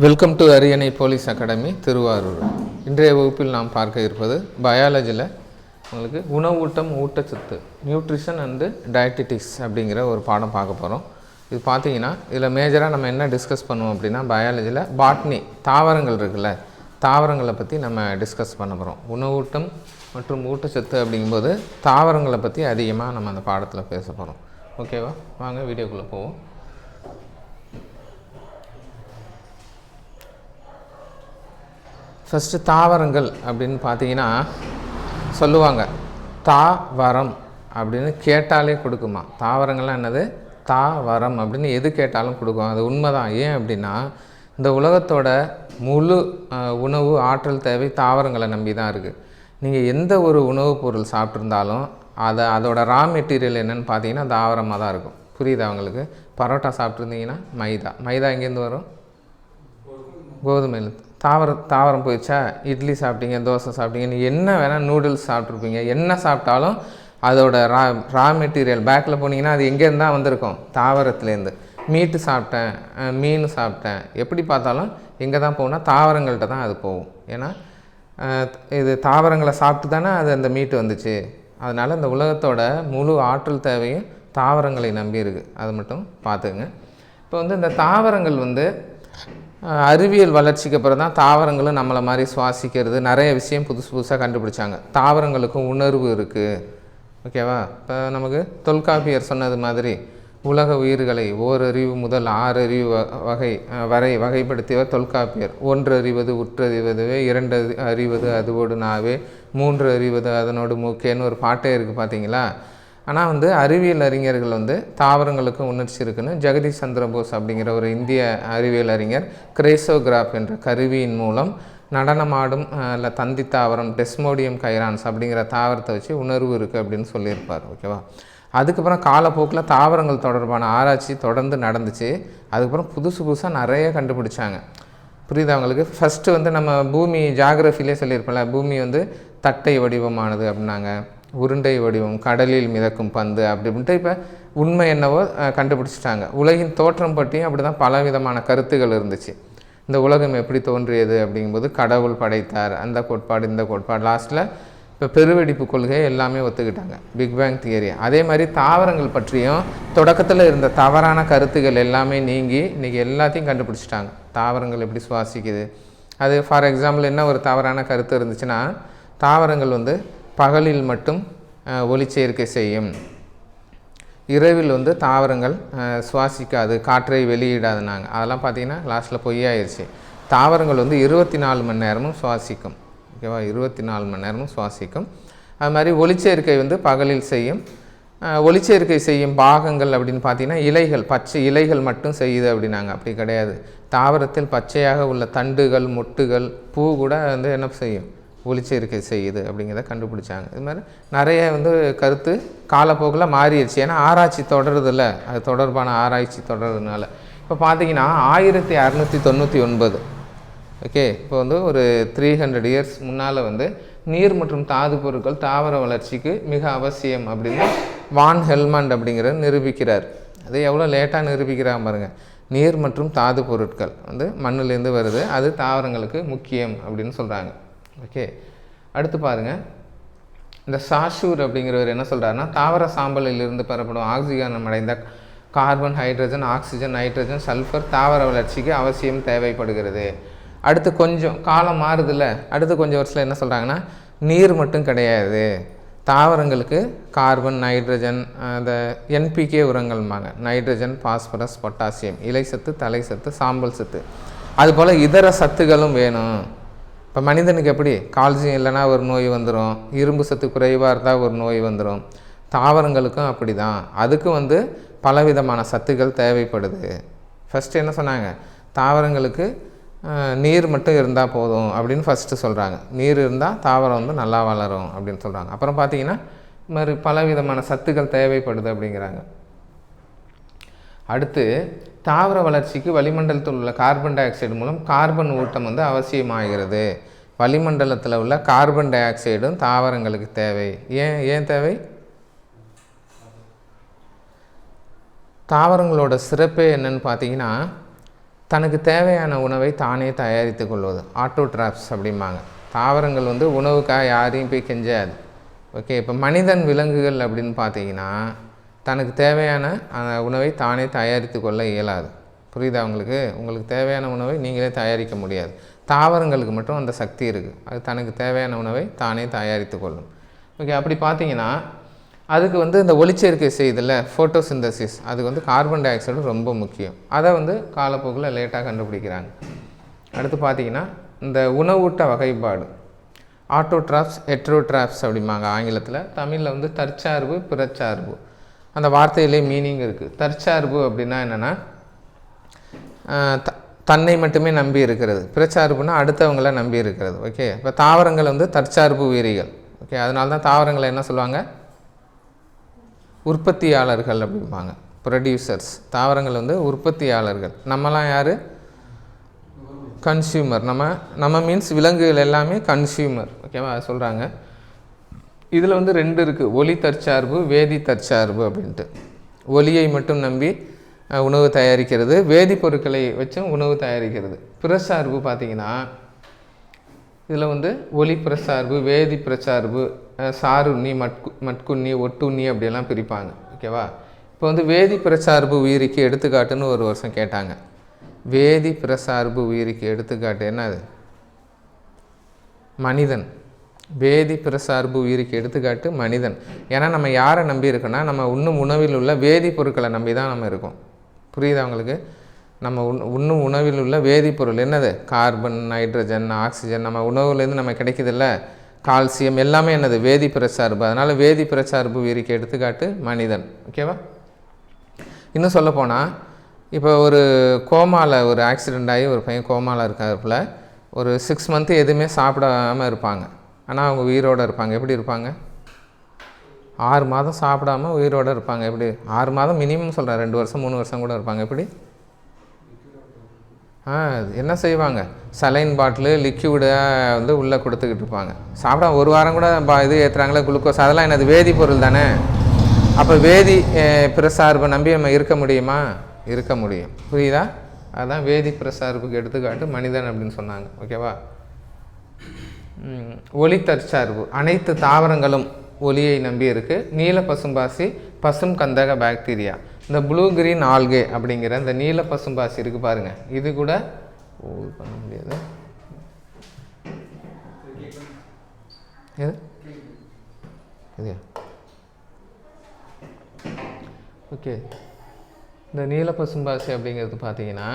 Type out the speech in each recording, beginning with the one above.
Welcome to அரியணை police academy Thiruvarur. இன்றைய வகுப்பில் நாம் பார்க்க இருப்பது பயாலஜியில் உங்களுக்கு உணவூட்டம் ஊட்டச்சத்து நியூட்ரிஷன் அண்டு டயட்டிட்டிக்ஸ் அப்படிங்கிற ஒரு பாடம் பார்க்க போகிறோம். இது பார்த்தீங்கன்னா இதில் மேஜராக நம்ம என்ன டிஸ்கஸ் பண்ணுவோம் அப்படின்னா பயாலஜியில் பாட்னி தாவரங்கள் இருக்குல்ல, தாவரங்களை பற்றி நம்ம டிஸ்கஸ் பண்ண போகிறோம். உணவூட்டம் மற்றும் ஊட்டச்சத்து அப்படிங்கும்போது தாவரங்களை பற்றி அதிகமாக நம்ம அந்த பாடத்தில் பேச போகிறோம். ஓகேவா, வாங்க வீடியோக்குள்ளே போவோம். ஃபஸ்ட்டு தாவரங்கள் அப்படின்னு பார்த்தீங்கன்னா சொல்லுவாங்க, தாவரம் அப்படின்னு கேட்டாலே கொடுக்குமா. தாவரங்கள்லாம் என்னது, தாவரம் அப்படின்னு எது கேட்டாலும் கொடுக்கும். அது உண்மை தான். ஏன் அப்படின்னா இந்த உலகத்தோட முழு உணவு ஆற்றல் தேவை தாவரங்களை நம்பி தான் இருக்குது. நீங்கள் எந்த ஒரு உணவுப் பொருள் சாப்பிட்ருந்தாலும் அதோட ரா மெட்டீரியல் என்னென்னு பார்த்தீங்கன்னா தாவரமாக தான் இருக்கும். புரியுது அவங்களுக்கு? பரோட்டா சாப்பிட்ருந்தீங்கன்னா மைதா எங்கேருந்து வரும்? கோதுமையில். தாவரம் போயிடுச்சா? இட்லி சாப்பிட்டீங்க, தோசை சாப்பிட்டீங்க, நீ என்ன வேணால் நூடுல்ஸ் சாப்பிட்ருப்பீங்க, என்ன சாப்பிட்டாலும் அதோட ரா மெட்டீரியல் பேக்கில் போனீங்கன்னா அது எங்கேருந்து தான் வந்திருக்கும்? தாவரத்துலேருந்து. மீட்டு சாப்பிட்டேன், மீன் சாப்பிட்டேன், எப்படி பார்த்தாலும் எங்கே தான் போகும்னா தாவரங்கள்கிட்ட தான் அது போகும். ஏன்னா இது தாவரங்களை சாப்பிட்டு தானே அது அந்த மீட்டு வந்துச்சு. அதனால் இந்த உலகத்தோட முழு ஆற்றல் தேவையும் தாவரங்களை நம்பி இருக்குது. அது மட்டும் பார்த்துக்குங்க. இப்போ இந்த தாவரங்கள் அறிவியல் வளர்ச்சிக்கு அப்புறம் தான் தாவரங்களும் நம்மளை மாதிரி சுவாசிக்கிறது, நிறைய விஷயம் புதுசாக கண்டுபிடிச்சாங்க. தாவரங்களுக்கும் உணர்வு இருக்குது. ஓகேவா? இப்போ நமக்கு தொல்காப்பியர் சொன்னது மாதிரி உலக உயிர்களை ஓரறிவு முதல் 6 அறிவு வரை வகைப்படுத்தியவர் தொல்காப்பியர். 1 அறிவது உற்றறிவதுவே, 2 அறிவது அதுவோடு நாவே, 3 அறிவது அதனோடு மூக்கேன்னு ஒரு பாட்டே இருக்குது பார்த்தீங்களா? ஆனால் அறிவியல் அறிஞர்கள் தாவரங்களுக்கும் உணர்ச்சி இருக்குன்னு ஜெகதீஷ் சந்திர போஸ் அப்படிங்கிற ஒரு இந்திய அறிவியல் அறிஞர் கிரேசோகிராஃப் என்ற கருவியின் மூலம் நடனமாடும் இல்லை தந்தி தாவரம் டெஸ்மோடியம் கைரான்ஸ் அப்படிங்கிற தாவரத்தை வச்சு உணர்வு இருக்குது அப்படின்னு சொல்லியிருப்பார். ஓகேவா? அதுக்கப்புறம் காலப்போக்கில் தாவரங்கள் தொடர்பான ஆராய்ச்சி தொடர்ந்து நடந்துச்சு. அதுக்கப்புறம் புதுசாக நிறைய கண்டுபிடிச்சாங்க. புரியுது அவங்களுக்கு? ஃபஸ்ட்டு நம்ம பூமி ஜாகிரஃபிலே சொல்லியிருப்போம்ல, பூமி தட்டை வடிவமானது அப்படின்னாங்க, உருண்டை வடிவம், கடலில் மிதக்கும் பந்து அப்படி அப்படின்ட்டு இப்போ உண்மை என்னவோ கண்டுபிடிச்சிட்டாங்க. உலகின் தோற்றம் பற்றியும் அப்படி தான் பலவிதமான கருத்துகள் இருந்துச்சு. இந்த உலகம் எப்படி தோன்றியது அப்படிங்கும்போது கடவுள் படைத்தார், அந்த கோட்பாடு இந்த கோட்பாடு. லாஸ்ட்டில் இப்போ பெருவெடிப்பு கொள்கையை எல்லாமே ஒத்துக்கிட்டாங்க, பிக் பேங் தியரி. அதே மாதிரி தாவரங்கள் பற்றியும் தொடக்கத்தில் இருந்த தவறான கருத்துகள் எல்லாமே நீங்கி இன்றைக்கி எல்லாத்தையும் கண்டுபிடிச்சிட்டாங்க. தாவரங்கள் எப்படி சுவாசிக்குது, அது ஃபார் எக்ஸாம்பிள் என்ன ஒரு தவறான கருத்து இருந்துச்சுன்னா, தாவரங்கள் பகலில் மட்டும் ஒளிச்சேர்க்கை செய்யும், இரவில் தாவரங்கள் சுவாசிக்காது, காற்றை வெளியிடாதுனாங்க. அதெல்லாம் பார்த்திங்கன்னா லாஸ்ட்டில் பொய்யாயிருச்சு. தாவரங்கள் 24 மணி நேரமும் சுவாசிக்கும். ஓகேவா? 24 மணி நேரமும் சுவாசிக்கும். அது மாதிரி ஒளிச்சேர்க்கை பகலில் செய்யும். ஒளிச்சேர்க்கை செய்யும் பாகங்கள் அப்படின்னு பார்த்தீங்கன்னா இலைகள், பச்சை இலைகள் மட்டும் செய்யுது அப்படின்னாங்க. அப்படி கிடையாது. தாவரத்தில் பச்சையாக உள்ள தண்டுகள், மொட்டுகள், பூ கூட என்ன செய்யும்? ஒளிச்சேர்க்கை செய்யுது அப்படிங்கிறத கண்டுபிடிச்சாங்க. இது மாதிரி நிறைய கருத்து காலப்போக்கில் மாறிடுச்சு. ஏன்னா ஆராய்ச்சி தொடருதில்ல, அது தொடர்பான ஆராய்ச்சி தொடர்றதுனால. இப்போ பார்த்தீங்கன்னா 1699, ஓகே, இப்போ ஒரு 300 இயர்ஸ் முன்னால் நீர் மற்றும் தாது பொருட்கள் தாவர வளர்ச்சிக்கு மிக அவசியம் அப்படின்னு வான் ஹெல்மண்ட் அப்படிங்கிறத நிரூபிக்கிறார். அது எவ்வளோ லேட்டாக நிரூபிக்கிறாங்க பாருங்கள். நீர் மற்றும் தாது பொருட்கள் மண்ணிலேருந்து வருது, அது தாவரங்களுக்கு முக்கியம் அப்படின்னு சொல்கிறாங்க. ஓகே, அடுத்து பாருங்கள். இந்த சாஷூர் அப்படிங்கிறவர் என்ன சொல்கிறாருன்னா, தாவர சாம்பலிலிருந்து பெறப்படும் ஆக்சிஜன் அடைந்த carbon, hydrogen, oxygen, nitrogen, sulphur தாவர வளர்ச்சிக்கு அவசியம் தேவைப்படுகிறது. அடுத்து கொஞ்சம் காலம் மாறுதில்ல, அடுத்து கொஞ்சம் வருஷத்தில் என்ன சொல்கிறாங்கன்னா, நீர் மட்டும் கிடையாது, தாவரங்களுக்கு கார்பன், நைட்ரஜன், அந்த என்பிகே உரங்கள்மாங்க, நைட்ரஜன், பாஸ்பரஸ், பொட்டாசியம், இலை சத்து, தலை சத்து, சாம்பல் சத்து, அதுபோல் இதர சத்துகளும் வேணும். இப்போ மனிதனுக்கு எப்படி கால்சியம் இல்லைன்னா ஒரு நோய் வந்துடும், இரும்பு சத்து குறைவாக இருந்தால் ஒரு நோய் வந்துடும். தாவரங்களுக்கும் அப்படி தான், அதுக்கும் பலவிதமான சத்துக்கள் தேவைப்படுது. ஃபஸ்ட்டு என்ன சொன்னாங்க, தாவரங்களுக்கு நீர் மட்டும் இருந்தால் போதும் அப்படின்னு ஃபஸ்ட்டு சொல்கிறாங்க. நீர் இருந்தால் தாவரம் நல்லா வளரும் அப்படின்னு சொல்கிறாங்க. அப்புறம் பார்த்திங்கன்னா இது மாதிரி பலவிதமான சத்துக்கள் தேவைப்படுது அப்படிங்கிறாங்க. அடுத்து தாவர வளர்ச்சிக்கு வளிமண்டலத்தில் உள்ள கார்பன் டை ஆக்சைடு மூலம் கார்பன் ஊட்டம் அவசியமாகிறது. வளிமண்டலத்தில் உள்ள கார்பன் டை ஆக்சைடும் தாவரங்களுக்கு தேவை. ஏன் தேவை? தாவரங்களோட சிறப்பே என்னன்னு பார்த்தீங்கன்னா, தனக்கு தேவையான உணவை தானே தயாரித்து கொள்வது, ஆட்டோட்ராப்ஸ் அப்படிம்பாங்க. தாவரங்கள் வந்து உணவுக்காக யாரையும் போய் கெஞ்சாது. ஓகே, இப்போ மனிதன் விலங்குகள் அப்படின்னு பார்த்தீங்கன்னா தனக்கு தேவையான உணவை தானே தயாரித்து கொள்ள இயலாது. புரியுதா உங்களுக்கு? உங்களுக்கு தேவையான உணவை நீங்களே தயாரிக்க முடியாது. தாவரங்களுக்கு மட்டும் அந்த சக்தி இருக்குது, அது தனக்கு தேவையான உணவை தானே தயாரித்து கொள்ளும். ஓகே, அப்படி பார்த்தீங்கன்னா அதுக்கு வந்து இந்த ஒளிச்சேர்க்கை செய்யுதில்ல, ஃபோட்டோசிந்தசிஸ், அதுக்கு வந்து கார்பன் டை ஆக்சைடு ரொம்ப முக்கியம். அதை வந்து காலப்போக்கில் லேட்டாக கண்டுபிடிக்கிறாங்க. அடுத்து பார்த்தீங்கன்னா இந்த உணவூட்ட வகைப்பாடு, ஆட்டோட்ராப்ஸ் ஹெட்ரோட்ராப்ஸ் அப்படிம்பாங்க ஆங்கிலத்தில். தமிழில் வந்து தற்சார்பு பிறச்சார்பு. அந்த வார்த்தையிலே மீனிங் இருக்குது. தற்சார்பு அப்படின்னா என்னென்னா தன்னை மட்டுமே நம்பி இருக்கிறது, பிறச்சார்புனா அடுத்தவங்களை நம்பி இருக்கிறது. ஓகே, இப்போ தாவரங்கள் வந்து தற்சார்பு உயிரிகள். ஓகே, அதனால தான் தாவரங்களை என்ன சொல்லுவாங்க? உற்பத்தியாளர்கள் அப்படிம்பாங்க, ப்ரொடியூசர்ஸ். தாவரங்கள் வந்து உற்பத்தியாளர்கள். நம்மலாம் யார்? கன்சியூமர். நம்ம மீன்ஸ் விலங்குகள் எல்லாமே கன்சியூமர். ஓகேவா? அது சொல்கிறாங்க. இதில் வந்து 2 இருக்குது, ஒளி தற்சார்பு வேதி தற்சார்பு அப்படின்ட்டு. ஒளியை மட்டும் நம்பி உணவு தயாரிக்கிறது, வேதிப்பொருட்களை வச்சும் உணவு தயாரிக்கிறது. பிறசார்பு பார்த்திங்கன்னா இதில் வந்து ஒளி பிரசார்பு வேதி பிரசார்பு சாருண்ணி மட்குண்ணி ஒட்டுண்ணி அப்படியெல்லாம் பிரிப்பாங்க. ஓகேவா? இப்போ வந்து வேதி பிரசார்பு உயிரிக்கு எடுத்துக்காட்டுன்னு ஒரு வருஷம் கேட்டாங்க. வேதி பிரசார்பு உயிரிக்கு எடுத்துக்காட்டு என்னது? மனிதன். வேதி பிரசார்பு உயிருக்கு எடுத்துக்காட்டு மனிதன். ஏன்னா நம்ம யாரை நம்பி இருக்கோன்னா நம்ம உண்ணும் உணவில் உள்ள வேதிப்பொருட்களை நம்பி தான் நம்ம இருக்கோம். புரியுதா உங்களுக்கு? நம்ம உண்ணும் உணவில் உள்ள வேதிப்பொருள் என்னது? Carbon, nitrogen, oxygen. நம்ம உணவுலேருந்து நம்ம கிடைக்குதில்ல, கால்சியம், எல்லாமே என்னது? வேதி பிரசார்பு. அதனால் வேதி பிரசார்பு உயிருக்கு எடுத்துக்காட்டு மனிதன். ஓகேவா? இன்னும் சொல்லப்போனால் இப்போ ஒரு கோமாவில் ஒரு ஆக்சிடெண்ட் ஆகி ஒரு பையன் கோமாவில் இருக்கிறப்பல ஒரு 6 மந்த்து எதுவுமே சாப்பிடாமல் இருப்பாங்க. ஆனால் அவங்க உயிரோடு இருப்பாங்க. எப்படி இருப்பாங்க? 6 மாதம் சாப்பிடாமல் உயிரோடு இருப்பாங்க. எப்படி? 6 மாதம் மினிமம் சொல்கிறேன், 2 வருஷம் 3 வருஷம் கூட இருப்பாங்க. எப்படி? என்ன செய்வாங்க? சலைன் பாட்டிலு லிக்யூடாக வந்து உள்ளே கொடுத்துக்கிட்டு இருப்பாங்க. சாப்பிட 1 வாரம் கூட இது ஏற்றுறாங்களே குளுக்கோஸ், அதெல்லாம் என்னது? வேதிப்பொருள் தானே. அப்போ வேதி பிரசார்பை நம்பி நம்ம இருக்க முடியுமா? இருக்க முடியும். புரியுதா? அதுதான் வேதி பிரசார்புக்கு எடுத்துக்காட்டு மனிதன் அப்படின்னு சொன்னாங்க. ஓகேவா? ஒளி தற்சார்பு, அனைத்து தாவரங்களும் ஒளியை நம்பி இருக்குது. நீல பசும்பாசி பசும் கந்தக பாக்டீரியா, இந்த ப்ளூ கிரீன் ஆல்கே அப்படிங்கிற இந்த நீல பசும்பாசி இருக்குது பாருங்கள், இது கூட பண்ண முடியாது. இது ஓகே. இந்த நீல பசும்பாசி அப்படிங்கிறது பார்த்தீங்கன்னா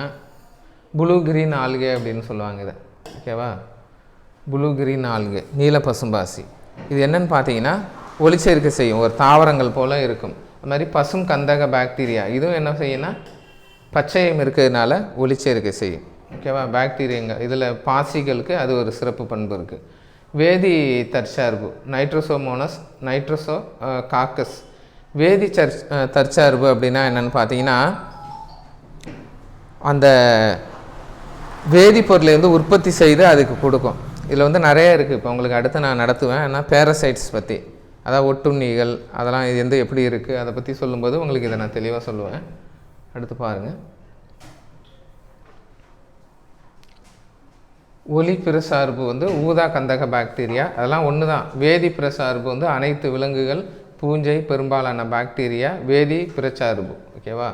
ப்ளூ கிரீன் ஆல்கே அப்படின்னு சொல்லுவாங்க இதை. ஓகேவா? ப்ளூ கிரீன் ஆல்கே, நீல பசும்பாசி. இது என்னன்னு பார்த்தீங்கன்னா ஒளிச்சேர்க்கை செய்யும், ஒரு தாவரங்கள் போல் இருக்கும். அது மாதிரி பசும் கந்தக பாக்டீரியா இதுவும் என்ன செய்யும்னா பச்சையம் இருக்கிறதுனால ஒளிச்சேர்க்கை செய்யும். ஓகேவா? பாக்டீரியாங்க இதில் பாசிகளுக்கு அது ஒரு சிறப்பு பண்பு இருக்குது. வேதி தற்சார்பு நைட்ரோசோமோனஸ் நைட்ரோசோ காக்கஸ். வேதி தற்சார்பு அப்படின்னா என்னென்னு பார்த்தீங்கன்னா அந்த வேதிப்பொருளை உற்பத்தி செய்து அதுக்கு கொடுக்கும். இதில் வந்து நிறைய இருக்குது. இப்போ உங்களுக்கு அடுத்து நான் நடத்துவேன். ஆனால் பேரசைட்ஸ் பற்றி, அதாவது ஒட்டுண்ணிகள், அதெல்லாம் இது வந்து எப்படி இருக்குது அதை பற்றி சொல்லும்போது உங்களுக்கு இதை நான் தெளிவாக சொல்லுவேன். அடுத்து பாருங்கள். ஒளி பிரசார்பு வந்து ஊதா கந்தக பாக்டீரியா, அதெல்லாம் ஒன்று தான். வேதி பிரசார்பு வந்து அனைத்து விலங்குகள், பூஞ்சை, பெரும்பாலான பாக்டீரியா. வேதி பிரச்சார்பு. ஓகேவா?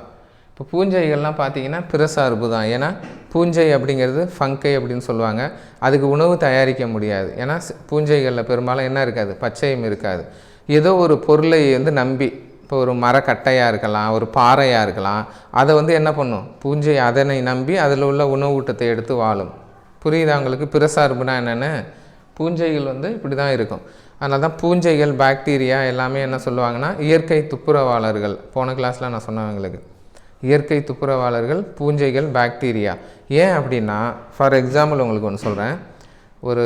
இப்போ பூஞ்சைகள்லாம் பார்த்தீங்கன்னா பிரசார்பு தான். ஏன்னா பூஞ்சை அப்படிங்கிறது ஃபங்கை அப்படின்னு சொல்லுவாங்க. அதுக்கு உணவு தயாரிக்க முடியாது. ஏன்னா பூஞ்சைகளில் பெரும்பாலும் என்ன இருக்காது? பச்சையம் இருக்காது. ஏதோ ஒரு பொருளை வந்து நம்பி, இப்போ ஒரு மரக்கட்டையாக இருக்கலாம், ஒரு பாறையாக இருக்கலாம், அதை வந்து என்ன பண்ணும்? பூஞ்சை அதனை நம்பி அதில் உள்ள உணவூட்டத்தை எடுத்து வாழும். புரியுதா உங்களுக்கு? பிரசார்புனா என்னென்னு? பூஞ்சைகள் வந்து இப்படி தான் இருக்கும். அதனால தான் பூஞ்சைகள், பாக்டீரியா எல்லாமே என்ன சொல்லுவாங்கன்னா இயற்கை துப்புரவாளர்கள். போன கிளாஸில் நான் சொன்னவங்களுக்கு இயற்கை துப்புரவாளர்கள் பூஞ்சைகள், பாக்டீரியா. ஏன் அப்படின்னா, ஃபார் எக்ஸாம்பிள் உங்களுக்கு ஒன்று சொல்கிறேன். ஒரு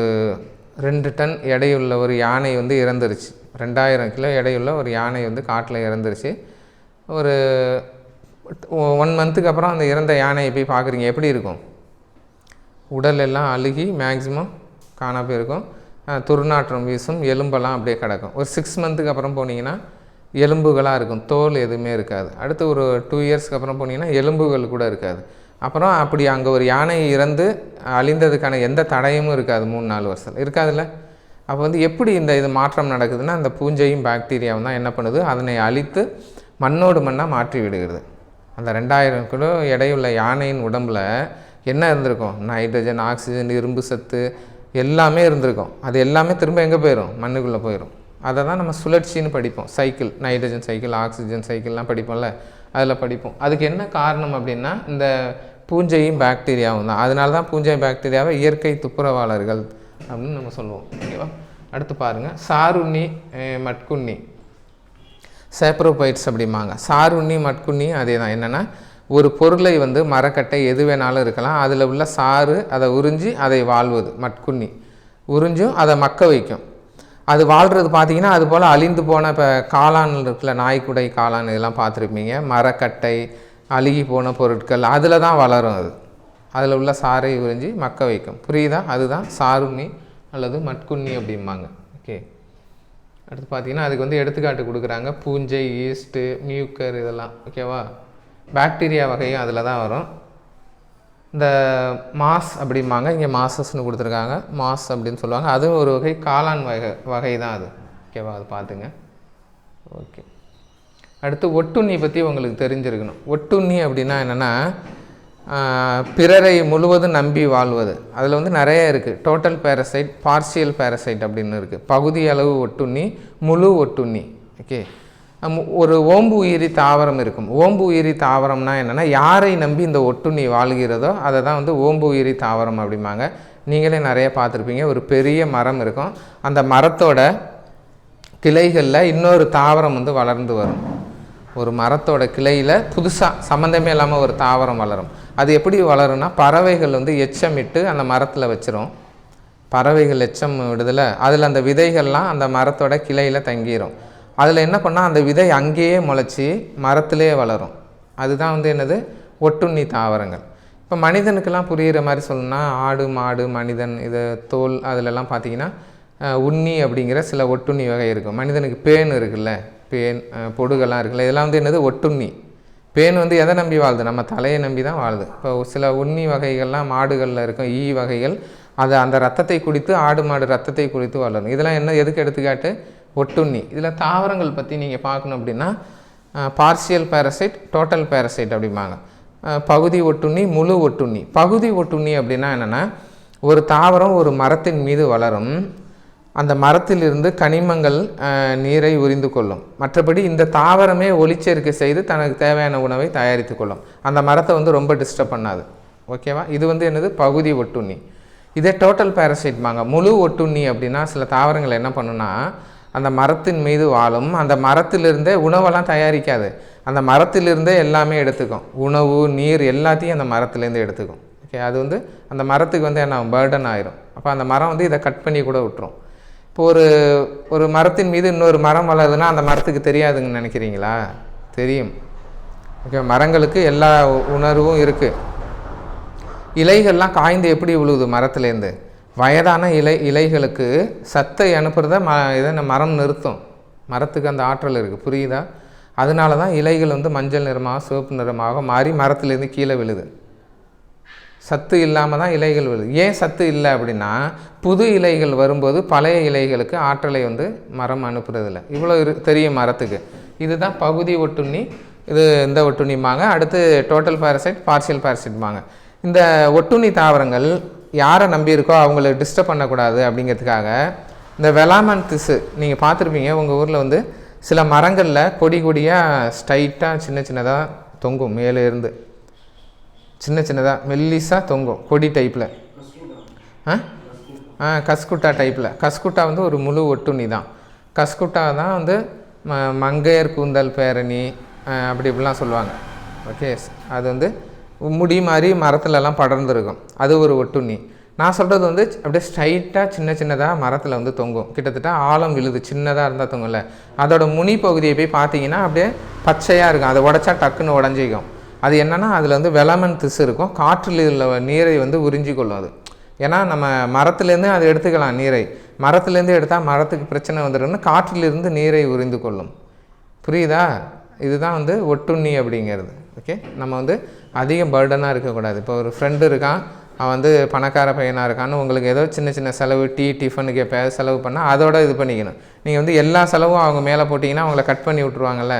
2 டன் எடையுள்ள ஒரு யானை வந்து இறந்துருச்சு. 2000 கிலோ எடையுள்ள ஒரு யானை வந்து காட்டில் இறந்துருச்சு. ஒரு 1 மந்த்துக்கு அப்புறம் அந்த இறந்த யானையை போய் பார்க்குறீங்க, எப்படி இருக்கும்? உடல் எல்லாம் அழுகி மேக்ஸிமம் காணா போயிருக்கும், துர்நாற்றம் வீசும், எலும்பெல்லாம் அப்படியே கிடக்கும். ஒரு 6 மந்த்துக்கு அப்புறம் போனீங்கன்னா எலும்புகளாக இருக்கும், தோல் எதுவுமே இருக்காது. அடுத்து ஒரு 2 இயர்ஸ்க்கு அப்புறம் போனீங்கன்னா எலும்புகள் கூட இருக்காது. அப்புறம் அப்படி அங்கே ஒரு யானை இறந்து அழிந்ததுக்கான எந்த தடயமும் இருக்காது 3-4 வருஷம் இருக்காதுல்ல. அப்போ வந்து எப்படி இது மாற்றம் நடக்குதுன்னா, அந்த பூஞ்சையும் பாக்டீரியாவும் தான் என்ன பண்ணுது, அதனை அழித்து மண்ணோடு மண்ணாக மாற்றி விடுகிறது. அந்த 2000 கிலோ எடையுள்ள யானையின் உடம்பில் என்ன இருந்திருக்கும், நைட்ரஜன், ஆக்சிஜன், இரும்பு சத்து எல்லாமே இருந்திருக்கும். அது எல்லாமே திரும்ப எங்கே போயிடும், மண்ணுக்குள்ளே போயிடும். அதை தான் நம்ம சுழற்சின்னு படிப்போம். சைக்கிள், நைட்ரஜன் சைக்கிள், ஆக்சிஜன் சைக்கிள்லாம் படிப்போம்ல, அதில் படிப்போம். அதுக்கு என்ன காரணம் அப்படின்னா, இந்த பூஞ்சையும் பாக்டீரியாவும் தான். அதனால தான் பூஞ்சை பாக்டீரியாவை இயற்கை துப்புரவாளர்கள் அப்படின்னு நம்ம சொல்லுவோம். ஓகேவா? அடுத்து பாருங்கள், சாருண்ணி, மட்குண்ணி, சேப்ரோபைட்ஸ் அப்படிம்பாங்க. சாருண்ணி, மட்குண்ணி அதே தான். என்னென்னா, ஒரு பொருளை வந்து மரக்கட்டை எது வேணாலும் இருக்கலாம், அதில் உள்ள சாறு அதை உறிஞ்சி அதை வாழ்வது மட்குண்ணி. உறிஞ்சும் அதை மக்க வைக்கும். அது வாழ்கிறது பார்த்திங்கன்னா, அது போல் அழிந்து போன இப்போ காளான் இருக்குல்ல, நாய்க்குடை காளான் இதெல்லாம் பார்த்துருப்பீங்க. மரக்கட்டை, அழுகி போன பொருட்கள் அதில் தான் வளரும். அது அதில் உள்ள சாறை உறிஞ்சி மக்க வைக்கும். புரியுதா? அதுதான் சாருண்ணி அல்லது மட்குண்ணி அப்படிம்பாங்க. ஓகே. அடுத்து பார்த்திங்கன்னா, அதுக்கு வந்து எடுத்துக்காட்டு கொடுக்குறாங்க. பூஞ்சை, ஈஸ்ட்டு, மியூக்கர் இதெல்லாம். ஓகேவா? பாக்டீரியா வகையும் அதில் தான் வரும். இந்த மாஸ் அப்படிம்பாங்க, இங்கே மாசஸ்ன்னு கொடுத்துருக்காங்க. மாஸ் அப்படின்னு சொல்லுவாங்க. அதுவும் ஒரு வகை காளான் வகை தான் அது. ஓகேவா? அது பார்த்துங்க. ஓகே. அடுத்து ஒட்டுண்ணி பற்றி உங்களுக்கு தெரிஞ்சிருக்கணும். ஒட்டுண்ணி அப்படின்னா என்னென்னா, பிறரை முழுவதும் நம்பி வாழ்வது. அதில் வந்து நிறைய இருக்குது. டோட்டல் பேரசைட், பார்ஷியல் பேரசைட் அப்படின்னு இருக்குது. பகுதி அளவு ஒட்டுண்ணி, முழு ஒட்டுண்ணி. ஓகே. ஒரு ஓம்பு உயிரி தாவரம் இருக்கும். ஓம்பு உயிரி தாவரம்னா என்னென்னா, யாரை நம்பி இந்த ஒட்டுண்ணி வாழ்கிறதோ அதை தான் வந்து ஓம்பு உயிரி தாவரம் அப்படிம்பாங்க. நீங்களே நிறைய பார்த்துருப்பீங்க. ஒரு பெரிய மரம் இருக்கும். அந்த மரத்தோட கிளைகளில் இன்னொரு தாவரம் வந்து வளர்ந்து வரும். ஒரு மரத்தோட கிளையில் புதுசாக சம்மந்தமே இல்லாமல் ஒரு தாவரம் வளரும். அது எப்படி வளரும்னா, பறவைகள் வந்து எச்சமிட்டு அந்த மரத்தில் வச்சிரும். பறவைகள் எச்சம் விடுதலை, அதில் அந்த விதைகள்லாம் அந்த மரத்தோட கிளையில் தங்கிடும். அதில் என்ன பண்ணால் அந்த விதை அங்கேயே முளைச்சி மரத்திலே வளரும். அதுதான் வந்து என்னது, ஒட்டுண்ணி தாவரங்கள். இப்போ மனிதனுக்கெல்லாம் புரிகிற மாதிரி சொல்லணும்னா, ஆடு, மாடு, மனிதன், இது தோல் அதிலெல்லாம் பார்த்திங்கன்னா உண்ணி அப்படிங்கிற சில ஒட்டுண்ணி வகை இருக்கும். மனிதனுக்கு பேன் இருக்குல்ல, பேன், பொடுகெல்லாம் இருக்குல்ல, இதெல்லாம் வந்து என்னது, ஒட்டுண்ணி. பேன் வந்து எதை நம்பி வாழுது, நம்ம தலையை நம்பி தான் வாழுது. இப்போ சில உண்ணி வகைகள்லாம் மாடுகளில் இருக்கும், ஈ வகைகள். அதை அந்த ரத்தத்தை குடித்து, ஆடு மாடு ரத்தத்தை குடித்து வளரும். இதெல்லாம் என்ன, எதுக்கு எடுத்துக்காட்டு, ஒட்டுண்ணி. இதில் தாவரங்கள் பற்றி நீங்கள் பார்க்கணும் அப்படின்னா, பார்ஷியல் பேரசைட், டோட்டல் பேரசைட் அப்படிம்பாங்க. பகுதி ஒட்டுண்ணி, முழு ஒட்டுண்ணி. பகுதி ஒட்டுண்ணி அப்படின்னா என்னென்னா, ஒரு தாவரம் ஒரு மரத்தின் மீது வளரும். அந்த மரத்திலிருந்து கனிமங்கள், நீரை உறிந்து கொள்ளும். மற்றபடி இந்த தாவரமே ஒளிச்சேர்க்கை செய்து தனக்கு தேவையான உணவை தயாரித்து கொள்ளும். அந்த மரத்தை வந்து ரொம்ப டிஸ்டர்ப் பண்ணாது. ஓகேவா? இது வந்து என்னது, பகுதி ஒட்டுண்ணி. இதே டோட்டல் பேரசைட்பாங்க. முழு ஒட்டுண்ணி அப்படின்னா, சில தாவரங்கள் என்ன பண்ணுன்னா, அந்த மரத்தின் மீது வாழும். அந்த மரத்திலிருந்தே உணவெல்லாம் தயாரிக்காது. அந்த மரத்திலிருந்தே எல்லாமே எடுத்துக்கும். உணவு, நீர் எல்லாத்தையும் அந்த மரத்துலேருந்து எடுத்துக்கும். ஓகே. அது வந்து அந்த மரத்துக்கு வந்து என்ன, பேர்டன் ஆயிரும். அப்போ அந்த மரம் வந்து இதை கட் பண்ணி கூட விட்டுரும். இப்போ ஒரு மரத்தின் மீது இன்னொரு மரம் வளருதுன்னா அந்த மரத்துக்கு தெரியாதுங்கன்னு நினைக்கிறீங்களா? தெரியும். ஓகே. மரங்களுக்கு எல்லா உணர்வும் இருக்குது. இலைகள்லாம் காய்ந்து எப்படி விழுவுது மரத்துலேருந்து, வயதான இலைகளுக்கு சத்தை அனுப்புறத இதை மரம் நிறுத்தும். மரத்துக்கு அந்த ஆற்றல் இருக்குது. புரியுதா? அதனால தான் இலைகள் வந்து மஞ்சள் நிறமாக, சிவப்பு நிறமாக மாறி மரத்துலேருந்து கீழே விழுது. சத்து இல்லாமல் தான் இலைகள் விழுது. ஏன் சத்து இல்லை அப்படின்னா, புது இலைகள் வரும்போது பழைய இலைகளுக்கு ஆற்றலை வந்து மரம் அனுப்புறதில்லை. இவ்வளோ தெரியும் மரத்துக்கு. இதுதான் பகுதி ஒட்டுண்ணி. இது இந்த ஒட்டுண்ணிம்பாங்க. அடுத்து டோட்டல் பேரசைட், பார்ஷியல் பேரசைட்பாங்க. இந்த ஒட்டுண்ணி தாவரங்கள் யாரை நம்பியிருக்கோ அவங்கள டிஸ்டர்ப் பண்ணக்கூடாது அப்படிங்கிறதுக்காக இந்த வெளாமன் திசு நீங்கள் பார்த்துருப்பீங்க. உங்கள் ஊரில் வந்து சில மரங்களில் கொடி கொடியாக ஸ்ட்ரைட்டாக சின்ன சின்னதாக தொங்கும். மேலே இருந்து சின்ன சின்னதாக மெல்லிஸாக தொங்கும், கொடி டைப்பில். கஸ்குட்டா டைப்பில். கஸ்குட்டா வந்து ஒரு முழு ஒட்டுண்ணி தான். கஸ்குட்டா தான் வந்து மங்கையர் கூந்தல் பேரணி அப்படி இப்படிலாம் சொல்லுவாங்க. ஓகே. அது வந்து முடி மாதிரி மரத்துலலாம் படர்ந்துருக்கும். அது ஒரு ஒட்டுண்ணி. நான் சொல்கிறது வந்து அப்படியே ஸ்ட்ரைட்டாக சின்ன சின்னதாக மரத்தில் வந்து தொங்கும். கிட்டத்தட்ட ஆழம் விழுது, சின்னதாக இருந்தால் தொங்கும்ல. அதோட முனி பகுதியை போய் பார்த்தீங்கன்னா அப்படியே பச்சையாக இருக்கும். அதை உடச்சா டக்குன்னு உடஞ்சிக்கும். அது என்னென்னா, அதில் வந்து வெலமன் திசு இருக்கும். காற்றில் உள்ள நீரை வந்து உறிஞ்சி கொள்ளும் அது. ஏன்னா நம்ம மரத்துலேருந்து அதை எடுத்துக்கலாம் நீரை. மரத்துலேருந்து எடுத்தால் மரத்துக்கு பிரச்சனை வந்துடும்னு காற்றிலிருந்து நீரை உறிந்து கொள்ளும். புரியுதா? இதுதான் வந்து ஒட்டுண்ணி அப்படிங்கிறது. ஓகே, நம்ம வந்து அதிக பர்டனாக இருக்கக்கூடாது. இப்போ ஒரு ஃப்ரெண்டு இருக்கான், அவன் வந்து பணக்கார பையனாக இருக்கான்னு உங்களுக்கு ஏதோ சின்ன சின்ன செலவு, டிஃபனுக்கு எப்போயாவது செலவு பண்ணால் அதோட இது பண்ணிக்கணும். நீங்கள் வந்து எல்லா செலவும் அவங்க மேலே போட்டிங்கன்னா அவங்கள கட் பண்ணி விட்ருவாங்கள்ல,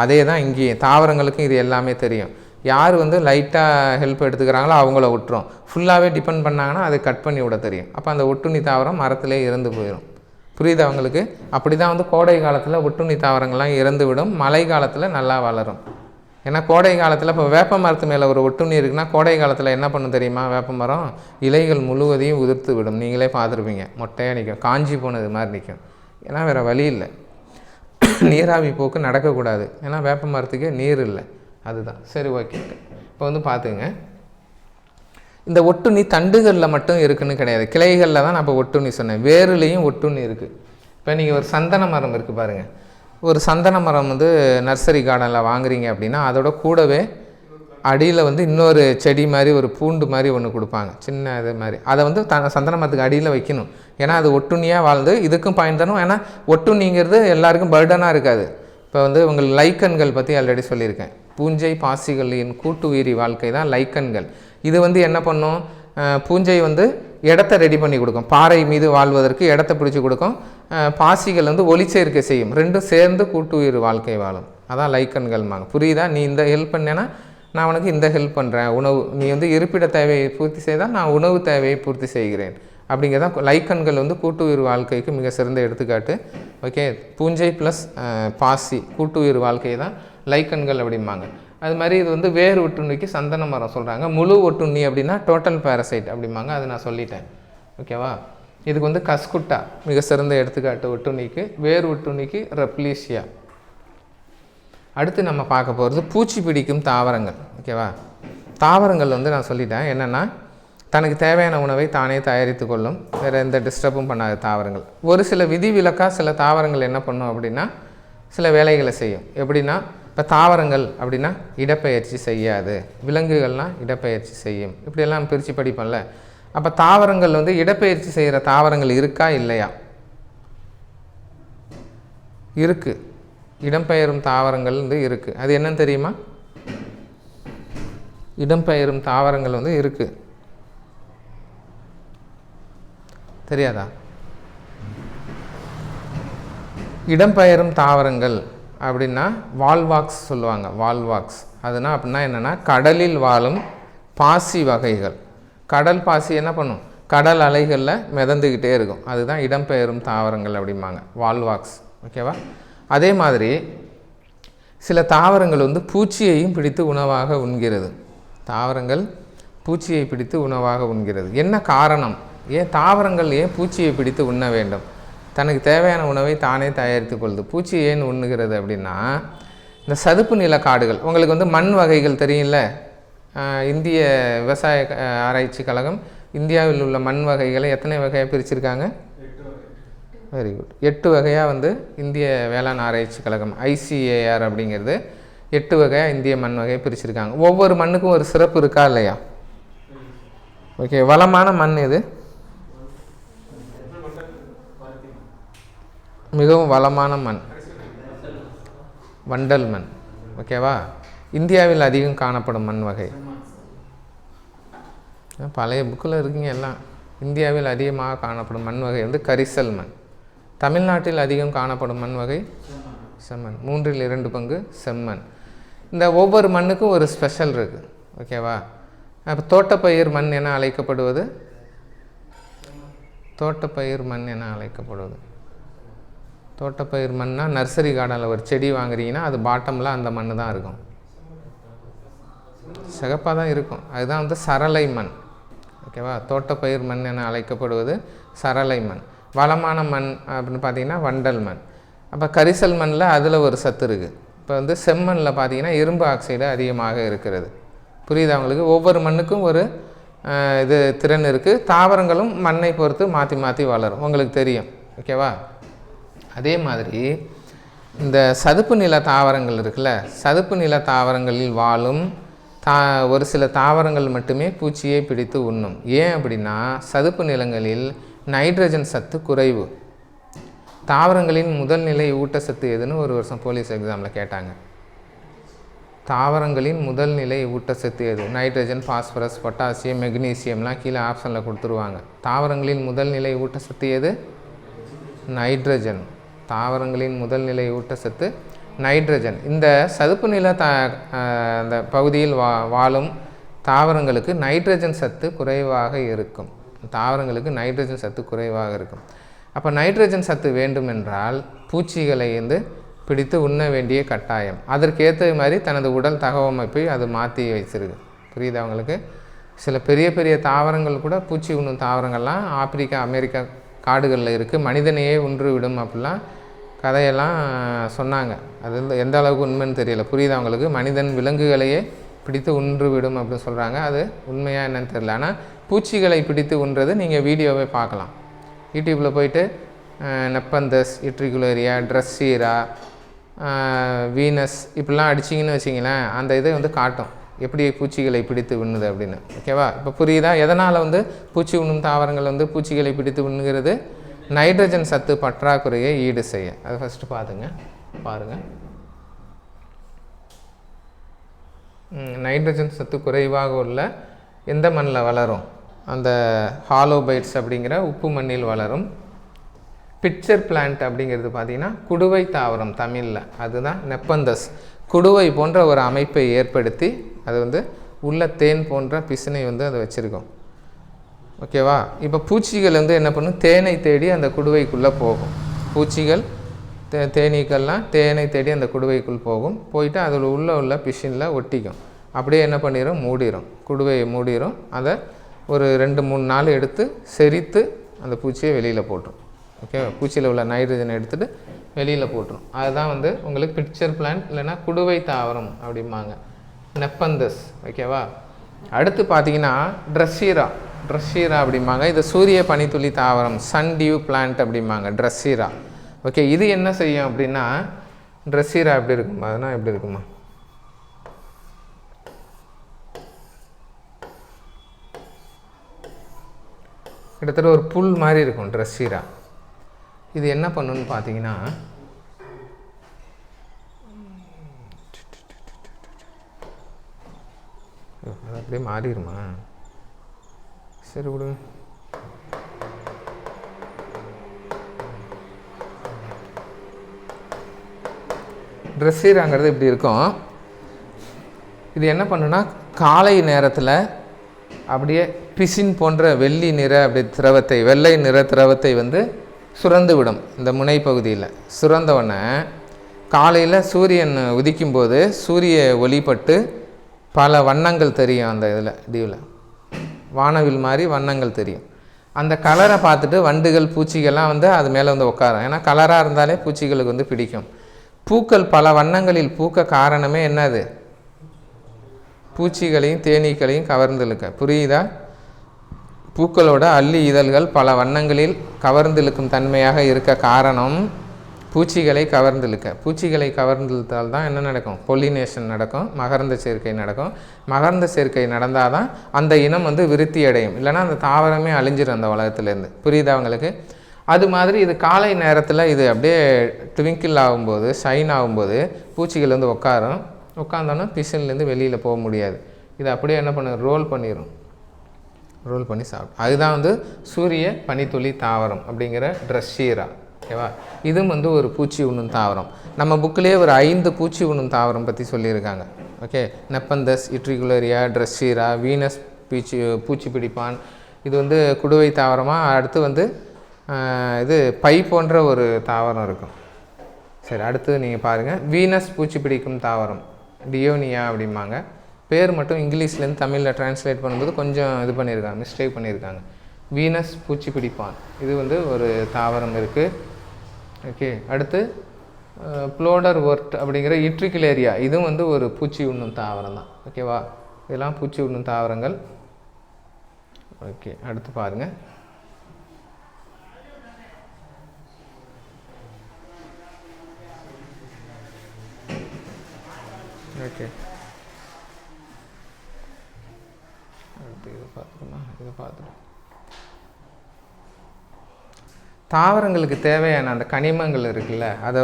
அதே தான் இங்கேயும் தாவரங்களுக்கும் இது எல்லாமே தெரியும். யார் வந்து லைட்டாக ஹெல்ப் எடுத்துக்கிறாங்களோ அவங்கள விட்டுரும். ஃபுல்லாகவே டிபெண்ட் பண்ணாங்கன்னா அதை கட் பண்ணி விட தெரியும். அப்போ அந்த ஒட்டுண்ணி தாவரம் மரத்திலே இறந்து போயிடும். புரியுது அவங்களுக்கு? அப்படி தான் வந்து கோடை காலத்தில் ஒட்டுண்ணி தாவரங்கள்லாம் இறந்து விடும், மழை காலத்தில் நல்லா வளரும். ஏன்னா கோடை காலத்தில் இப்போ வேப்ப மரத்து மேலே ஒரு ஒட்டுண்ணி இருக்குன்னா கோடை காலத்தில் என்ன பண்ணும் தெரியுமா? வேப்ப மரம் இலைகள் முழுவதையும் உதிர்த்து விடும். நீங்களே பார்த்துருப்பீங்க, மொட்டையாக நிற்கும், காஞ்சி போனது மாதிரி நிற்கும். ஏன்னா வேறு வழி இல்லை, நீராவி போக்கு நடக்கக்கூடாது. ஏன்னா வேப்ப மரத்துக்கே நீர் இல்லை, அதுதான். சரி, ஓகே. இப்போ வந்து பார்த்துங்க, இந்த ஒட்டுண்ணி தண்டுகளில் மட்டும் இருக்குன்னு கிடையாது, கிளைகளில் தான் நான் இப்போ ஒட்டுண்ணி சொன்னேன். வேறுலேயும் ஒட்டுண்ணி இருக்குது. இப்போ நீங்கள் ஒரு சந்தன மரம் இருக்குது பாருங்கள், ஒரு சந்தன மரம் வந்து நர்சரி கார்டனில் வாங்குறீங்க அப்படின்னா அதோட கூடவே அடியில் வந்து இன்னொரு செடி மாதிரி ஒரு பூண்டு மாதிரி ஒன்று கொடுப்பாங்க, சின்ன இது மாதிரி. அதை வந்து சந்தன மரத்துக்கு அடியில் வைக்கணும். ஏன்னா அது ஒட்டுண்ணியாக வாழ்ந்து இதுக்கும் பயன் தரும். ஏன்னா ஒட்டுண்ணிங்கிறது எல்லாருக்கும் பர்டனாக இருக்காது. இப்போ வந்து உங்களுக்கு லைக்கன்கள் பற்றி ஆல்ரெடி சொல்லியிருக்கேன். பூஞ்சை பாசிகளின் கூட்டு உயிரி வாழ்க்கை தான் லைக்கன்கள். இது வந்து என்ன பண்ணும்? பூஞ்சை வந்து இடத்த ரெடி பண்ணி கொடுக்கும், பாறை மீது வாழ்வதற்கு இடத்த பிடிச்சி கொடுக்கும். பாசிகள் வந்து ஒளிச்சேர்க்கை செய்யும், ரெண்டும் சேர்ந்து கூட்டு உயிர் வாழ்க்கை வாழும். அதான் லைக்கன்கள்மாங்க. புரியுதா? நீ இந்த ஹெல்ப் பண்ணேன்னா நான் உனக்கு இந்த ஹெல்ப் பண்ணுறேன். உணவு, நீ வந்து இருப்பிட தேவையை பூர்த்தி செய்தால் நான் உணவு தேவையை பூர்த்தி செய்கிறேன். அப்படிங்கிறதான் லைக்கன்கள் வந்து கூட்டு உயிர் வாழ்க்கைக்கு மிக சிறந்த எடுத்துக்காட்டு. ஓகே, பூஞ்சை ப்ளஸ் பாசி கூட்டு உயிர் வாழ்க்கை தான் லைக்கன்கள் அப்படிம்பாங்க. அது மாதிரி இது வந்து வேறு ஒட்டுண்ணிக்கு சந்தன மரம் சொல்கிறாங்க. முழு ஒட்டுண்ணி அப்படின்னா டோட்டல் பேரசைட் அப்படிம்பாங்க, அது நான் சொல்லிட்டேன். ஓகேவா? இதுக்கு வந்து கஸ்குட்டா மிக சிறந்த எடுத்துக்காட்டு ஒட்டுண்ணிக்கு. வேறு ஒட்டுண்ணிக்கு ரெப்லீஷியா. அடுத்து நம்ம பார்க்க போகிறது பூச்சி பிடிக்கும் தாவரங்கள். ஓகேவா? தாவரங்கள் வந்து நான் சொல்லிட்டேன் என்னென்னா, தனக்கு தேவையான உணவை தானே தயாரித்து கொள்ளும், வேறு எந்த டிஸ்டர்பும் பண்ணாத தாவரங்கள். ஒரு சில விதிவிலக்காக சில தாவரங்கள் என்ன பண்ணும் அப்படின்னா சில வேலைகளை செய்யும். எப்படின்னா, இப்போ தாவரங்கள் அப்படின்னா இடப்பெயர்ச்சி செய்யாது, விலங்குகள்னால் இடப்பெயர்ச்சி செய்யும், இப்படியெல்லாம் பிரித்து படிப்போம்ல. அப்போ தாவரங்கள் வந்து இடப்பெயர்ச்சி செய்கிற தாவரங்கள் இருக்கா இல்லையா? இருக்குது, இடம்பெயரும் தாவரங்கள் வந்து இருக்குது. அது என்னன்னு தெரியுமா? இடம்பெயரும் தாவரங்கள் வந்து இருக்குது, தெரியாதா? இடம்பெயரும் தாவரங்கள் அப்படின்னா வால்வாக்ஸ் சொல்லுவாங்க. வால்வாக்ஸ் அதுனா அப்படின்னா என்னென்னா கடலில் வாழும் பாசி வகைகள். கடல் பாசி என்ன பண்ணும்? கடல் அலைகளில் மிதந்துக்கிட்டே இருக்கும், அதுதான் இடம்பெயரும் தாவரங்கள் அப்படிம்பாங்க, வால்வாக்ஸ். ஓகேவா? அதே மாதிரி சில தாவரங்கள் வந்து பூச்சியையும் பிடித்து உணவாக உண்கிறது. தாவரங்கள் பூச்சியை பிடித்து உணவாக உண்கிறது. என்ன காரணம்? ஏன் தாவரங்கள் ஏன் பூச்சியை பிடித்து உண்ண வேண்டும்? தனக்கு தேவையான உணவை தானே தயாரித்து கொள்ளுது. பூச்சி ஏன் உண்ணுகிறது அப்படின்னா, இந்த சதுப்பு நில காடுகள், உங்களுக்கு வந்து மண் வகைகள் தெரியும்ல. இந்திய விவசாய ஆராய்ச்சி கழகம் இந்தியாவில் உள்ள மண் வகைகளை எத்தனை வகையாக பிரிச்சிருக்காங்க? Very good. 8 வகையாக வந்து இந்திய வேளாண் ஆராய்ச்சி கழகம் ICAR அப்படிங்கிறது 8 வகையாக இந்திய மண் வகையை பிரிச்சிருக்காங்க. ஒவ்வொரு மண்ணுக்கும் ஒரு சிறப்பு இருக்கா இல்லையா? ஓகே, வளமான மண் எது? மிகவும் வளமான மண் வண்டல் மண். ஓகேவா? இந்தியாவில் அதிகம் காணப்படும் மண் வகை, பழைய புக்கில் இருக்குங்க எல்லாம். இந்தியாவில் அதிகமாக காணப்படும் மண் வகை வந்து கரிசல் மண். தமிழ்நாட்டில் அதிகம் காணப்படும் மண் வகை செம்மண். 2/3 பங்கு செம்மண். இந்த ஒவ்வொரு மண்ணுக்கும் ஒரு ஸ்பெஷல் இருக்குது. ஓகேவா? அப்போ தோட்டப்பயிர் மண் என அழைக்கப்படுவது, தோட்டப்பயிர் மண் என அழைக்கப்படுவது. தோட்டப்பயிர் மண்ணா நர்சரி கார்டனில் ஒரு செடி வாங்குறீங்கன்னா அது பாட்டமில் அந்த மண் தான் இருக்கும், சிகப்பாக தான் இருக்கும். அதுதான் வந்து சரளை மண். ஓகேவா? தோட்டப்பயிர் மண் என அழைக்கப்படுவது சரளை மண். வளமான மண் அப்படின்னு பார்த்தீங்கன்னா வண்டல் மண். அப்போ கரிசல் மண்ணில் அதில் ஒரு சத்து இருக்குது. இப்போ வந்து செம்மண்ணில் பார்த்தீங்கன்னா இரும்பு ஆக்சைடு அதிகமாக இருக்கிறது. புரியுது அவங்களுக்கு? ஒவ்வொரு மண்ணுக்கும் ஒரு இது திறன் இருக்குது. தாவரங்களும் மண்ணை பொறுத்து மாற்றி மாற்றி வளரும், உங்களுக்கு தெரியும். ஓகேவா? அதே மாதிரி இந்த சதுப்பு நில தாவரங்கள் இருக்குல்ல, சதுப்பு நில தாவரங்களில் வாழும் ஒரு சில தாவரங்கள் மட்டுமே பூச்சியை பிடித்து உண்ணும். ஏன் அப்படின்னா சதுப்பு நிலங்களில் நைட்ரஜன் சத்து குறைவு. தாவரங்களின் முதல் நிலை ஊட்டச்சத்து எதுன்னு ஒரு வருஷம் போலீஸ் எக்ஸாமில் கேட்டாங்க. தாவரங்களின் முதல் நிலை ஊட்டச்சத்து எது? நைட்ரஜன், பாஸ்பரஸ், பொட்டாசியம், மெக்னீசியம்லாம் கீழே ஆப்ஷனில் கொடுத்துருவாங்க. தாவரங்களின் முதல் நிலை ஊட்டச்சத்து எது? நைட்ரஜன். தாவரங்களின் முதல் நிலை ஊட்டச்சத்து நைட்ரஜன். இந்த சதுப்பு நில அந்த பகுதியில் வாழும் தாவரங்களுக்கு நைட்ரஜன் சத்து குறைவாக இருக்கும். தாவரங்களுக்கு நைட்ரஜன் சத்து குறைவாக இருக்கும். அப்போ நைட்ரஜன் சத்து வேண்டுமென்றால் பூச்சிகளை பிடித்து உண்ண வேண்டிய கட்டாயம். அதற்கேற்ற மாதிரி தனது உடல் தகவமைப்பை அது மாற்றி வச்சிருக்கு. புரியுது அவங்களுக்கு? சில பெரிய பெரிய தாவரங்கள் கூட பூச்சி உண்ணும் தாவரங்கள்லாம் ஆப்பிரிக்கா, அமெரிக்கா காடுகளில் இருக்குது. மனிதனையே உன்று விடும் அப்படிலாம் கதையெல்லாம் சொன்னாங்க. அது எந்த அளவுக்கு உண்மைன்னு தெரியல. புரியுது அவங்களுக்கு? மனிதன் விலங்குகளையே பிடித்து உன்று விடும் அப்படின்னு சொல்கிறாங்க. அது உண்மையாக என்னன்னு தெரியல. ஆனால் பூச்சிகளை பிடித்து உண்றது நீங்கள் வீடியோவே பார்க்கலாம். யூடியூப்பில் போயிட்டு நெப்பந்தஸ், இட்ரிகுலேரியா, ட்ரெஸ்ஸீரா, வீனஸ் இப்படிலாம் அடிச்சிங்கன்னு வச்சிங்களேன், அந்த இதை காட்டும் எப்படி பூச்சிகளை பிடித்து உண்ணுது அப்படின்னு. ஓகேவா? இப்போ புரியுதா எதனால் பூச்சி உண்ணும் தாவரங்கள் பூச்சிகளை பிடித்து உண்ணுகிறது? நைட்ரஜன் சத்து பற்றாக்குறையை ஈடு செய்ய. அது ஃபஸ்ட்டு பாருங்கள். நைட்ரஜன் சத்து குறைவாக உள்ள எந்த மண்ணில் வளரும்? அந்த ஹாலோபைட்ஸ் அப்படிங்கிற உப்பு மண்ணில் வளரும். பிட்சர் பிளான்ட் அப்படிங்கிறது பார்த்திங்கன்னா குடுவை தாவரம் தமிழில். அதுதான் நெப்பந்தஸ். குடுவை போன்ற ஒரு அமைப்பை ஏற்படுத்தி அது உள்ள தேன் போன்ற பிசினை அதை வச்சுருக்கோம். ஓகேவா? இப்போ பூச்சிகள் என்ன பண்ணும்? தேனை தேடி அந்த குடுவைக்குள்ளே போகும். பூச்சிகள் தேனீக்கள்லாம் தேனை தேடி அந்த குடுவைக்குள் போகும். போயிட்டு அதில் உள்ள பிசினில் ஒட்டிக்கும். அப்படியே என்ன பண்ணிடும்? மூடிடும். குடுவையை மூடிடும். அதை ஒரு 2-3 நாள் எடுத்து செரித்து அந்த பூச்சியை வெளியில் போட்டுரும். ஓகேவா? பூச்சியில் உள்ள நைட்ரஜனை எடுத்துகிட்டு வெளியில் போட்டுரும். அதுதான் உங்களுக்கு பிட்சர் பிளான்ட் இல்லைன்னா குடுவை தாவரம் அப்படிம்பாங்க, நெப்பந்தஸ். ஓகேவா? அடுத்து பார்த்தீங்கன்னா ட்ரெஸ்ஸீரா அப்படிம்பாங்க. இது சூரிய பனித்துளி தாவரம், சன் டியூ பிளான்ட் அப்படிம்பாங்க ட்ரெஸ்ஸீரா. ஓகே, இது என்ன செய்யும் அப்படின்னா, ட்ரெஸ்ஸீரா எப்படி இருக்குமா? அதனால் எப்படி இருக்குமா? கிட்டத்தட்ட ஒரு புல் மாதிரி இருக்கும் ட்ரெஸ்ஸீரா. இது என்ன பண்ணுன்னு பார்த்தீங்கன்னா, அது அப்படியே மாறிடுமா? சரி விடுங்க. ட்ரெஸ்ஸீராங்கிறது இப்படி இருக்கும். இது என்ன பண்ணுன்னா, காலை நேரத்தில் அப்படியே பிசின் போன்ற வெள்ளி நிற வெள்ளை நிற திரவத்தை சுரந்து விடும். இந்த முனைப்பகுதியில் சுரந்தவொடனே காலையில் சூரியன் உதிக்கும்போது சூரிய ஒளிப்பட்டு பல வண்ணங்கள் தெரியும். அந்த இதில் டியூவில் வானவில் மாதிரி வண்ணங்கள் தெரியும். அந்த கலரை பார்த்துட்டு வண்டுகள், பூச்சிகள்லாம் அது மேலே உட்காரும். ஏன்னா கலராக இருந்தாலே பூச்சிகளுக்கு பிடிக்கும். பூக்கள் பல வண்ணங்களில் பூக்க காரணமே என்னது? பூச்சிகளையும் தேனீக்களையும் கவர்ந்திழுக்க. புரியுதா? பூக்களோட அள்ளி இதழ்கள் பல வண்ணங்களில் கவர்ந்திழுக்கும் தன்மையாக இருக்க காரணம் பூச்சிகளை கவர்ந்திழுக்க. பூச்சிகளை கவர்ந்திழுத்தால் தான் என்ன நடக்கும்? பொலினேஷன் நடக்கும், மகரந்த சேர்க்கை நடக்கும். மகரந்த சேர்க்கை நடந்தால் தான் அந்த இனம் விருத்தி அடையும். இல்லைனா அந்த தாவரமே அழிஞ்சிடும் அந்த உலகத்துலேருந்து. புரியுதா அவங்களுக்கு? அது மாதிரி இது காலை நேரத்தில் இது அப்படியே ட்விங்கிள் ஆகும்போது, ஷைன் ஆகும்போது பூச்சிகள் உட்காரும். உட்காந்தோன்னா பிசின்லேருந்து வெளியில் போக முடியாது. இது அப்படியே என்ன பண்ண ரோல் பண்ணி சாப்பிடும். அதுதான் சூரிய பனித்துளி தாவரம் அப்படிங்கிற ட்ரெஸ்ஸீரா. ஓகேவா? இதுவும் ஒரு பூச்சி உண்ணும் தாவரம். நம்ம புக்கிலே ஒரு 5 பூச்சி உண்ணும் தாவரம் பற்றி சொல்லியிருக்காங்க. ஓகே, நெப்பந்தஸ், இட்ரிகுலேரியா, ட்ரெஸ்ஸீரா, வீனஸ் பூச்சி பிடிப்பான். இது குடுவை தாவரமாக. அடுத்து இது பை போன்ற ஒரு தாவரம் இருக்கும். சரி, அடுத்து நீங்கள் பாருங்கள். வீனஸ் பூச்சி பிடிக்கும் தாவரம், டியோனியா அப்படிம்பாங்க. பேர் மட்டும் இங்கிலீஷ்லேருந்து தமிழில் ட்ரான்ஸ்லேட் பண்ணும்போது கொஞ்சம் இது பண்ணியிருக்காங்க, மிஸ்டேக் பண்ணியிருக்காங்க. வீனஸ் பூச்சி பிடிப்பான். இது ஒரு தாவரம் இருக்குது. ஓகே, அடுத்து ப்ளோடர் ஒர்ட் அப்படிங்கிற இட்ரிகுலேரியா. இதுவும் ஒரு பூச்சி உண்ணும் தாவரம் தான். ஓகேவா? இதெல்லாம் பூச்சி உண்ணும் தாவரங்கள். ஓகே, அடுத்து பாருங்கள். ஓகே, இதை பார்த்துக்கலாம். தாவரங்களுக்கு தேவையான அந்த கனிமங்கள் இருக்குல்ல, அதை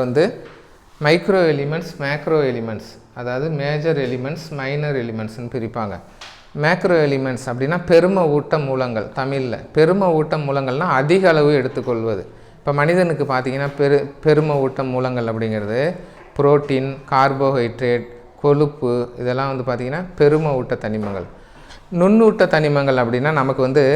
மைக்ரோ எலிமெண்ட்ஸ், மேக்ரோ எலிமெண்ட்ஸ், அதாவது மேஜர் எலிமெண்ட்ஸ், மைனர் எலிமெண்ட்ஸ்னு பிரிப்பாங்க. மேக்ரோ எலிமெண்ட்ஸ் அப்படின்னா பெரும ஊட்ட மூலங்கள். தமிழில் பெரும ஊட்ட மூலங்கள்னால் அதிக அளவு எடுத்துக்கொள்வது. இப்போ மனிதனுக்கு பார்த்திங்கன்னா பெரும ஊட்ட மூலங்கள் அப்படிங்கிறது புரோட்டீன், கார்போஹைட்ரேட், கொழுப்பு, இதெல்லாம் வந்து பார்த்திங்கன்னா பெரும ஊட்ட தனிமங்கள். நுண்ணூட்ட தனிமங்கள் அப்படின்னா நமக்கு வந்து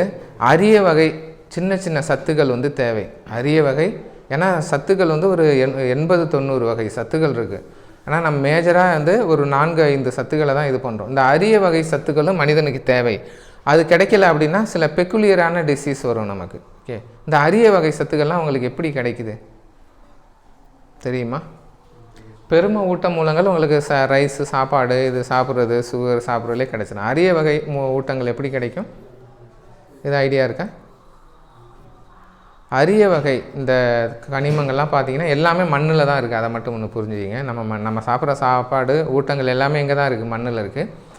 அரிய வகை சின்ன சின்ன சத்துக்கள் வந்து தேவை. அரிய வகை, ஏன்னா சத்துக்கள் வந்து ஒரு 80-90 வகை சத்துக்கள் இருக்குது. ஆனால் நம்ம மேஜராக வந்து ஒரு 4-5 சத்துக்களை தான் இது பண்ணுறோம். இந்த அரிய வகை சத்துக்களும் மனிதனுக்கு தேவை. அது கிடைக்கல அப்படின்னா சில பெக்குலியரான டிசீஸ் வரும் நமக்கு. ஓகே, இந்த அரிய வகை சத்துக்கள்லாம் உங்களுக்கு எப்படி கிடைக்குது தெரியுமா? பெரும ஊட்ட மூலங்கள் உங்களுக்கு ரைஸு, சாப்பாடு, இது சாப்பிட்றது, சுகர் சாப்பிட்றதுலே கிடச்சிடும். அரிய வகை ஊட்டங்கள் எப்படி கிடைக்கும்? இது ஐடியா இருக்கா? அரிய வகை இந்த கனிமங்கள்லாம் பார்த்திங்கன்னா எல்லாமே மண்ணில் தான் இருக்குது. அதை மட்டும் ஒன்று புரிஞ்சுக்கிங்க. நம்ம சாப்பிட்ற சாப்பாடு, ஊட்டங்கள் எல்லாமே எங்கே தான் இருக்குது? மண்ணில் இருக்குது.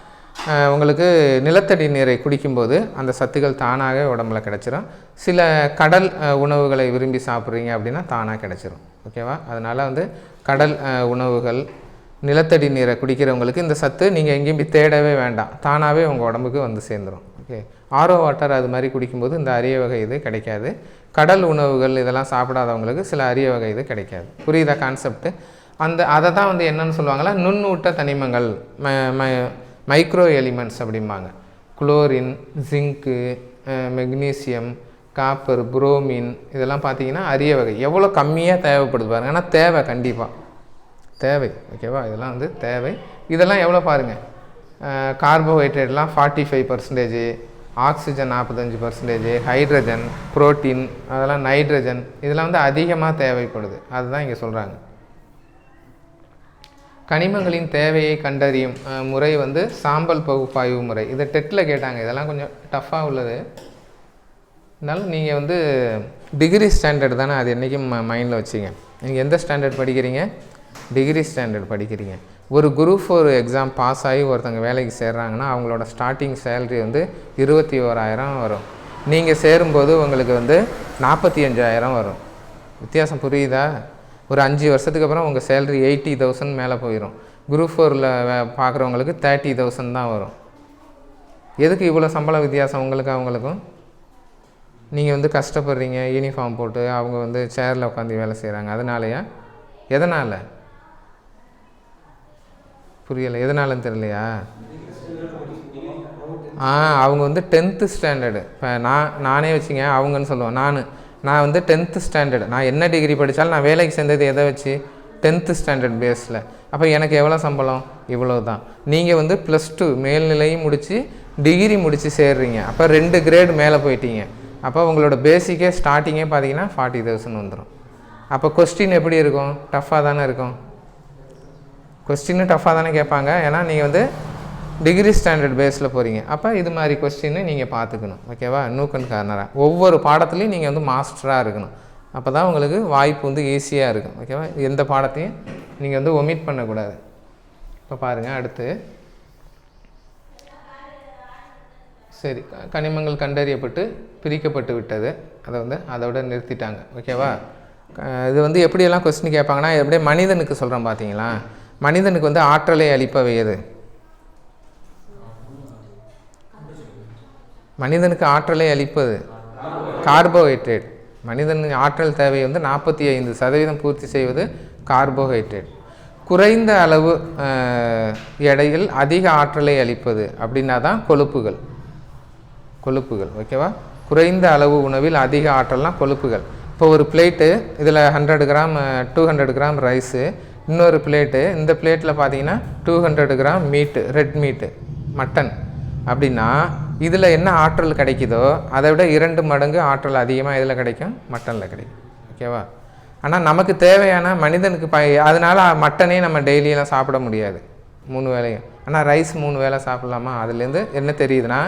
உங்களுக்கு நிலத்தடி நீரை குடிக்கும்போது அந்த சத்துக்கள் தானாகவே உடம்புல கிடச்சிரும். சில கடல் உணவுகளை விரும்பி சாப்பிட்றீங்க அப்படின்னா தானாக கிடச்சிரும். ஓகேவா? அதனால் வந்து கடல் உணவுகள், நிலத்தடி நீரை குடிக்கிறவங்களுக்கு இந்த சத்து நீங்கள் எங்கேயும் போய் தேடவே வேண்டாம், தானாகவே உங்கள் உடம்புக்கு வந்து சேர்ந்துடும். ஓகே, ஆரோ வாட்டர் அது மாதிரி குடிக்கும்போது இந்த அரிய வகை இது கிடைக்காது. கடல் உணவுகள் இதெல்லாம் சாப்பிடாதவங்களுக்கு சில அரிய வகை இது கிடைக்காது. புரியுதா கான்செப்ட்டு? அதை தான் வந்து என்னென்னு சொல்லுவாங்களா, நுண்ணூட்ட தனிமங்கள், மைக்ரோ எலிமெண்ட்ஸ் அப்படிம்பாங்க. Chlorine, zinc, magnesium, copper, bromine, இதெல்லாம் பார்த்திங்கன்னா அரிய வகை. எவ்வளோ கம்மியாக தேவைப்படுது பாருங்கள். ஆனால் தேவை, கண்டிப்பாக தேவை. ஓகேவா? இதெல்லாம் வந்து தேவை. இதெல்லாம் எவ்வளோ பாருங்கள், கார்போஹைட்ரேட்லாம் 45%, ஆக்சிஜன் 45%, ஹைட்ரஜன், புரோட்டீன், அதெல்லாம் நைட்ரஜன், இதெல்லாம் வந்து அதிகமாக தேவைப்படுது. அதுதான் இங்கே சொல்கிறாங்க. கனிமங்களின் தேவையை கண்டறியும் முறை வந்து சாம்பல் பகுப்பாய்வு முறை. இதை டெட்டில் கேட்டாங்க. இதெல்லாம் கொஞ்சம் டஃப்பாக உள்ளது. இருந்தாலும் நீங்கள் வந்து டிகிரி ஸ்டாண்டர்ட் தானே, அது என்றைக்கும் மைண்டில் வச்சிங்க. நீங்கள் எந்த ஸ்டாண்டர்ட் படிக்கிறீங்க? டிகிரி ஸ்டாண்டர்ட் படிக்கிறீங்க. ஒரு குரூப் 4 எக்ஸாம் பாஸ் ஆகி ஒருத்தங்க வேலைக்கு சேர்றாங்கன்னா அவங்களோட ஸ்டார்டிங் சேலரி வந்து 21,000 வரும். நீங்கள் சேரும்போது உங்களுக்கு வந்து 45,000 வரும். வித்தியாசம் புரியுதா? ஒரு 5 வருஷத்துக்கு அப்புறம் உங்கள் சேலரி 80,000 மேலே போயிடும். குரூப் 4ல் பார்க்குறவங்களுக்கு 30,000 தான் வரும். எதுக்கு இவ்வளோ சம்பள வித்தியாசம் உங்களுக்கு அவங்களுக்கும்? நீங்கள் வந்து கஷ்டப்படுறீங்க, யூனிஃபார்ம் போட்டு, அவங்க வந்து சேரில் உட்காந்து வேலை செய்கிறாங்க. அதனாலயா? எதனால் புரியலை? எதனாலன்னு தெரியலையா? அவங்க வந்து 10th ஸ்டாண்டர்டு. இப்போ நானே வச்சுங்க, அவங்கன்னு சொல்லுவேன். நான் வந்து 10th ஸ்டாண்டர்டு. நான் என்ன டிகிரி படித்தாலும் நான் வேலைக்கு சேர்ந்தது எதை வச்சு? 10th ஸ்டாண்டர்ட் பேஸில். அப்போ எனக்கு எவ்வளோ சம்பளம்? இவ்வளோ தான். நீங்கள் வந்து +2 மேல்நிலையும் முடித்து டிகிரி முடித்து சேர்றீங்க. அப்போ 2 கிரேடு மேலே போயிட்டீங்க. அப்போ உங்களோட பேசிக்கே ஸ்டார்டிங்கே பார்த்தீங்கன்னா 40,000 வந்துடும். அப்போ கொஸ்டின் எப்படி இருக்கும்? டஃப்பாக தானே இருக்கும். கொஸ்டின்னு டஃப்பாக தானே கேட்பாங்க. ஏன்னா நீங்கள் வந்து டிகிரி ஸ்டாண்டர்ட் பேஸில் போகிறீங்க. அப்போ இது மாதிரி கொஸ்டின்னு நீங்கள் பார்த்துக்கணும். ஓகேவா? நூக்கன் கார்னராக ஒவ்வொரு பாடத்துலையும் நீங்கள் வந்து மாஸ்டராக இருக்கணும். அப்போ தான் உங்களுக்கு வாய்ப்பு வந்து ஈஸியாக இருக்கும். ஓகேவா? எந்த பாடத்தையும் நீங்கள் வந்து ஒமிட் பண்ணக்கூடாது. இப்போ பாருங்கள், அடுத்து சரி, கனிமங்கள் கண்டறியப்பட்டு பிரிக்கப்பட்டு விட்டது. அதை வந்து அதோட நிறுத்திட்டாங்க. ஓகேவா? இது வந்து எப்படியெல்லாம் கொஸ்டின் கேட்பாங்கன்னா, எப்படியே மனிதனுக்கு சொல்கிறேன் பார்த்தீங்களா? மனிதனுக்கு வந்து ஆற்றலை அளிப்பவை எது? மனிதனுக்கு ஆற்றலை அளிப்பது கார்போஹைட்ரேட். மனிதனுக்கு ஆற்றல் தேவை வந்து 45% பூர்த்தி செய்வது கார்போஹைட்ரேட். குறைந்த அளவு எடையில் அதிக ஆற்றலை அளிப்பது அப்படின்னா தான் கொழுப்புகள். ஓகேவா? குறைந்த அளவு உணவில் அதிக ஆற்றல்னால் கொழுப்புகள். இப்போ ஒரு பிளேட்டு, இதில் 100 கிராம் 200 கிராம் ரைஸு, இன்னொரு பிளேட்டு, இந்த பிளேட்டில் பார்த்தீங்கன்னா 200 கிராம் மீட்டு, ரெட் மீட்டு, மட்டன் அப்படின்னா இதில் என்ன ஆற்றல் கிடைக்குதோ அதை விட 2 மடங்கு ஆற்றல் அதிகமாக இதில் கிடைக்கும், மட்டனில் கிடைக்கும். ஓகேவா? ஆனால் நமக்கு தேவையான மனிதனுக்கு அதனால் மட்டனே நம்ம டெய்லியெல்லாம் சாப்பிட முடியாது 3 வேளையும். ஆனால் ரைஸ் 3 வேளை சாப்பிட்லாமா? அதுலேருந்து என்ன தெரியுதுன்னா,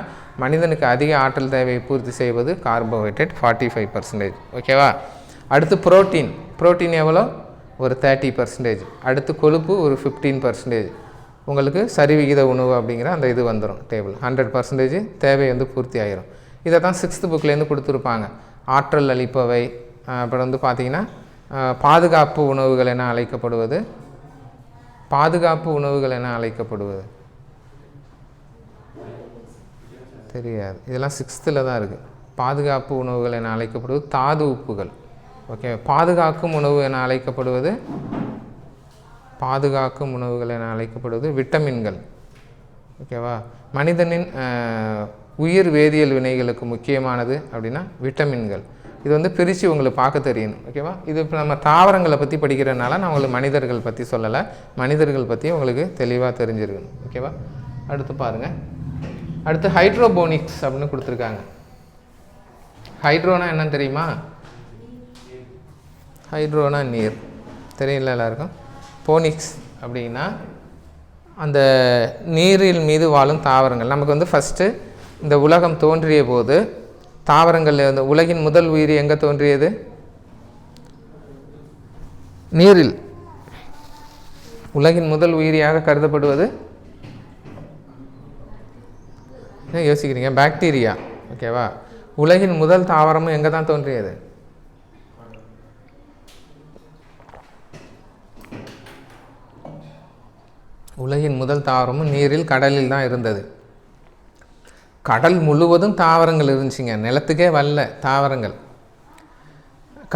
மனிதனுக்கு அதிக ஆற்றல் தேவையை பூர்த்தி செய்வது கார்போஹைட்ரேட் 45%. ஓகேவா? அடுத்து புரோட்டீன் எவ்வளோ? ஒரு 30%. அடுத்து கொழுப்பு ஒரு 15%. உங்களுக்கு சரிவிகித உணவு அப்படிங்கிற அந்த இது வந்துடும் டேபிள். 100% தேவை வந்து பூர்த்தி ஆகிரும். இதை தான் 6th புக்லேருந்து கொடுத்துருப்பாங்க. ஆற்றல் அளிப்பவை, அப்புறம் வந்து பார்த்திங்கன்னா பாதுகாப்பு உணவுகள் என அழைக்கப்படுவது பாதுகாப்பு உணவுகள் என அழைக்கப்படுவது தெரியாது. இதெல்லாம் 6th தான் இருக்குது. பாதுகாப்பு உணவுகள் என அழைக்கப்படுவது தாது உப்புகள். ஓகே, பாதுகாக்கும் உணவு என அழைக்கப்படுவது விட்டமின்கள். ஓகேவா? மனிதனின் உயிர் வேதியியல் வினைகளுக்கு முக்கியமானது அப்படின்னா விட்டமின்கள். இது வந்து பிரித்து உங்களுக்கு பார்க்க தெரியணும். ஓகேவா? இது இப்போ நம்ம தாவரங்களை பற்றி படிக்கிறதுனால நான் உங்களுக்கு மனிதர்கள் பற்றி சொல்லலை, மனிதர்கள் பற்றி உங்களுக்கு தெளிவாக தெரிஞ்சிருக்கணும். ஓகேவா? அடுத்து பாருங்கள். அடுத்து ஹைட்ரோபோனிக்ஸ் அப்படின்னு கொடுத்துருக்காங்க. ஹைட்ரோனா என்னன்னு தெரியுமா? ஹைட்ரோனா நீர், தெரியல எல்லாருக்கும். போனிக்ஸ் அப்படின்னா அந்த நீரில் மீது வாழும் தாவரங்கள். நமக்கு வந்து ஃபஸ்ட்டு இந்த உலகம் தோன்றிய போது தாவரங்கள், இந்த உலகின் முதல் உயிரி எங்கே தோன்றியது? நீரில். உலகின் முதல் உயிரியாக கருதப்படுவது என்ன யோசிக்கிறீங்க? பாக்டீரியா. ஓகேவா? உலகின் முதல் தாவரமும் எங்கே தான் தோன்றியது? உலகின் முதல் தாவரமும் நீரில், கடலில் தான் இருந்தது. கடல் முழுவதும் தாவரங்கள் இருந்துச்சுங்க, நிலத்துக்கே வரல தாவரங்கள்.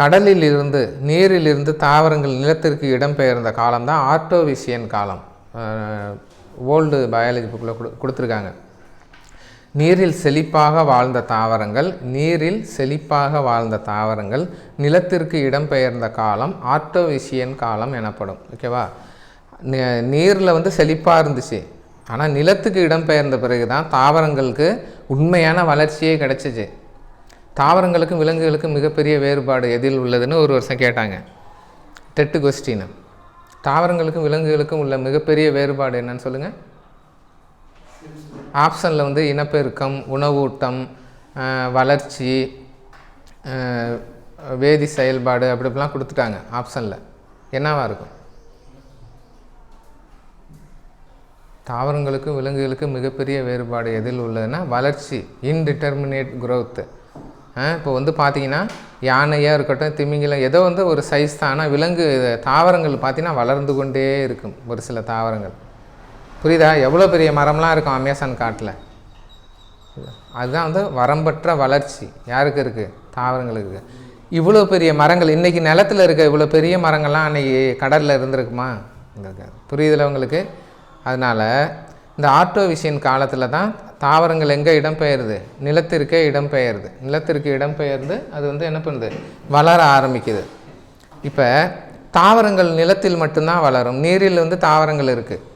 கடலில் இருந்து, நீரில் இருந்து தாவரங்கள் நிலத்திற்கு இடம்பெயர்ந்த காலம்தான் ஆர்டோவிசியன் காலம். ஓல்டு பயாலஜி புக்கில் கொடுத்துருக்காங்க. நீரில் செழிப்பாக வாழ்ந்த தாவரங்கள் நிலத்திற்கு இடம்பெயர்ந்த காலம் ஆர்டோவிசியன் காலம் எனப்படும். ஓகேவா? நீரில் வந்து செழிப்பாக இருந்துச்சு, ஆனால் நிலத்துக்கு இடம்பெயர்ந்த பிறகு தான் தாவரங்களுக்கு உண்மையான வளர்ச்சியே கிடச்சிச்சு. தாவரங்களுக்கும் விலங்குகளுக்கும் மிகப்பெரிய வேறுபாடு எதில் உள்ளதுன்னு ஒரு வருஷம் கேட்டாங்க, டெட்டு கொஸ்டின். தாவரங்களுக்கும் விலங்குகளுக்கும் உள்ள மிகப்பெரிய வேறுபாடு என்னன்னு சொல்லுங்கள். ஆப்ஷனில் வந்து இனப்பெருக்கம், உணவூட்டம், வளர்ச்சி, வேதி செயல்பாடு அப்படிலாம் கொடுத்துட்டாங்க. ஆப்ஷனில் என்னவாக இருக்கும்? தாவரங்களுக்கும் விலங்குகளுக்கும் மிகப்பெரிய வேறுபாடு எதில் உள்ளதுன்னா வளர்ச்சி, இன்டிட்டர்மினேட் க்ரோத்து. இப்போ வந்து பார்த்திங்கன்னா யானையாக இருக்கட்டும், திமிங்கலம், ஏதோ வந்து ஒரு சைஸ் தான். ஆனால் விலங்கு தாவரங்கள் பார்த்திங்கன்னா வளர்ந்து கொண்டே இருக்கும். ஒரு சில தாவரங்கள், புரியுதா? எவ்வளோ பெரிய மரம்லாம் இருக்கும் அமேசான் காட்டில். அதுதான் வந்து வரம்பற்ற வளர்ச்சி யாருக்கு இருக்குது? தாவரங்களுக்கு இருக்குது. இவ்வளோ பெரிய மரங்கள் இன்றைக்கி நிலத்தில் இருக்க இவ்வளோ பெரிய மரங்கள்லாம் அன்றைக்கி கடலில் இருந்திருக்குமா? இருந்திருக்காது. புரியுதில்ல உங்களுக்கு? அதனால் இந்த ஆர்டோவிசியன் காலத்தில் தான் தாவரங்கள் எங்கே இடம்பெயருது? நிலத்திற்கே இடம்பெயருது. நிலத்திற்கு இடம்பெயர்ந்து அது வந்து என்ன பண்ணுது? வளர ஆரம்பிக்குது. இப்போ தாவரங்கள் நிலத்தில் மட்டும்தான் வளரும், நீரில் வந்து தாவரங்கள் இருக்குது.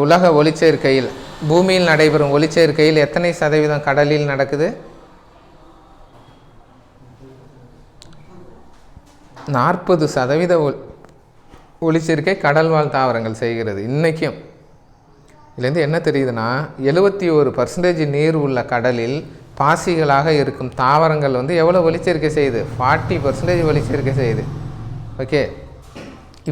உலக ஒளிச்சேர்க்கையில், பூமியில் நடைபெறும் ஒளிச்சேர்க்கையில் எத்தனை சதவீதம் கடலில் நடக்குது? 40% ஒளிச்சேர்க்கை கடல்வாழ் தாவரங்கள் செய்கிறது இன்றைக்கும். இதுலேருந்து என்ன தெரியுதுன்னா 71% நீர் உள்ள கடலில் பாசிகளாக இருக்கும் தாவரங்கள் வந்து எவ்வளோ ஒளிச்சேர்க்கை செய்யுது? 40% ஒளிச்சேர்க்கை செய்யுது. ஓகே,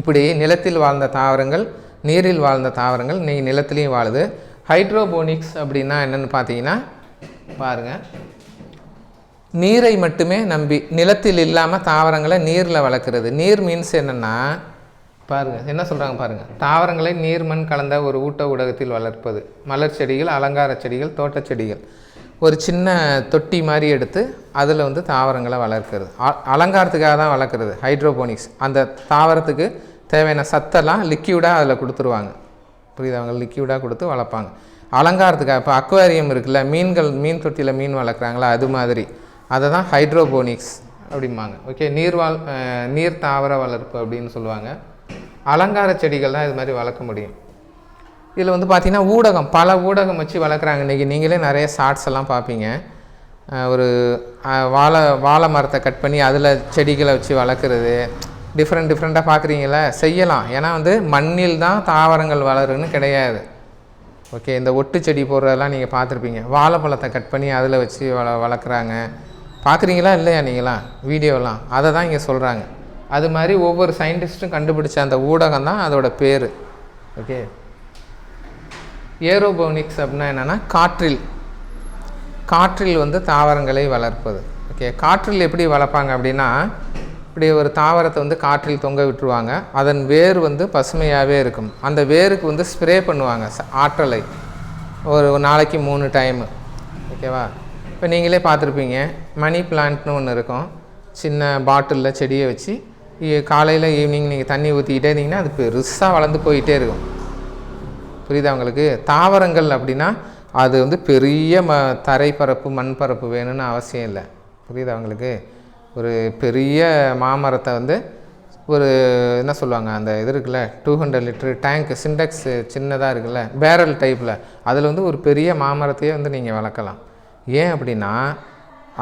இப்படி நிலத்தில் வாழ்ந்த தாவரங்கள், நீரில் வாழ்ந்த தாவரங்கள் இன்றைக்கி நிலத்துலேயும் வாழுது. ஹைட்ரோபோனிக்ஸ் அப்படின்னா என்னென்னு பார்த்தீங்கன்னா பாருங்கள், நீரை மட்டுமே நம்பி நிலத்தில் இல்லாமல் தாவரங்களை நீரில் வளர்க்குறது. நீர் மீன்ஸ் என்னென்னா பாருங்கள் என்ன சொல்கிறாங்க பாருங்கள். தாவரங்களை நீர் மண் கலந்த ஒரு ஊட்ட ஊடகத்தில் வளர்ப்பது. மலர் செடிகள், அலங்கார செடிகள், தோட்ட செடிகள் ஒரு சின்ன தொட்டி மாதிரி எடுத்து அதில் வந்து தாவரங்களை வளர்க்குறது. அலங்காரத்துக்காக தான் வளர்க்குறது ஹைட்ரோபோனிக்ஸ். அந்த தாவரத்துக்கு தேவையான சத்தெல்லாம் லிக்யூடாக அதில் கொடுத்துருவாங்க. புரியுது? அவங்க லிக்யூடாக கொடுத்து வளர்ப்பாங்க அலங்காரத்துக்காக. இப்போ அக்வாரியம் இருக்குல்ல, மீன்கள், மீன் தொட்டியில் மீன் வளர்க்குறாங்களா, அது மாதிரி அதை தான் ஹைட்ரோபோனிக்ஸ் அப்படிம்பாங்க. ஓகே, நீர் தாவர வளர்ப்பு அப்படின்னு சொல்லுவாங்க. அலங்கார செடிகள் தான் இது மாதிரி வளர்க்க முடியும். இதில் வந்து பார்த்திங்கன்னா ஊடகம், பல ஊடகம் வச்சு வளர்க்குறாங்க. இன்றைக்கி நீங்களே நிறைய ஷார்ட்ஸ் எல்லாம் பார்ப்பீங்க. ஒரு வாழை மரத்தை கட் பண்ணி அதில் செடிகளை வச்சு வளர்க்குறது, டிஃப்ரெண்ட்டாக பார்க்குறீங்களா? செய்யலாம். ஏன்னா வந்து மண்ணில் தான் தாவரங்கள் வளருன்னு கிடையாது. ஓகே, இந்த ஒட்டு செடி போடுறதெல்லாம் நீங்கள் பார்த்துருப்பீங்க. வாழைப்பழத்தை கட் பண்ணி அதில் வச்சு வளர்க்குறாங்க. பார்க்குறீங்களா இல்லையா நீங்களாம் வீடியோலாம்? அதை தான் இங்கே சொல்கிறாங்க. அது மாதிரி ஒவ்வொரு சயின்டிஸ்ட்டும் கண்டுபிடிச்ச அந்த ஊடகம் தான் அதோட பேர். ஓகே, ஏரோபோனிக்ஸ் அப்படின்னா என்னென்னா காற்றில் வந்து தாவரங்களை வளர்ப்பது. ஓகே, காற்றில் எப்படி வளர்ப்பாங்க அப்படின்னா இப்படி ஒரு தாவரத்தை வந்து காற்றில் தொங்க விட்டுருவாங்க. அதன் வேர் வந்து பசுமையாகவே இருக்கும். அந்த வேருக்கு வந்து ஸ்ப்ரே பண்ணுவாங்க ஆற்றலை, ஒரு நாளைக்கு 3 டைமு. ஓகேவா? இப்போ நீங்களே பார்த்துருப்பீங்க, மணி பிளான்ட்னு ஒன்று இருக்கும். சின்ன பாட்டிலில் செடியை வச்சு காலையில் ஈவினிங் நீங்கள் தண்ணி ஊற்றிக்கிட்டே இருந்தீங்கன்னா அது பெருசாக வளர்ந்து போயிட்டே இருக்கும். புரியுதா உங்களுக்கு? தாவரங்கள் அப்படின்னா அது வந்து பெரிய தரைப்பரப்பு மண் பரப்பு வேணும்னு அவசியம் இல்லை. புரியுதா உங்களுக்கு? ஒரு பெரிய மாமரத்தை வந்து ஒரு என்ன சொல்லுவாங்க, அந்த இது இருக்குல்ல 200 லிட்டரு டேங்க் சிண்டெக்ஸ் சின்னதாக இருக்குல்ல பேரல் டைப்பில், அதில் வந்து ஒரு பெரிய மாமரத்தையே வந்து நீங்கள் வளர்க்கலாம். ஏன் அப்படின்னா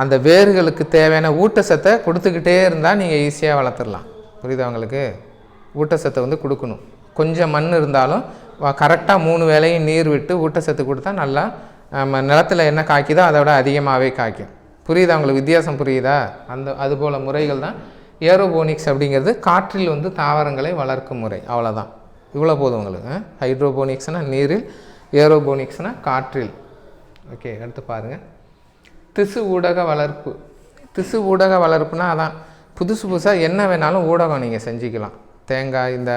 அந்த வேர்களுக்கு தேவையான ஊட்டச்சத்தை கொடுத்துக்கிட்டே இருந்தால் நீங்கள் ஈஸியாக வளர்த்துடலாம். புரியுதா உங்களுக்கு? ஊட்டச்சத்தை வந்து கொடுக்கணும். கொஞ்சம் மண் இருந்தாலும் கரெக்டாக 3 வேளையும் நீர் விட்டு ஊட்டச்சத்து கொடுத்தா நல்லா நிலத்தில் என்ன காய்க்குதோ அதை விட அதிகமாகவே காய்க்கும். புரியுதா உங்களுக்கு? வித்தியாசம் புரியுதா? அதுபோல் முறைகள் தான் ஏரோபோனிக்ஸ் அப்படிங்கிறது. காற்றில் வந்து தாவரங்களை வளர்க்கும் முறை. அவ்வளோதான். இவ்வளோ போதும் உங்களுக்கு. ஹைட்ரோபோனிக்ஸ்னால் நீரில், ஏரோபோனிக்ஸ்னால் காற்றில். ஓகே, அடுத்து பாருங்கள். திசு ஊடக வளர்ப்பு. திசு ஊடக வளர்ப்புனா அதான் புதுசாக என்ன வேணாலும் ஊடகம் நீங்கள் செஞ்சுக்கலாம். தேங்காய், இந்த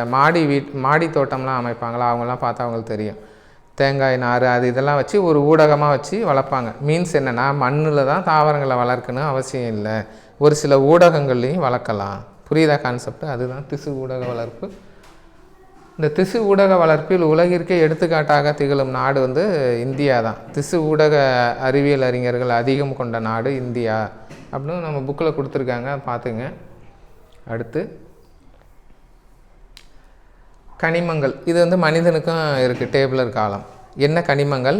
மாடி தோட்டம்லாம் அமைப்பாங்களா, அவங்களாம் பார்த்தா அவங்களுக்கு தெரியும். தேங்காய் நார் அது இதெல்லாம் வச்சு ஒரு ஊடகமாக வச்சு வளர்ப்பாங்க. மீன்ஸ் என்னென்னா மண்ணில் தான் தாவரங்களை வளர்க்கணும் அவசியம் இல்லை, ஒரு சில ஊடகங்கள்லையும் வளர்க்கலாம். புரியுதா கான்செப்ட்? அதுதான் திசு ஊடக வளர்ப்பு. இந்த திசு ஊடக வளர்ப்பில் உலகிற்கே எடுத்துக்காட்டாக திகழும் நாடு வந்து இந்தியா தான். திசு ஊடக அறிவியல் அறிஞர்கள் அதிகம் கொண்ட நாடு இந்தியா அப்படின்னு நம்ம புக்கில் கொடுத்துருக்காங்க, பார்த்துங்க. அடுத்து கனிமங்கள். இது வந்து மனிதனுக்கும் இருக்குது. டேபிளர் காலம். என்ன கனிமங்கள்,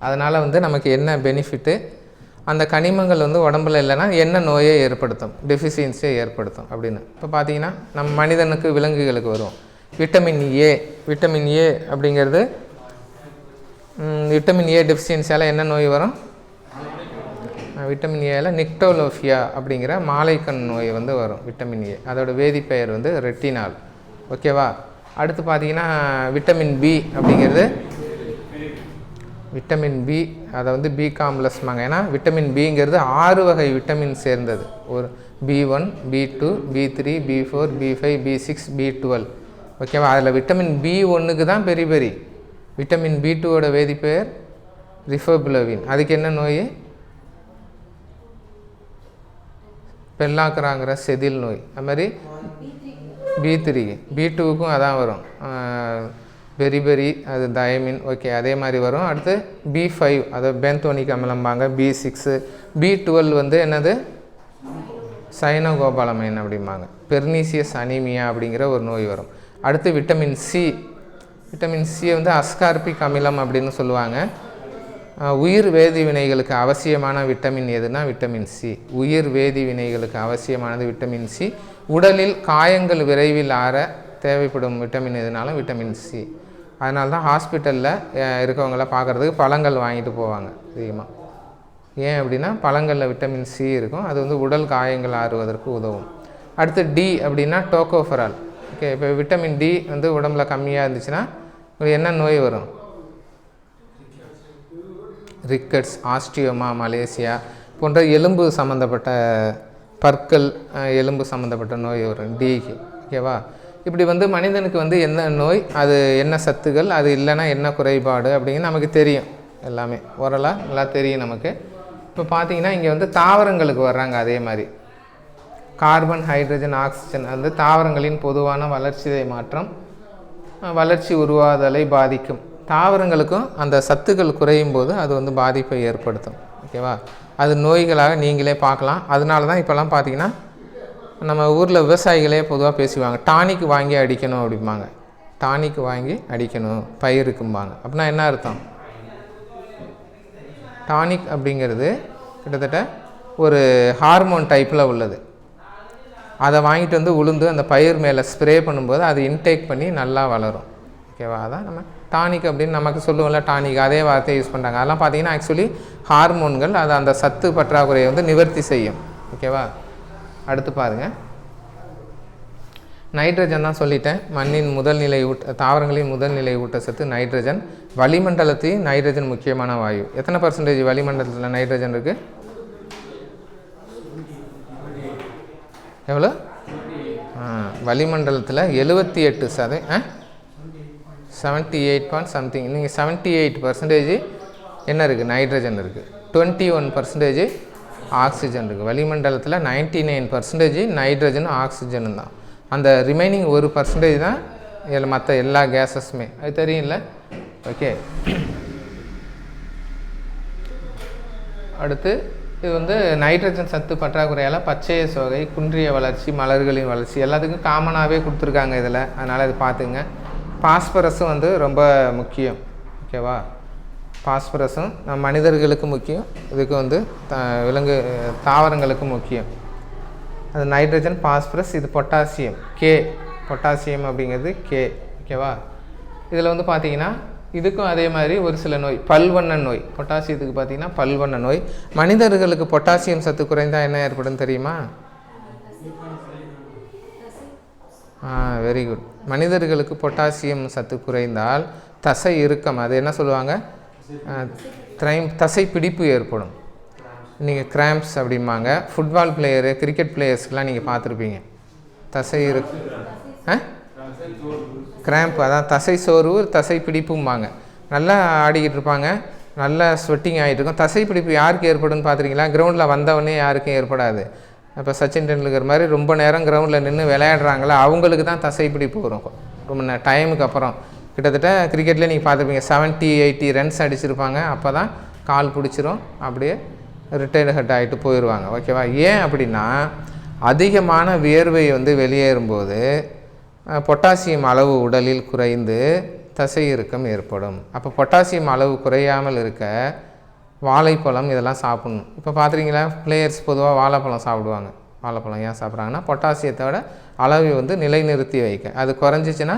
அதனால் வந்து நமக்கு என்ன பெனிஃபிட்டு, அந்த கனிமங்கள் வந்து உடம்புல இல்லைன்னா என்ன நோயை ஏற்படுத்தும், டெஃபிஷியன்சியை ஏற்படுத்தும் அப்படின்னு. இப்போ பார்த்தீங்கன்னா நம்ம மனிதனுக்கு விலங்குகளுக்கு வரும். Vitamin A. விட்டமின் ஏ அப்படிங்கிறது விட்டமின் ஏ டெஃபிஷியன்சியால் என்ன நோய் வரும்? விட்டமின் ஏல நிக்டோலோஃபியா அப்படிங்கிற மாலைக்கண் நோய் வந்து வரும். விட்டமின் ஏ அதோட வேதிப்பெயர் வந்து ரெட்டினால். ஓகேவா? அடுத்து பார்த்தீங்கன்னா விட்டமின் பி அப்படிங்கிறது, விட்டமின் பி அதை வந்து பி காம்ப்ளெக்ஸ்மாங்க. ஏன்னா விட்டமின் பிங்கிறது 6 வகை விட்டமின் சேர்ந்தது. ஒரு B1, B2, B3, B4, B5, B6, B12. ஓகேவா? அதில் விட்டமின் B1க்கு தான் பெரி. விட்டமின் B2வோட வேதிப்பெயர் ரிஃபோபிளவின். அதுக்கு என்ன நோய்? பெல்லாக்குறாங்கிற செதில் நோய். அது மாதிரி B3, B2க்கும் அதான் வரும், பெரி அது தயமின். ஓகே, அதே மாதிரி வரும். அடுத்து B5 அது பென்தோனிக் அமிலம்பாங்க. B6, B12 வந்து என்னது, சைனோகோபாலமைன் அப்படிம்பாங்க. பெர்னீசியஸ் அனீமியா அப்படிங்கிற ஒரு நோய் வரும். அடுத்து விட்டமின் சி. விட்டமின் சி வந்து அஸ்கார்பிக் அமிலம் அப்படின்னு சொல்லுவாங்க. உயிர் வேதி வினைகளுக்கு அவசியமான விட்டமின் எதுனா விட்டமின் சி. உயிர் வேதி வினைகளுக்கு அவசியமானது விட்டமின் சி. உடலில் காயங்கள் விரைவில் ஆற தேவைப்படும் விட்டமின் எதுனாலும் விட்டமின் சி. அதனால தான் ஹாஸ்பிட்டலில் இருக்கவங்கள பார்க்குறதுக்கு பழங்கள் வாங்கிட்டு போவாங்க அதிகமாக. ஏன் அப்படின்னா பழங்களில் விட்டமின் சி இருக்கும். அது வந்து உடல் காயங்கள் ஆறுவதற்கு உதவும். அடுத்து டி அப்படின்னா டோகோஃபெரால். ஓகே, இப்போ விட்டமின் டி வந்து உடம்புல கம்மியாக இருந்துச்சுன்னா என்ன நோய் வரும்? ரிக்கட்ஸ், ஆஸ்டியோமா, மலேசியா போன்ற எலும்பு சம்மந்தப்பட்ட பற்கள், எலும்பு சம்மந்தப்பட்ட நோய் வரும் டிக்கு. ஓகேவா? இப்படி வந்து மனிதனுக்கு வந்து என்ன நோய், அது என்ன சத்துக்கள், அது இல்லைன்னா என்ன குறைபாடு அப்படிங்கிறது நமக்கு தெரியும். எல்லாமே ஓரளவு நல்லா தெரியும் நமக்கு. இப்போ பார்த்தீங்கன்னா இங்கே வந்து தாவரங்களுக்கு வர்றாங்க. அதே மாதிரி கார்பன், ஹைட்ரஜன், ஆக்சிஜன் வந்து தாவரங்களின் பொதுவான வளர்ச்சிதை மாற்றம், வளர்ச்சி உருவாதலை பாதிக்கும். தாவரங்களுக்கும் அந்த சத்துக்கள் குறையும் போது அது வந்து பாதிப்பை ஏற்படுத்தும். ஓகேவா? அது நோய்களாக நீங்களே பார்க்கலாம். அதனால தான் இப்போல்லாம் பார்த்தீங்கன்னா நம்ம ஊரில் விவசாயிகளே பொதுவாக பேசுவாங்க, டானிக் வாங்கி அடிக்கணும் அப்படிம்பாங்க. டானிக் வாங்கி அடிக்கணும் பயிருக்கும்பாங்க. அப்படின்னா என்ன அர்த்தம்? டானிக் அப்படிங்கிறது கிட்டத்தட்ட ஒரு ஹார்மோன் டைப்பில் உள்ளது. அதை வாங்கிட்டு வந்து உளுந்து அந்த பயிர் மேலே ஸ்ப்ரே பண்ணும்போது அது இன்டேக் பண்ணி நல்லா வளரும். ஓகேவா? அதான் நம்ம டானிக் அப்படின்னு நமக்கு சொல்லுவோம்ல, டானிக் அதே வார்த்தையை யூஸ் பண்ணுறாங்க. அதெல்லாம் பார்த்தீங்கன்னா ஆக்சுவலி ஹார்மோன்கள். அது அந்த சத்து பற்றாக்குறையை வந்து நிவர்த்தி செய்யும். ஓகேவா? அடுத்து பாருங்கள், நைட்ரஜன் தான் சொல்லிட்டேன். மண்ணின் முதல்நிலை தாவரங்களின் முதல்நிலை ஊட்டச்சத்து நைட்ரஜன். வளிமண்டலத்தையும் நைட்ரஜன் முக்கியமான வாயு. எத்தனை % வளிமண்டலத்தில் நைட்ரஜன் இருக்குது? எவ்வளோ? வளிமண்டலத்தில் 78% 78 சம்திங், நீங்கள் 78% என்ன இருக்குது, நைட்ரஜன் இருக்குது. 21% ஆக்சிஜன் இருக்குது. வளிமண்டலத்தில் 99% நைட்ரஜனும் ஆக்சிஜனும் தான். அந்த ரிமைனிங் 1% தான் இதில் மற்ற எல்லா கேஸஸுமே. அது தெரியும்ல? ஓகே. அடுத்து இது வந்து நைட்ரஜன் சத்து பற்றாக்குறையால் பச்சைய சோகை, குன்றிய வளர்ச்சி, மலர்களின் வளர்ச்சி எல்லாத்துக்கும் காமனாகவே கொடுத்துருக்காங்க இதில். அதனால் இது பார்த்துங்க. பாஸ்பரஸும் வந்து ரொம்ப முக்கியம். ஓகேவா? பாஸ்பரஸும் மனிதர்களுக்கு முக்கியம், இதுக்கு வந்து விலங்கு தாவரங்களுக்கு முக்கியம். அது நைட்ரஜன், பாஸ்பரஸ், இது பொட்டாசியம் கே. பொட்டாசியம் அப்படிங்கிறது கே. ஓகேவா? இதில் வந்து பார்த்திங்கன்னா இதுக்கும் அதே மாதிரி ஒரு சில நோய், பல்வண்ண நோய். பொட்டாசியத்துக்கு பார்த்திங்கன்னா பல்வண்ண நோய். மனிதர்களுக்கு பொட்டாசியம் சத்து குறைந்தால் என்ன ஏற்படும் தெரியுமா? Very good. மனிதர்களுக்கு பொட்டாசியம் சத்து குறைந்தால் தசை இறுக்கம், அது என்ன சொல்லுவாங்க, தசை பிடிப்பு ஏற்படும். நீங்கள் கிராம்ப்ஸ் அப்படிம்பாங்க. ஃபுட்பால் பிளேயரு, கிரிக்கெட் பிளேயர்ஸ்க்கெலாம் நீங்கள் பார்த்துருப்பீங்க. தசை கிராம்ப், அதான் தசை சோர்வு, தசை பிடிப்பும்பாங்க. நல்லா ஆடிக்கிட்டு இருப்பாங்க, நல்லா ஸ்வெட்டிங் ஆகிட்டு இருக்கும். தசை பிடிப்பு யாருக்கு ஏற்படும்னு பார்த்துருக்கீங்களா? கிரவுண்டில் வந்தவொடனே யாருக்கும் ஏற்படாது. இப்போ சச்சின் டெண்டுல்கர் மாதிரி ரொம்ப நேரம் கிரவுண்டில் நின்று விளையாடுறாங்களா, அவங்களுக்கு தான் தசை பிடிப்பு வரும். ரொம்ப டைமுக்கு அப்புறம் கிட்டத்தட்ட கிரிக்கெட்லேயே நீங்கள் பார்த்துருப்பீங்க, 70-80 ரன்ஸ் அடிச்சிருப்பாங்க. அப்போ தான் கால் பிடிச்சிரும், அப்படியே ரிட்டையர்டு ஹெட் ஆகிட்டு போயிடுவாங்க. ஓகேவா? ஏன் அப்படின்னா அதிகமான வியர்வை வந்து வெளியேறும்போது பொட்டாசியம் அளவு உடலில் குறைந்து தசை இறுக்கம் ஏற்படும். அப்போ பொட்டாசியம் அளவு குறையாமல் இருக்க வாழைப்பழம் இதெல்லாம் சாப்பிடணும். இப்போ பார்த்துருக்கீங்களா, பிளேயர்ஸ் பொதுவாக வாழைப்பழம் சாப்பிடுவாங்க. வாழைப்பழம் ஏன் சாப்பிட்றாங்கன்னா பொட்டாசியத்தோட அளவை வந்து நிலைநிறுத்தி வைக்க. அது குறைஞ்சிச்சின்னா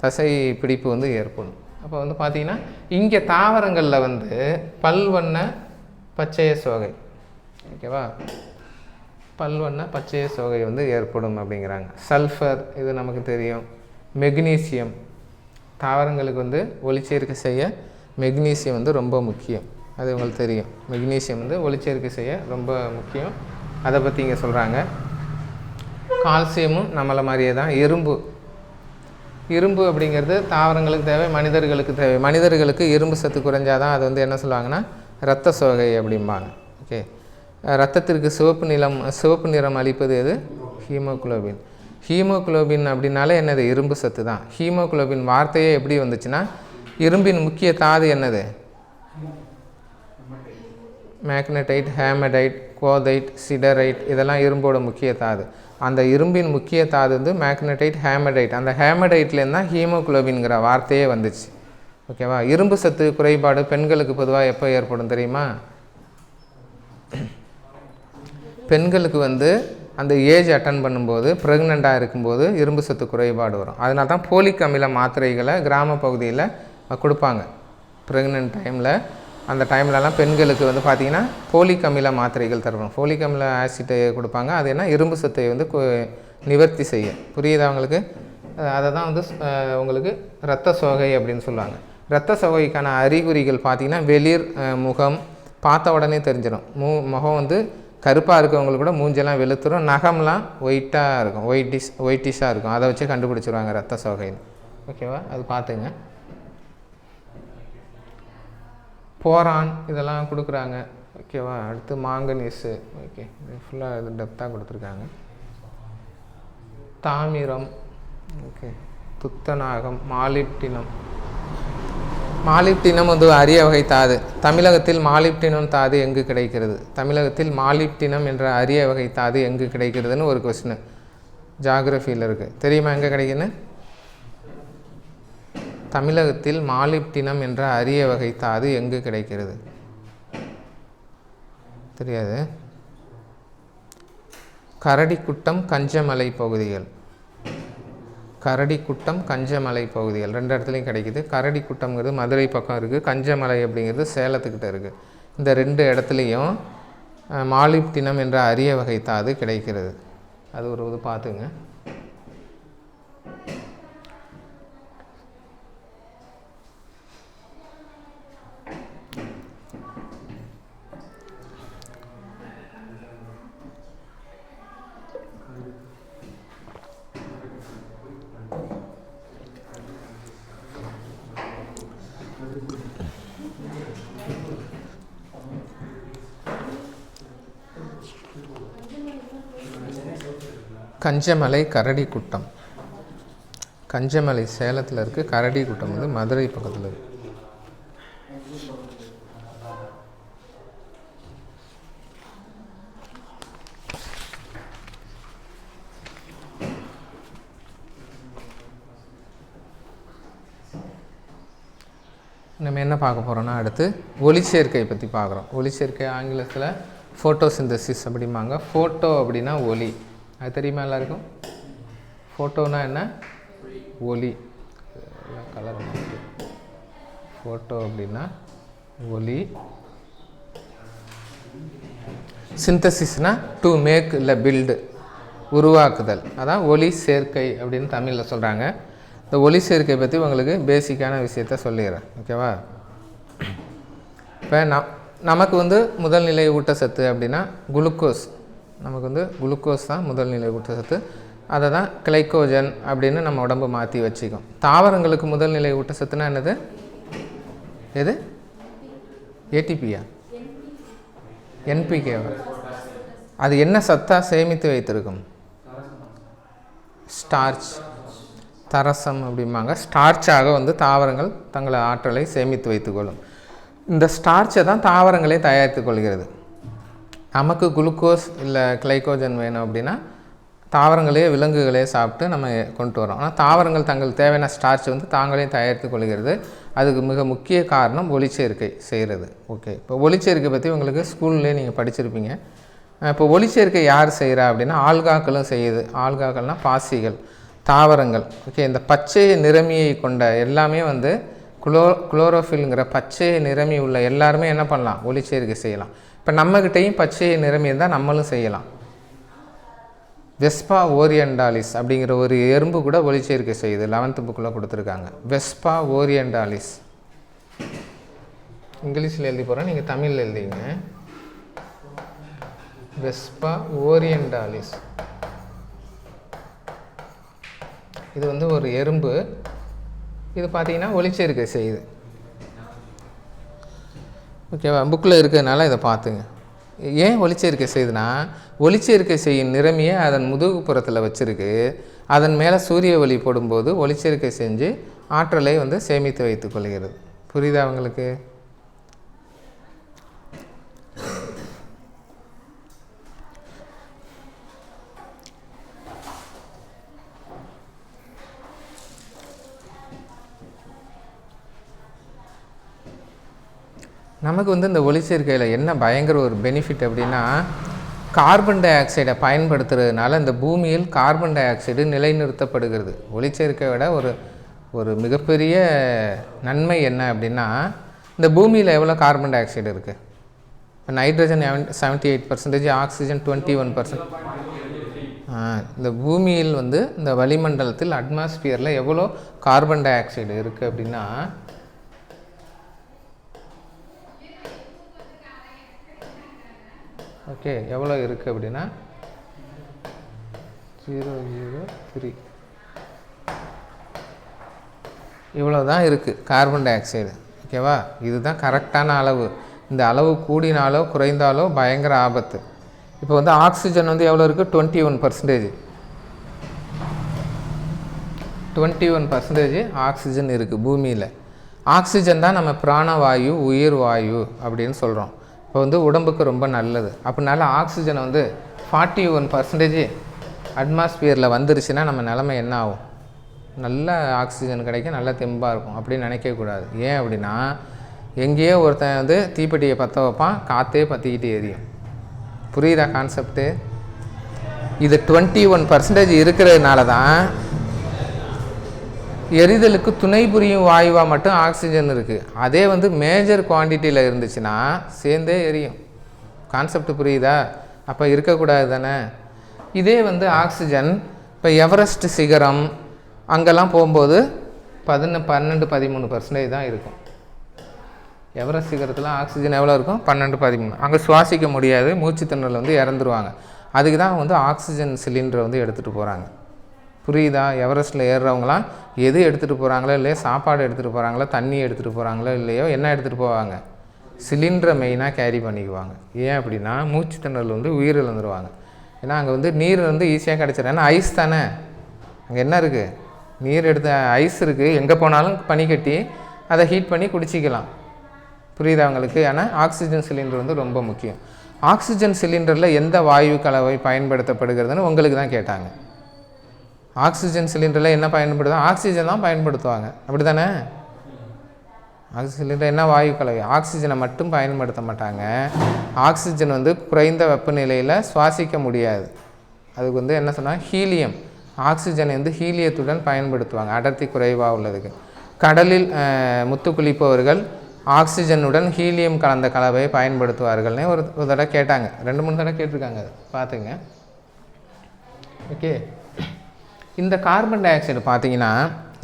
தசை பிடிப்பு வந்து ஏற்படும். அப்போ வந்து பார்த்திங்கன்னா இங்கே தாவரங்களில் வந்து பல்வண்ண பச்சைய சோகை, ஓகேவா, பல்வண்ண பச்சைய சோகை வந்து ஏற்படும் அப்படிங்கிறாங்க. சல்ஃபர், இது நமக்கு தெரியும். மெக்னீசியம், தாவரங்களுக்கு வந்து ஒளிச்சேர்க்கை செய்ய மெக்னீசியம் வந்து ரொம்ப முக்கியம். அது உங்களுக்கு தெரியும். மெக்னீசியம் வந்து ஒளிச்சேர்க்கை செய்ய ரொம்ப முக்கியம். அதை பற்றி இங்கே சொல்கிறாங்க. கால்சியமும் நம்மளை மாதிரியே தான். இரும்பு அப்படிங்கிறது தாவரங்களுக்கு தேவை, மனிதர்களுக்கு தேவை. மனிதர்களுக்கு இரும்பு சத்து குறைஞ்சாதான் அது வந்து என்ன சொல்லுவாங்கன்னா இரத்த சோகை அப்படிம்பாங்க. ஓகே. இரத்தத்திற்கு சிவப்பு நிறம் அளிப்பது எது? ஹீமோகுளோபின். ஹீமோகுளோபின் அப்படின்னாலே என்னது? இரும்பு சத்து தான். ஹீமோகுளோபின் வார்த்தையே எப்படி வந்துச்சுன்னா, இரும்பின் முக்கிய தாது என்னது? மேக்னடைட், ஹேமடைட், கோதைட், சிடரைட், இதெல்லாம் இரும்போட முக்கிய தாது. அந்த இரும்பின் முக்கிய தாது வந்து மேக்னடைட், ஹேமடைட். அந்த ஹேமடைட்லேருந்து தான் ஹீமோகுளோபின்கிற வார்த்தையே வந்துச்சு. ஓகேவா? இரும்பு சத்து குறைபாடு பெண்களுக்கு பொதுவாக எப்போ ஏற்படும் தெரியுமா? பெண்களுக்கு வந்து அந்த ஏஜ் அட்டன் பண்ணும்போது, ப்ரெக்னெண்ட்டாக இருக்கும்போது இரும்பு சத்து குறைபாடு வரும். அதனால தான் போலிக் அமில மாத்திரைகளை கிராம பகுதியில் கொடுப்பாங்க. ப்ரெக்னென்ட் டைமில், அந்த டைம்லலாம் பெண்களுக்கு வந்து பார்த்திங்கன்னா போலிக் அமில மாத்திரைகள் தருவாங்க. போலிக் அமில ஆசிட்டை கொடுப்பாங்க. அது என்ன, இரும்பு சத்தை வந்து நிவர்த்தி செய்ய. புரியுதா உங்களுக்கு? அதை தான் வந்து உங்களுக்கு இரத்த சோகை அப்படின்னு சொல்லுவாங்க. இரத்த சோகைக்கான அறிகுறிகள் பார்த்திங்கன்னா வெளிர் முகம், பார்த்த உடனே தெரிஞ்சிடும். முகம் வந்து கருப்பாக இருக்கவங்களுக்கு கூட மூஞ்செல்லாம் வெளுத்துரும், நகம்லாம் ஒயிட்டாக இருக்கும், ஒயிட்டிஷாக இருக்கும். அதை வச்சு கண்டுபிடிச்சிருவாங்க ரத்த சோகைன்னு. ஓகேவா? அது பார்த்துங்க. போரான் இதெல்லாம் கொடுக்குறாங்க. ஓகேவா? அடுத்து மாங்கனீஸு. ஓகே, ஃபுல்லாக இது டெப்த்தாக கொடுத்துருக்காங்க. தாமிரம், ஓகே, துத்தநாகம், மாலிப்டினம். மாலிப்டினம் வந்து அரிய வகை தாது. தமிழகத்தில் மாலிப்டினம் தாது எங்கு கிடைக்கிறது? தமிழகத்தில் மாலிப்டினம் என்ற அரிய வகை தாது எங்கு கிடைக்கிறதுன்னு ஒரு கொஸ்டின் ஜாகிரஃபியில் இருக்குது. தெரியுமா எங்கே கிடைக்குன்னு? தமிழகத்தில் மாலிப்டினம் என்ற அரிய வகை தாது எங்கு கிடைக்கிறது? தெரியாது. கரடிக்குட்டம், கஞ்சமலை பகுதிகள். கரடிக்குட்டம், கஞ்சமலை பகுதிகள் 2 இடத்துலையும் கிடைக்கிது. கரடிக்குட்டம்ங்கிறது மதுரை பக்கம் இருக்குது, கஞ்சமலை அப்படிங்கிறது சேலத்துக்கிட்ட இருக்குது. இந்த 2 இடத்துலையும் மாலிப்டினம் என்ற அரிய வகை தாது கிடைக்கிறது. அது ஒரு இது பார்த்துங்க. கஞ்சமலை கரடிக்குட்டம். கஞ்சமலை சேலத்தில் இருக்குது, கரடிக்குட்டம் வந்து மதுரை பக்கத்தில் இருக்குது. நம்ம என்ன பார்க்க போகிறோன்னா அடுத்து ஒளிச்சேர்க்கை பற்றி பார்க்குறோம். ஒளிச்சேர்க்கை ஆங்கிலத்தில் ஃபோட்டோசிந்தசிஸ் அப்படிம்பாங்க. ஃபோட்டோ அப்படின்னா ஒளி, அது தெரியுமா எல்லாருக்கும்? ஃபோட்டோனா என்ன? ஒளி. கலர் மாற்று. ஃபோட்டோ அப்படின்னா ஒளி. சிந்தசிஸ்னால் டு மேக் இல்லை பில்டு, உருவாக்குதல். அதான் ஒளி சேர்க்கை அப்படின்னு தமிழில் சொல்கிறாங்க. இந்த ஒளி சேர்க்கை பற்றி உங்களுக்கு பேசிக்கான விஷயத்த சொல்லிடுறேன், ஓகேவா? இப்போ நமக்கு வந்து முதல் நிலை ஊட்டச்சத்து அப்படின்னா குளுக்கோஸ். நமக்கு வந்து குளுக்கோஸ் தான் முதல் நிலை ஊட்டச்சத்து. அதை தான் கிளைக்கோஜன் அப்படின்னு நம்ம உடம்பு மாற்றி வச்சுக்கும். தாவரங்களுக்கு முதல் நிலை ஊட்டச்சத்துனா என்னது? எது? ஏடிபியா? என்பிகேவா? அது என்ன சத்தாக சேமித்து வைத்திருக்கும்? ஸ்டார்ச், தரசம் அப்படிம்பாங்க. ஸ்டார்ச்சாக வந்து தாவரங்கள் தங்களை ஆற்றலை சேமித்து வைத்துக்கொள்ளும். இந்த ஸ்டார்ச்சை தான் தாவரங்களே தயாரித்து கொள்கிறது. நமக்கு குளுக்கோஸ் இல்லை கிளைக்கோஜன் வேணும் அப்படின்னா தாவரங்களே விலங்குகளே சாப்பிட்டு நம்ம கொண்டு வரோம். ஆனால் தாவரங்கள் தங்கள் தேவையான ஸ்டார்ச் வந்து தாங்களே தயாரித்து கொள்கிறது. அதுக்கு மிக முக்கிய காரணம் ஒளிச்சேர்க்கை செய்கிறது. ஓகே, இப்போ ஒளிச்சேர்க்கை பற்றி உங்களுக்கு ஸ்கூல்லே நீங்கள் படிச்சிருப்பீங்க. இப்போ ஒளிச்சேர்க்கை யார் செய்கிறா அப்படின்னா ஆல்காக்களும் செய்யுது. ஆல்காக்கள்னால் பாசிகள், தாவரங்கள். ஓகே, இந்த பச்சை நிறமியை கொண்ட எல்லாமே வந்து குளோரோஃபில்ங்கிற பச்சை நிறமி உள்ள எல்லாருமே என்ன பண்ணலாம்? ஒளிச்சேர்க்கை செய்யலாம். இப்போ நம்மக்கிட்டையும் பச்சை நிறமி இருந்தால் நம்மளும் செய்யலாம். வெஸ்பா ஓரியண்டாலிஸ் அப்படிங்கிற ஒரு எறும்பு கூட ஒளிச்சேர்க்கை செய்யுது. 11th புக்கில் கொடுத்துருக்காங்க. வெஸ்பா ஓரியண்டாலிஸ். இங்கிலீஷில் எழுதி போகிறேன், நீங்கள் தமிழில் எழுதிங்க. வெஸ்பா ஓரியண்டாலிஸ். இது வந்து ஒரு எறும்பு. இது பார்த்தீங்கன்னா ஒளிச்சேர்க்கை செய்யுது. ஓகேவா? புக்கில் இருக்கிறதுனால இதை பார்த்துங்க. ஏன் ஒளிச்சேர்க்கை செய்யுதுன்னா, ஒளிச்சேர்க்கை செய்யும் நிறமியை அதன் முதுகுப்புறத்தில் வச்சுருக்கு. அதன் மேலே சூரிய ஒளி போடும்போது ஒளிச்சேர்க்கை செஞ்சு ஆற்றலை வந்து சேமித்து வைத்து கொள்கிறது. புரியுதா உங்களுக்கு? நமக்கு வந்து இந்த ஒளிச்சேர்க்கையில் என்ன பயங்கர ஒரு பெனிஃபிட் அப்படின்னா, கார்பன் டை ஆக்சைடை பயன்படுத்துறதுனால இந்த பூமியில் கார்பன் டை ஆக்சைடு நிலைநிறுத்தப்படுகிறது. ஒளிச்சேர்க்கையோட ஒரு மிகப்பெரிய நன்மை என்ன அப்படின்னா, இந்த பூமியில் எவ்வளோ கார்பன் டை ஆக்சைடு இருக்குது? Nitrogen 78%, oxygen 21%. இந்த பூமியில் வந்து இந்த வளிமண்டலத்தில் அட்மாஸ்பியரில் எவ்வளோ கார்பன் டை ஆக்சைடு இருக்குது அப்படின்னா, ஓகே, எவ்வளோ இருக்குது அப்படின்னா 003 இவ்வளோ தான் இருக்குது கார்பன் டை ஆக்சைடு. ஓகேவா? இதுதான் கரெக்டான அளவு. இந்த அளவு கூடினாலோ குறைந்தாலோ பயங்கர ஆபத்து. இப்போ வந்து ஆக்சிஜன் வந்து எவ்வளோ இருக்குது? 21%. 21% ஆக்சிஜன் இருக்குது பூமியில். ஆக்சிஜன் தான் நம்ம பிராணவாயு, உயிர் வாயு அப்படின்னு சொல்கிறோம். இப்போ வந்து உடம்புக்கு ரொம்ப நல்லது. அப்படினால ஆக்சிஜனை வந்து 41% அட்மாஸ்பியரில் வந்துருச்சுன்னா நம்ம நிலைமை என்ன ஆகும்? நல்ல ஆக்சிஜன் கிடைக்கும், நல்ல தெம்பாக இருக்கும் அப்படின்னு நினைக்கக்கூடாது. ஏன் அப்படின்னா, எங்கேயோ ஒருத்தன் வந்து தீப்பெட்டியை பற்ற வைப்பான், காற்றே பற்றிக்கிட்டு எரியும். புரியுதா கான்செப்டு? இது 21% இருக்கிறதுனால தான் எரிதலுக்கு துணை புரியும் வாயுவாக மட்டும் ஆக்சிஜன் இருக்குது. அதே வந்து மேஜர் குவான்டிட்டியில் இருந்துச்சுன்னா சேர்ந்தே எரியும். கான்செப்ட் புரியுதா? அப்போ இருக்கக்கூடாது தானே. இதே வந்து ஆக்சிஜன் இப்போ எவரெஸ்ட் சிகரம் அங்கெல்லாம் போகும்போது 12-13% தான் இருக்கும். எவரெஸ்ட் சிகரத்தில் ஆக்சிஜன் எவ்வளோ இருக்கும்? 12-13. அங்கே சுவாசிக்க முடியாது, மூச்சு திணறல் வந்து இறந்துருவாங்க. அதுக்கு தான் வந்து ஆக்சிஜன் சிலிண்டரை வந்து எடுத்துகிட்டு போகிறாங்க. புரியுதா? எவரெஸ்ட்டில் ஏறுறவங்களாம் எது எடுத்துகிட்டு போகிறாங்களோ இல்லையோ, சாப்பாடு எடுத்துகிட்டு போகிறாங்களோ, தண்ணி எடுத்துகிட்டு போகிறாங்களோ இல்லையோ, என்ன எடுத்துகிட்டு போவாங்க? சிலிண்டரை மெயினாக கேரி பண்ணிக்குவாங்க. ஏன் அப்படின்னா மூச்சு திணறல் வந்து உயிரிழந்துருவாங்க. ஏன்னா அங்கே வந்து நீர் வந்து ஈஸியாக கிடச்சிடும். ஏன்னா ஐஸ் தானே, அங்கே என்ன இருக்குது, நீர் எடுத்த ஐஸ் இருக்குது, எங்கே போனாலும் பனி கட்டி அதை ஹீட் பண்ணி குடிச்சிக்கலாம். புரியுதா அவங்களுக்கு? ஆனால் ஆக்சிஜன் சிலிண்டர் வந்து ரொம்ப முக்கியம். ஆக்சிஜன் சிலிண்டரில் எந்த வாயு கலவை பயன்படுத்தப்படுகிறதுன்னு உங்களுக்கு தான் கேட்டாங்க. ஆக்சிஜன் சிலிண்டரில் என்ன பயன்படுத்தும்? ஆக்சிஜன் தான் பயன்படுத்துவாங்க, அப்படி தானே? ஆக்சிஜன் சிலிண்டர் என்ன வாயு கலவை? ஆக்சிஜனை மட்டும் பயன்படுத்த மாட்டாங்க. ஆக்சிஜன் வந்து குறைந்த வெப்பநிலையில் சுவாசிக்க முடியாது. அதுக்கு வந்து என்ன சொன்னால் ஹீலியம், ஆக்சிஜனை வந்து ஹீலியத்துடன் பயன்படுத்துவாங்க அடர்த்தி குறைவாக உள்ளதுக்கு. கடலில் முத்து குளிப்பவர்கள் ஆக்சிஜனுடன் ஹீலியம் கலந்த கலவையை பயன்படுத்துவார்கள்னு ஒரு தடவை கேட்டாங்க, 2-3 தடவை கேட்டிருக்காங்க, பார்த்துங்க. ஓகே, இந்த கார்பன் டை ஆக்சைடு பார்த்தீங்கன்னா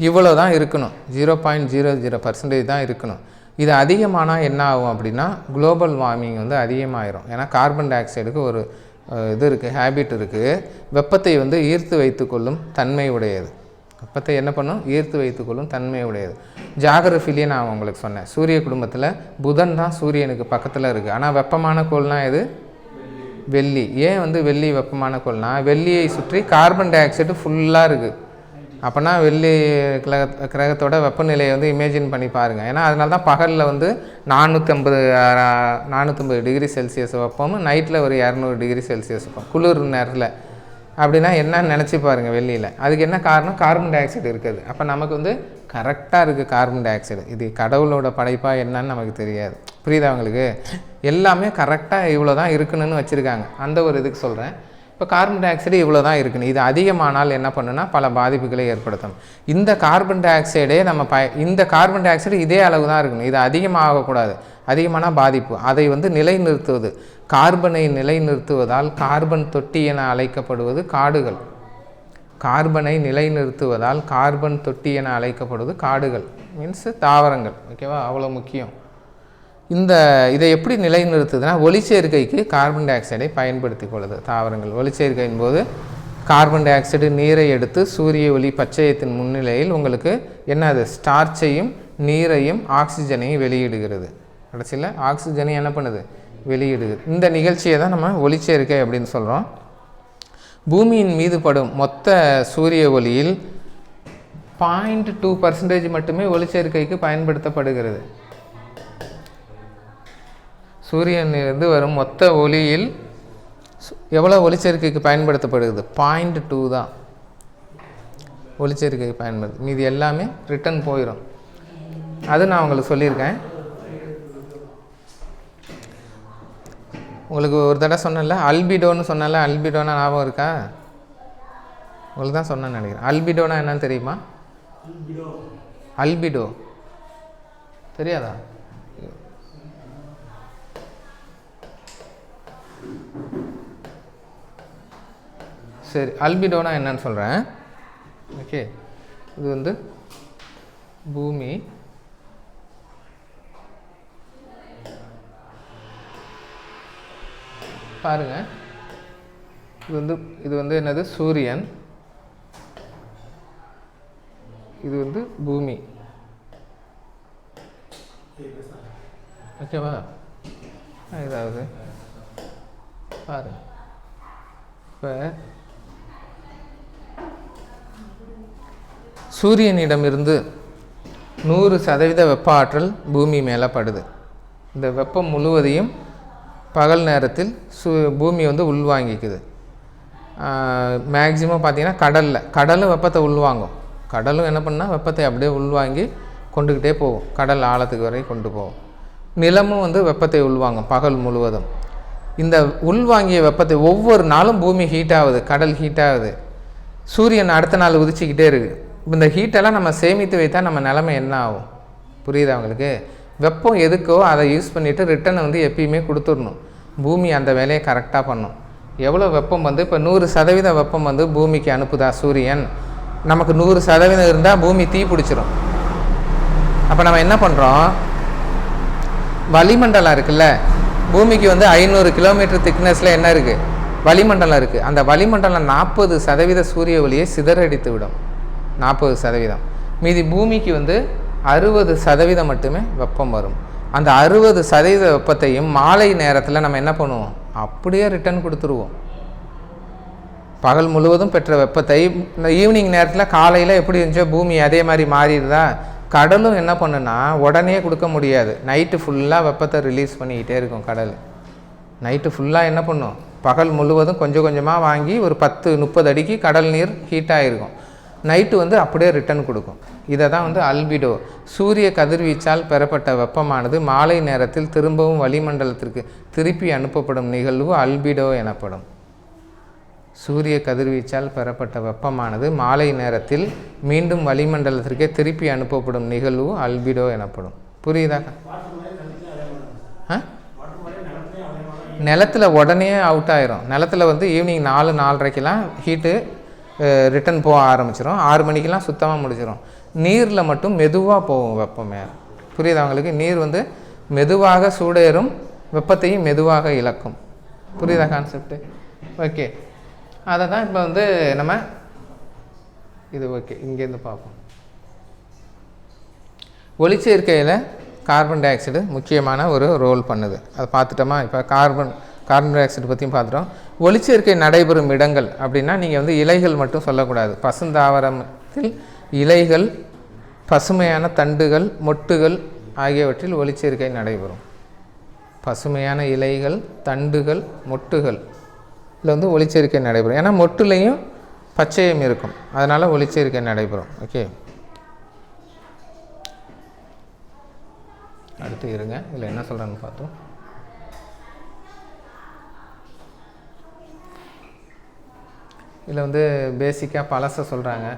இவ்வளோ தான் இருக்கணும், 0.00% தான் இருக்கணும். இது அதிகமானால் என்ன ஆகும் அப்படின்னா குளோபல் வார்மிங் வந்து அதிகமாகிடும். ஏன்னா கார்பன் டை ஆக்சைடுக்கு ஒரு இது இருக்குது, ஹேபிட் இருக்குது, வெப்பத்தை வந்து ஈர்த்து வைத்துக்கொள்ளும் தன்மை உடையது. வெப்பத்தை என்ன பண்ணும்? ஈர்த்து வைத்துக்கொள்ளும் தன்மை உடையது. ஜாகிரஃபிலேயே நான் உங்களுக்கு சொன்னேன், சூரிய குடும்பத்தில் புதன் தான் சூரியனுக்கு பக்கத்தில் இருக்குது. ஆனால் வெப்பமான கோள்னால் எது? வெள்ளி. ஏன் வந்து வெள்ளி வெப்பமான கோள்னால் வெள்ளியை சுற்றி கார்பன் டை ஆக்சைடு ஃபுல்லாக இருக்குது. அப்போனா வெள்ளி கிரகத்தோட வெப்பநிலையை வந்து இமேஜின் பண்ணி பாருங்கள். ஏன்னா அதனால தான் பகலில் வந்து 450 டிகிரி செல்சியஸ் வெப்பமும், நைட்டில் ஒரு 200 டிகிரி செல்சியஸ் வெப்பம் குளிர் நேரத்தில். அப்படின்னா என்னன்னு நினச்சி பாருங்கள் வெள்ளியில். அதுக்கு என்ன காரணம்? கார்பன் டை ஆக்சைடு இருக்குது. அப்போ நமக்கு வந்து கரெக்டாக இருக்குது கார்பன் டை ஆக்சைடு. இது கடவுளோட படைப்பாக என்னன்னு நமக்கு தெரியாது. புரியுதா அவங்களுக்கு? எல்லாமே கரெக்டாக இவ்வளோ தான் இருக்கணும்னு வச்சுருக்காங்க. அந்த ஒரு இதுக்கு சொல்கிறேன். இப்போ கார்பன் டை ஆக்சைடு இவ்வளோ தான் இருக்குன்னு, இது அதிகமானால் என்ன பண்ணுன்னா பல பாதிப்புகளை ஏற்படுத்தும். இந்த கார்பன் டை ஆக்சைடே இந்த கார்பன் டை ஆக்சைடு இதே அளவு தான் இருக்கணும், இது அதிகமாகக்கூடாது. அதிகமான பாதிப்பு. அதை வந்து நிலைநிறுத்துவது, கார்பனை நிலைநிறுத்துவதால் கார்பன் தொட்டி என அழைக்கப்படுவது காடுகள். கார்பனை நிலைநிறுத்துவதால் கார்பன் தொட்டி என அழைக்கப்படுவது காடுகள், மீன்ஸ் தாவரங்கள். ஓகேவா? அவ்வளோ முக்கியம். இதை எப்படி நிலைநிறுத்துதுன்னா ஒளிச்சேர்க்கைக்கு கார்பன் டை ஆக்சைடை பயன்படுத்தி கொள்ளுது தாவரங்கள். ஒளிச்சேர்க்கையின் போது கார்பன் டை ஆக்சைடு நீரை எடுத்து சூரிய ஒளி பச்சையத்தின் முன்னிலையில் உங்களுக்கு என்னது ஸ்டார்ச்சையும் நீரையும் ஆக்சிஜனையும் வெளியிடுகிறது. கடைசியில் ஆக்சிஜனை என்ன பண்ணுது? வெளியிடுது. இந்த நிகழ்ச்சியை தான் நம்ம ஒளிச்சேர்க்கை அப்படின்னு சொல்கிறோம். பூமியின் மீது படும் மொத்த சூரிய ஒளியில் 0.2% மட்டுமே ஒளிச்சேர்க்கைக்கு பயன்படுத்தப்படுகிறது. சூரியனிலிருந்து வரும் மொத்த ஒளியில் எவ்வளோ ஒளிச்சேர்க்கைக்கு பயன்படுத்தப்படுகிறது? 0.2 தான் ஒளிச்சேர்க்கைக்கு பயன்படுது. மீது எல்லாமே ரிட்டன் போயிடும். அது நான் உங்களுக்கு சொல்லியிருக்கேன். உங்களுக்கு ஒரு தடவை சொன்னல அல்பிடோன்னு சொன்னால, அல்பிடோனா ஞாபகம் இருக்கா? உங்களுக்கு தான் சொன்னேன்னு நினைக்கிறேன். அல்பிடோனா என்னன்னு தெரியுமா? அல்பிடோ தெரியாதா? சரி, அல்பிடோனா என்னன்னு சொல்கிறேன். ஓகே, இது வந்து பூமி, பாருங்க, இது வந்து என்னது? சூரியன். இது வந்து பூமி. ஓகேவா? ஏதாவது பாருங்க. இப்போ சூரியனிடமிருந்து 100% வெப்ப ஆற்றல் பூமி மேலே படுது. இந்த வெப்பம் முழுவதையும் பகல் நேரத்தில் பூமி வந்து உள்வாங்கிக்குது. மேக்சிமம் பார்த்திங்கன்னா கடலும் வெப்பத்தை உள்வாங்கும். கடலும் என்ன பண்ணால் வெப்பத்தை அப்படியே உள்வாங்கி கொண்டுக்கிட்டே போகும், கடல் ஆழத்துக்கு வரை கொண்டு போகும். நிலமும் வந்து வெப்பத்தை உள்வாங்கும் பகல் முழுவதும். இந்த உள்வாங்கிய வெப்பத்தை ஒவ்வொரு நாளும் பூமி ஹீட் ஆகுது, கடல் ஹீட் ஆகுது, சூரியன் அடுத்த நாள் உதிச்சிக்கிட்டே இருக்குது. இந்த ஹீட்டெல்லாம் நம்ம சேமித்து வைத்தால் நம்ம நிலைமை என்ன ஆகும்? புரியுதா அவங்களுக்கு? வெப்பம் எதுக்கோ அதை யூஸ் பண்ணிவிட்டு ரிட்டனை வந்து எப்பயுமே கொடுத்துடணும். பூமி அந்த வேலையை கரெக்டாக பண்ணும். எவ்வளோ வெப்பம் வந்து இப்போ 100% வெப்பம் வந்து பூமிக்கு அனுப்புதா சூரியன், நமக்கு 100% இருந்தால் பூமி தீ பிடிச்சிரும். அப்போ நம்ம என்ன பண்ணுறோம்? வளிமண்டலம் இருக்குல்ல, பூமிக்கு வந்து 500 கிலோமீட்டர் திக்னஸில் என்ன இருக்குது? வளிமண்டலம் இருக்குது. அந்த வளிமண்டலம் 40% சூரிய ஒளியை சிதறடித்து விடும். 40%. மீதி பூமிக்கு வந்து 60% மட்டுமே வெப்பம் வரும். அந்த 60% வெப்பத்தையும் மாலை நேரத்தில் நம்ம என்ன பண்ணுவோம், அப்படியே ரிட்டர்ன் கொடுத்துருவோம். பகல் முழுவதும் பெற்ற வெப்பத்தை இந்த ஈவினிங் நேரத்தில் காலையில் எப்படி இருந்துச்சோ பூமி அதே மாதிரி மாறிடுதா. கடலும் என்ன பண்ணுன்னா உடனே கொடுக்க முடியாது. நைட்டு ஃபுல்லாக வெப்பத்தை ரிலீஸ் பண்ணிக்கிட்டே இருக்கும் கடல். நைட்டு ஃபுல்லாக என்ன பண்ணும், பகல் முழுவதும் கொஞ்சம் கொஞ்சமாக வாங்கி ஒரு 10-30 அடிக்கு கடல் நீர் ஹீட்டாக இருக்கும். நைட்டு வந்து அப்படியே ரிட்டர்ன் கொடுக்கும். இதை தான் வந்து அல்பிடோ, சூரிய கதிர்வீச்சால் பெறப்பட்ட வெப்பமானது மாலை நேரத்தில் திரும்பவும் வளிமண்டலத்திற்கு திருப்பி அனுப்பப்படும் நிகழ்வு அல்பிடோ எனப்படும். சூரிய கதிர்வீச்சால் பெறப்பட்ட வெப்பமானது மாலை நேரத்தில் மீண்டும் வளிமண்டலத்திற்கே திருப்பி அனுப்பப்படும் நிகழ்வு அல்பிடோ எனப்படும். புரியுதா? நிலத்தில் உடனே அவுட் ஆயிரும். நிலத்தில் வந்து ஈவினிங் 4-4:30க்கெலாம் ஹீட்டு ரிட்டன் போக ஆரம்பிச்சிடும். 6 மணிக்கெலாம் சுத்தமாக முடிச்சிடும். நீரில் மட்டும் மெதுவாக போகும் வெப்பம் மேலே. புரியுதா அவங்களுக்கு? நீர் வந்து மெதுவாக சூடேறும், வெப்பத்தையும் மெதுவாக இழக்கும். புரியுதா கான்செப்டு? ஓகே, அதை தான் இப்போ வந்து நம்ம இது ஓகே இங்கேருந்து பார்ப்போம். ஒளிச்சேர்க்கையில் கார்பன் டை ஆக்சைடு முக்கியமான ஒரு ரோல் பண்ணுது. அதை பார்த்துட்டோமா? இப்போ கார்பன் டை ஆக்சைடு பற்றியும் பார்த்துட்டோம். ஒளிச்சேர்க்கை நடைபெறும் இடங்கள் அப்படின்னா நீங்கள் வந்து இலைகள் மட்டும் சொல்லக்கூடாது. பசுந்தாவரத்தில் இலைகள், பசுமையான தண்டுகள், மொட்டுகள் ஆகியவற்றில் ஒளிச்சேர்க்கை நடைபெறும். பசுமையான இலைகள், தண்டுகள், மொட்டுகள் இதில் வந்து ஒளிச்சேர்க்கை நடைபெறும். ஏன்னா மொட்டுலையும் பச்சையம் இருக்கும், அதனால் ஒளிச்சேர்க்கை நடைபெறும். ஓகே, அடுத்து இருங்க, இதில் என்ன சொல்கிறேன்னு பார்த்தோம். இதில் வந்து பேசிக்காக பழசை சொல்கிறாங்க.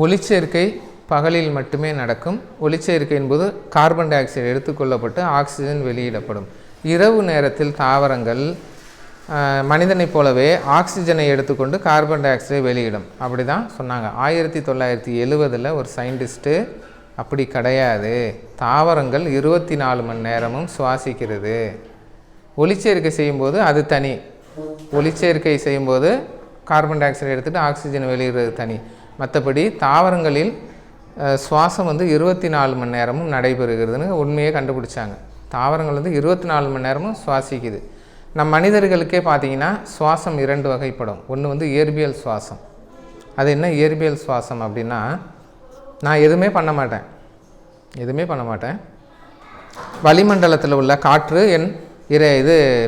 ஒளிச்சேர்க்கை பகலில் மட்டுமே நடக்கும். ஒளிச்சேர்க்கை என்பது கார்பன் டை ஆக்சைடு எடுத்துக்கொள்ளப்பட்டு ஆக்சிஜன் வெளியிடப்படும். இரவு நேரத்தில் தாவரங்கள் மனிதனைப் போலவே ஆக்சிஜனை எடுத்துக்கொண்டு கார்பன் டை ஆக்சைடை வெளியிடும். அப்படி தான் சொன்னாங்க 1970 ஒரு சயின்டிஸ்ட்டு. அப்படி கிடையாது, தாவரங்கள் 24 மணி நேரமும் சுவாசிக்கிறது. ஒளிச்சேர்க்கை செய்யும்போது அது தனி. ஒளிச்சேர்க்கை செய்யும்போது கார்பன் டை ஆக்சைடு எடுத்துகிட்டு ஆக்சிஜன் வெளியிடுறது தனி. மற்றபடி தாவரங்களில் சுவாசம் வந்து 24 மணி நேரமும் நடைபெறுகிறதுன்னு உண்மையை கண்டுபிடிச்சாங்க. தாவரங்கள் வந்து 24 மணி நேரமும் சுவாசிக்குது. நம் மனிதர்களுக்கே பார்த்தீங்கன்னா சுவாசம் 2 வகைப்படும். ஒன்று வந்து இயற்பியல் சுவாசம். அது என்ன இயற்பியல் சுவாசம் அப்படின்னா, நான் எதுவுமே பண்ண மாட்டேன். வளிமண்டலத்தில் உள்ள காற்று என்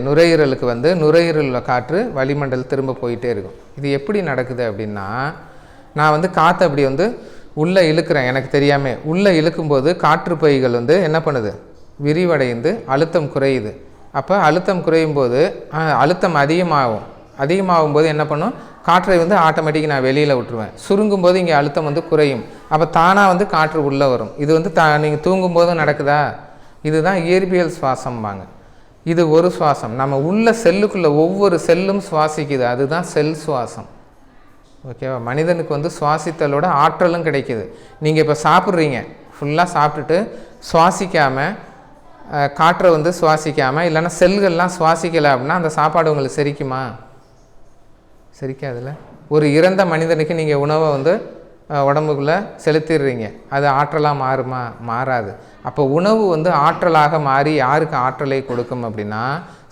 நுரையீரலுக்கு வந்து நுரையீரலில் உள்ள காற்று வளிமண்டலம் திரும்ப போயிட்டே இருக்கும். இது எப்படி நடக்குது அப்படின்னா, நான் வந்து காற்று அப்படி வந்து உள்ளே இழுக்கிறேன், எனக்கு தெரியாமல் உள்ளே இழுக்கும்போது காற்று பைகள் வந்து என்ன பண்ணுது, விரிவடைந்து அழுத்தம் குறையுது. அப்போ அழுத்தம் குறையும் போது அழுத்தம் அதிகமாகும் போது என்ன பண்ணும், காற்றை வந்து ஆட்டோமேட்டிக் நான் வெளியில் விட்டுருவேன். சுருங்கும் போது இங்கே அழுத்தம் வந்து குறையும். அப்போ தானாக வந்து காற்று உள்ளே வரும். இது வந்து நீங்கள் தூங்கும்போது நடக்குதா? இதுதான் இயற்பியல் சுவாசம்பாங்க. இது ஒரு சுவாசம். நம்ம உள்ள செல்லுக்குள்ளே ஒவ்வொரு செல்லும் சுவாசிக்குது, அதுதான் செல் சுவாசம். ஓகேவா? மனிதனுக்கு வந்து சுவாசித்தலோட ஆற்றலும் கிடைக்கிது. நீங்கள் இப்போ சாப்பிட்றீங்க, ஃபுல்லாக சாப்பிட்டுட்டு சுவாசிக்காமல், காற்றை வந்து சுவாசிக்காமல், இல்லைன்னா செல்கள்லாம் சுவாசிக்கலை அப்படின்னா அந்த சாப்பாடு உங்களுக்கு செரிக்குமா? செரிக்காதுல்ல. ஒரு இறந்த மனிதனுக்கு நீங்கள் உணவை வந்து உடம்புக்குள்ளே செலுத்திடுறீங்க, அது ஆற்றலாக மாறுமா? மாறாது. அப்போ உணவு வந்து ஆற்றலாக மாறி யாருக்கு ஆற்றலை கொடுக்கும் அப்படின்னா,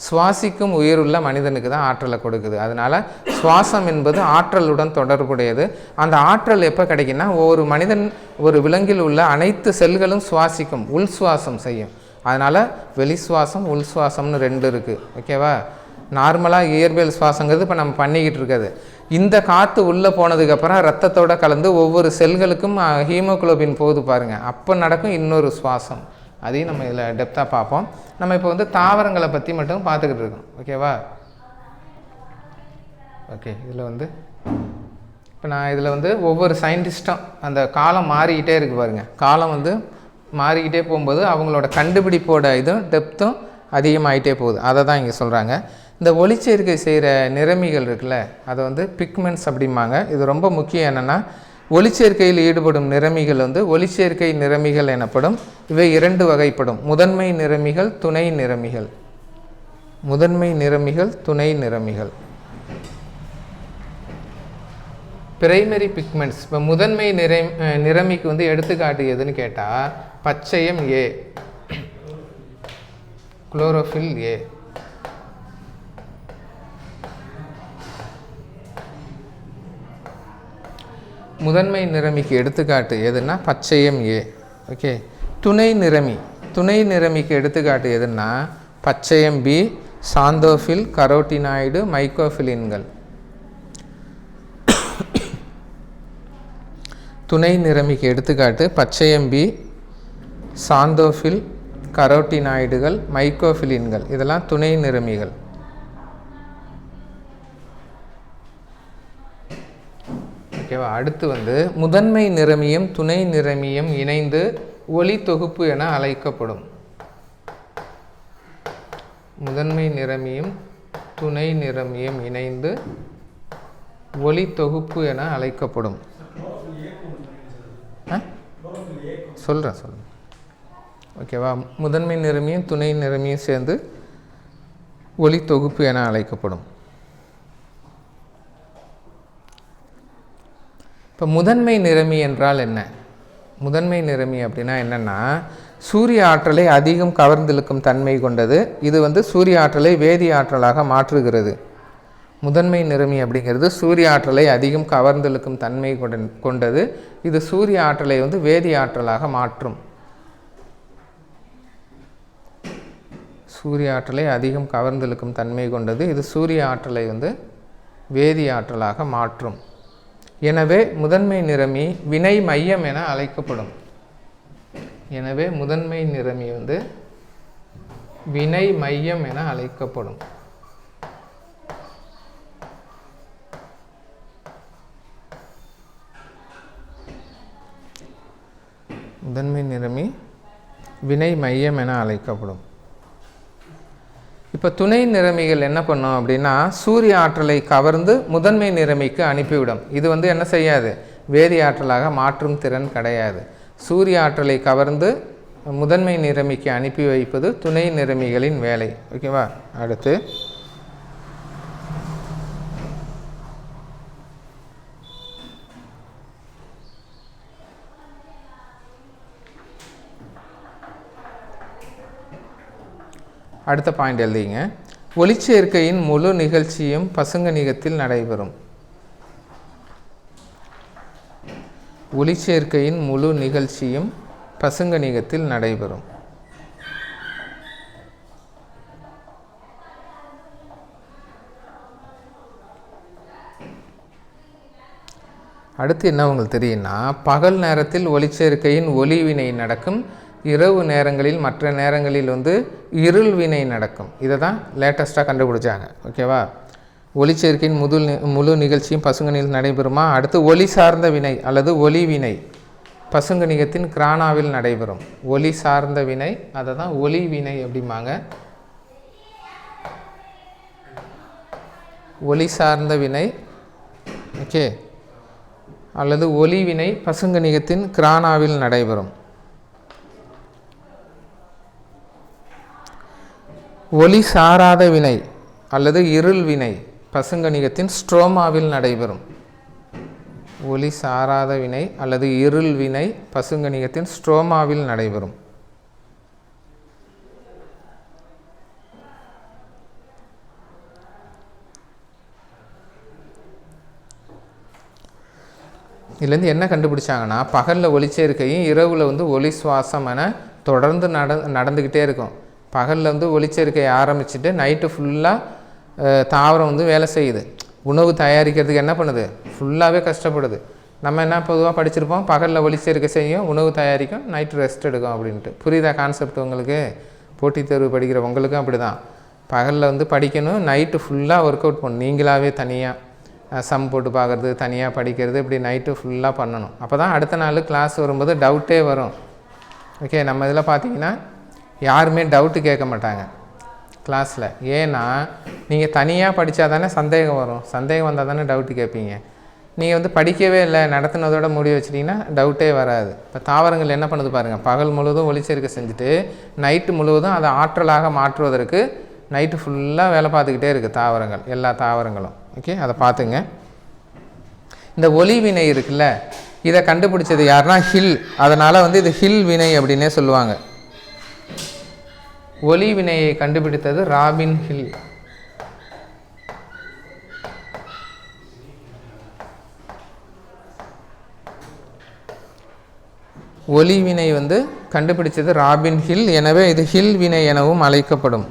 சுவாசிக்கும் உயிருள்ள மனிதனுக்கு தான் ஆற்றலை கொடுக்குது. அதனால் சுவாசம் என்பது ஆற்றலுடன் தொடர்புடையது. அந்த ஆற்றல் எப்போ கிடைக்குன்னா, ஒரு மனிதன் ஒரு விலங்கில் உள்ள அனைத்து செல்களும் சுவாசிக்கும், உள் சுவாசம் செய்யும். அதனால் வெளி சுவாசம் உள் சுவாசம்னு 2 இருக்குது. ஓகேவா? நார்மலாக இயற்பியல் சுவாசங்கிறது இப்போ நம்ம பண்ணிக்கிட்டு இருக்காது. இந்த காற்று உள்ளே போனதுக்கப்புறம் ரத்தத்தோடு கலந்து ஒவ்வொரு செல்களுக்கும் ஹீமோகுளோபின் போகுது பாருங்கள், அப்போ நடக்கும் இன்னொரு சுவாசம். அதையும் நம்ம இதில் டெப்த்தாக பார்ப்போம். நம்ம இப்போ வந்து தாவரங்களை பற்றி மட்டும் பார்த்துக்கிட்டு இருக்கோம். ஓகேவா? ஓகே, இதில் வந்து இப்போ நான் இதில் வந்து ஒவ்வொரு சயின்டிஸ்ட்டும் அந்த காலம் மாறிக்கிட்டே இருக்குது பாருங்கள். காலம் வந்து மாறிக்கிட்டே போகும்போது அவங்களோட கண்டுபிடிப்போட இதுவும் டெப்த்தும் அதிகமாகிட்டே போகுது. அதை தான் இங்கே சொல்கிறாங்க. இந்த ஒளிச்சேர்க்கை செய்கிற நிறமிகள் இருக்குல்ல, அதை வந்து பிக்மெண்ட்ஸ் அப்படிம்பாங்க. இது ரொம்ப முக்கியம். என்னென்னா, ஒளிச்சேர்க்கையில் ஈடுபடும் நிறமிகள் வந்து ஒளிச்சேர்க்கை நிறமிகள் எனப்படும். இவை 2 வகைப்படும். முதன்மை நிறமிகள், துணை நிறமிகள். முதன்மை நிறமிகள், துணை நிறமிகள். Primary pigments. இப்போ முதன்மை நிறமிக்கு வந்து எடுத்துக்காட்டு எதுன்னு கேட்டால் பச்சையம் ஏ, குளோரோஃபில் ஏ. முதன்மை நிறமிக்கு எடுத்துக்காட்டு எதுன்னா பச்சையம் ஏ. ஓகே. துணை நிறமி, துணை நிறமிக்கு எடுத்துக்காட்டு எதுன்னா பச்சையம் பி, சாந்தோஃபில், கரோட்டினாய்டு, மைக்கோஃபிலின்கள். துணை நிறமிக்கு எடுத்துக்காட்டு பச்சையம் பி, சாந்தோஃபில், கரோட்டினாய்டுகள், மைக்கோஃபிலின்கள். இதெல்லாம் துணை நிறமிகள். ஓகேவா. அடுத்து வந்து முதன்மை நிறமியும் துணை நிறமியும் இணைந்து ஒளி தொகுப்பு என அழைக்கப்படும். முதன்மை நிறமியும் துணை நிறமியும் இணைந்து ஒளி தொகுப்பு என அழைக்கப்படும். சொல்கிறேன். ஓகேவா. முதன்மை நிறமியும் துணை நிறமியும் சேர்ந்து ஒளி தொகுப்பு என அழைக்கப்படும். இப்போ முதன்மை நிறமி என்றால் என்ன? முதன்மை நிறமி அப்படின்னா என்னென்னா சூரிய ஆற்றலை அதிகம் கவர்ந்திழுக்கும் தன்மை கொண்டது. இது வந்து சூரிய ஆற்றலை வேதி ஆற்றலாக மாற்றுகிறது. முதன்மை நிறமி அப்படிங்கிறது சூரிய ஆற்றலை அதிகம் கவர்ந்திழுக்கும் தன்மை கொண்டது. இது சூரிய ஆற்றலை வந்து வேதி ஆற்றலாக மாற்றும். சூரிய ஆற்றலை அதிகம் கவர்ந்திழுக்கும் தன்மை கொண்டது. இது சூரிய ஆற்றலை வந்து வேதி ஆற்றலாக மாற்றும். எனவே முதன்மை நிறமி வினை மையம் என அழைக்கப்படும். எனவே முதன்மை நிறமி வந்து வினை மையம் என அழைக்கப்படும். முதன்மை நிறமி வினை மையம் என அழைக்கப்படும். இப்போ துணை நிறமிகள் என்ன பண்ணும் அப்படின்னா சூரிய ஆற்றலை கவர்ந்து முதன்மை நிறமிக்கு அனுப்பிவிடும். இது வந்து என்ன செய்யாது, வேதி ஆற்றலாக மாற்றும் திறன் கிடையாது. சூரிய ஆற்றலை கவர்ந்து முதன்மை நிறமிக்கு அனுப்பி வைப்பது துணை நிறமிகளின் வேலை. ஓகேவா. அடுத்து அடுத்த பாயிண்ட் எழுதிங்க. ஒளிச்சேர்க்கையின் முழு நிகழ்ச்சியும் பசுங்கணிகத்தில் நடைபெறும். ஒளிச்சேர்க்கையின் முழு நிகழ்ச்சியும் பசுங்கணிகத்தில் நடைபெறும். அடுத்து என்ன உங்களுக்கு தெரியும்னா பகல் நேரத்தில் ஒளிச்சேர்க்கையின் ஒளிவினை நடக்கும். இரவு நேரங்களில் மற்ற நேரங்களில் வந்து இருள் வினை நடக்கும். இதை தான் லேட்டஸ்ட்டாக கண்டுபிடிச்சாங்க. ஓகேவா. ஒளிச்சேர்க்கையின் முழு நிகழ்ச்சியும் பசுங்கணியில் நடைபெறுமா. அடுத்து ஒளி சார்ந்த வினை அல்லது ஒளி வினை பசுங்கணிகத்தின் கிரானாவில் நடைபெறும். ஒளி சார்ந்த வினை அதை தான் ஒளி வினை அப்படிம்பாங்க. ஒளி சார்ந்த வினை ஓகே அல்லது ஒளி வினை பசுங்கணிகத்தின் கிரானாவில் நடைபெறும். ஒளி சாராத வினை அல்லது இருள் வினை பசுங்கணிகத்தின் ஸ்ட்ரோமாவில் நடைபெறும். ஒளி சாராத வினை அல்லது இருள் வினை பசுங்கணிகத்தின் ஸ்ட்ரோமாவில் நடைபெறும். இதுலேருந்து என்ன கண்டுபிடிச்சாங்கன்னா பகலில் ஒளிச்சேர்க்கையும் இரவில் வந்து ஒளி சுவாசம் என தொடர்ந்து நடந்துக்கிட்டே இருக்கும். பகலில் வந்து ஒளிச்சேர்க்கை ஆரம்பிச்சுட்டு நைட்டு ஃபுல்லாக தாவரம் வந்து வேலை செய்யுது. உணவு தயாரிக்கிறதுக்கு என்ன பண்ணுது, ஃபுல்லாகவே கஷ்டப்படுது. நம்ம என்ன பொதுவாக படிச்சிருப்போம், பகலில் ஒளிச்சேர்க்கை செய்யும், உணவு தயாரிக்கும், நைட்டு ரெஸ்ட் எடுக்கும் அப்படின்ட்டு. புரியுதா கான்செப்ட் உங்களுக்கு? போட்டித் தேர்வு படிக்கிற உங்களுக்கும் அப்படி தான். பகலில் வந்து படிக்கணும், நைட்டு ஃபுல்லாக ஒர்க் அவுட் பண்ணணும். நீங்களாகவே தனியாக சம் போட்டு பார்க்குறது, தனியாக படிக்கிறது, இப்படி நைட்டு ஃபுல்லாக பண்ணணும். அப்போ தான் அடுத்த நாள் கிளாஸ் வரும்போது டவுட்டே வரும். ஓகே, நம்ம இதில் பார்த்தீங்கன்னா யாருமே டவுட்டு கேட்க மாட்டாங்க கிளாஸில். ஏன்னா நீங்கள் தனியாக படித்தா தானே சந்தேகம் வரும். சந்தேகம் வந்தால் தானே டவுட்டு கேட்பீங்க. நீங்கள் வந்து படிக்கவே இல்லை, நடத்தினதோட மூடி வச்சிட்டிங்கன்னா டவுட்டே வராது. இப்போ தாவரங்கள் என்ன பண்ணுது பாருங்கள், பகல் முழுவதும் ஒளிச்சேர்க்கை செஞ்சுட்டு நைட்டு முழுவதும் அதை ஆற்றலாக மாற்றுவதற்கு நைட்டு ஃபுல்லாக வேலை பார்த்துக்கிட்டே இருக்குது தாவரங்கள், எல்லா தாவரங்களும். ஓகே, அதை பார்த்துங்க. இந்த ஒளி வினை இருக்குல்ல, இதை கண்டுபிடிச்சது யாருன்னா ஹில். அதனால் வந்து இது ஹில் வினை அப்படின்னே சொல்லுவாங்க. ஒளி வினையை கண்டுபிடித்தது ராபின் ஹில். ஒளி வினை வந்து கண்டுபிடிச்சது ராபின் ஹில். எனவே இது ஹில் வினை எனவும் அழைக்கப்படும்.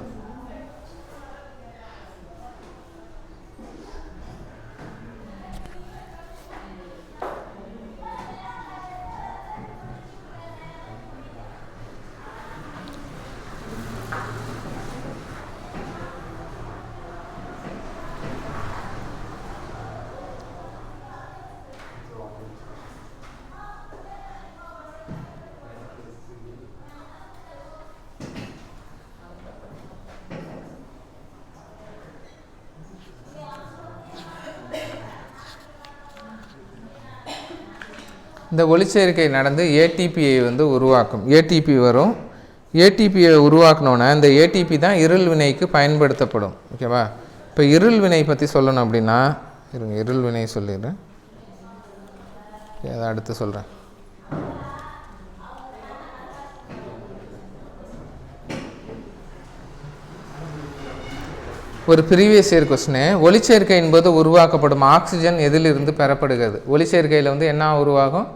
இந்த ஒளிச்சேர்க்கை நடந்து ஏடிபியை வந்து உருவாக்கும். ஏடிபி வரும். ஏடிபியை உருவாக்கினோன்னே இந்த ஏடிபி தான் இருள் வினைக்கு பயன்படுத்தப்படும். ஓகேவா? இப்போ இருள் வினை பற்றி சொல்லணும் அப்படின்னா இருங்க, இருள் வினை சொல்லிடுறேன், அதை அடுத்து சொல்கிறேன். ஒரு ப்ரீவியஸ் இயர் கொஸ்டின், ஒளிச்சேர்க்கை என்பது உருவாக்கப்படும் ஆக்சிஜன் எதிலிருந்து பெறப்படுகிறது? ஒளிச்சேர்க்கையில் வந்து என்ன உருவாகும்?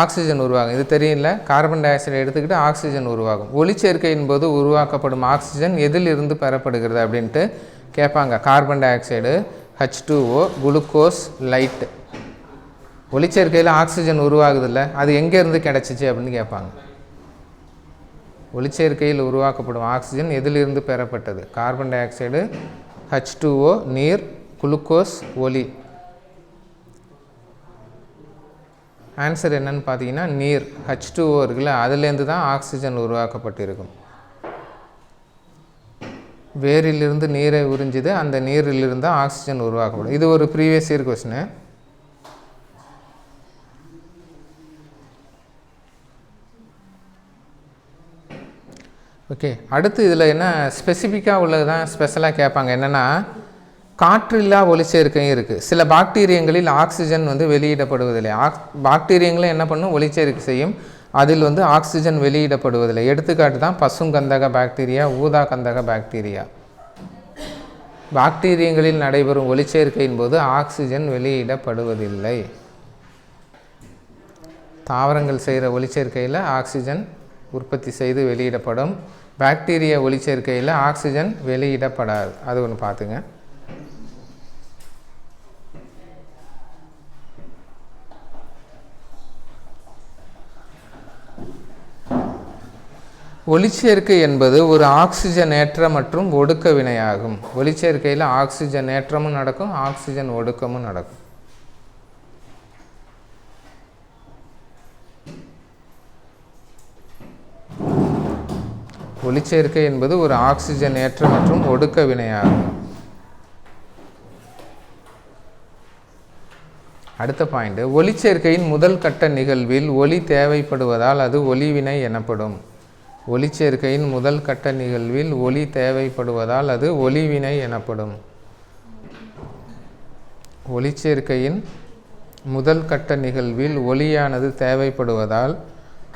ஆக்சிஜன் உருவாகும். இது தெரியல. கார்பன் டை ஆக்சைடை எடுத்துக்கிட்டு ஆக்சிஜன் உருவாகும். ஒளிச்சேர்க்கை என்பது உருவாக்கப்படும் ஆக்சிஜன் எதிலிருந்து பெறப்படுகிறது அப்படின்ட்டு கேட்பாங்க. Carbon dioxide, H2O, glucose, light. ஒளிச்சேர்க்கையில் ஆக்சிஜன் உருவாகுதில்ல, அது எங்கேருந்து கிடச்சிச்சு அப்படின்னு கேட்பாங்க. ஒளிச்சேர்க்கையில் உருவாக்கப்படும் ஆக்சிஜன் எதிலிருந்து பெறப்பட்டது? கார்பன் டை ஆக்சைடு, H2O, நீர், குளுக்கோஸ், ஒளி. ஆன்சர் என்னன்னு பார்த்தீங்கன்னா நீர். H2O இருக்குல்ல, அதுலேருந்து தான் ஆக்சிஜன் உருவாக்கப்பட்டிருக்கும். வேரிலிருந்து நீரை உறிஞ்சுது, அந்த நீரிலிருந்து தான் ஆக்சிஜன் உருவாக்கப்படும். இது ஒரு ப்ரீவியஸ் இயர் கொஸ்டின். ஓகே, அடுத்து இதில் என்ன ஸ்பெசிஃபிக்காக உள்ளது தான் ஸ்பெஷலாக கேட்பாங்க. என்னென்னா காற்றில்லா ஒளிச்சேர்க்கையும் இருக்குது. சில பாக்டீரியங்களில் ஆக்சிஜன் வந்து வெளியிடப்படுவதில்லை. பாக்டீரியங்களும் என்ன பண்ணும்? ஒளிச்சேர்க்கை செய்யும். அதில் வந்து ஆக்சிஜன் வெளியிடப்படுவதில்லை. எடுத்துக்காட்டு தான் பசுங்கந்தக பாக்டீரியா, ஊதா கந்தக பாக்டீரியா. பாக்டீரியங்களில் நடைபெறும் ஒளிச்சேர்க்கையின் போது ஆக்சிஜன் வெளியிடப்படுவதில்லை. தாவரங்கள் செய்கிற ஒளிச்சேர்க்கையில் ஆக்சிஜன் உற்பத்தி செய்து வெளியிடப்படும். பாக்டீரியா ஒளிச்சேர்க்கையில் ஆக்சிஜன் வெளியிடப்படாது. அது ஒன்று பார்த்துங்க. ஒளிச்சேர்க்கை என்பது ஒரு ஆக்சிஜனேற்ற மற்றும் ஒடுக்க வினையாகும். ஒளிச்சேர்க்கையில் ஆக்சிஜன் ஏற்றமும் நடக்கும், ஆக்சிஜன் ஒடுக்கமும் நடக்கும். ஒளிச்சேர்க்கை என்பது ஒரு ஆக்சிஜனேற்ற மற்றும் ஒடுக்க வினையாகும். அடுத்த பாயிண்ட், ஒளிச்சேர்க்கையின் முதல் கட்ட நிகழ்வில் ஒளி தேவைப்படுவதால் அது ஒளிவினை எனப்படும். ஒளிச்சேர்க்கையின் முதல் கட்ட நிகழ்வில் ஒளி தேவைப்படுவதால் அது ஒளிவினை எனப்படும். ஒளிச்சேர்க்கையின் முதல் கட்ட நிகழ்வில் ஒளியானது தேவைப்படுவதால்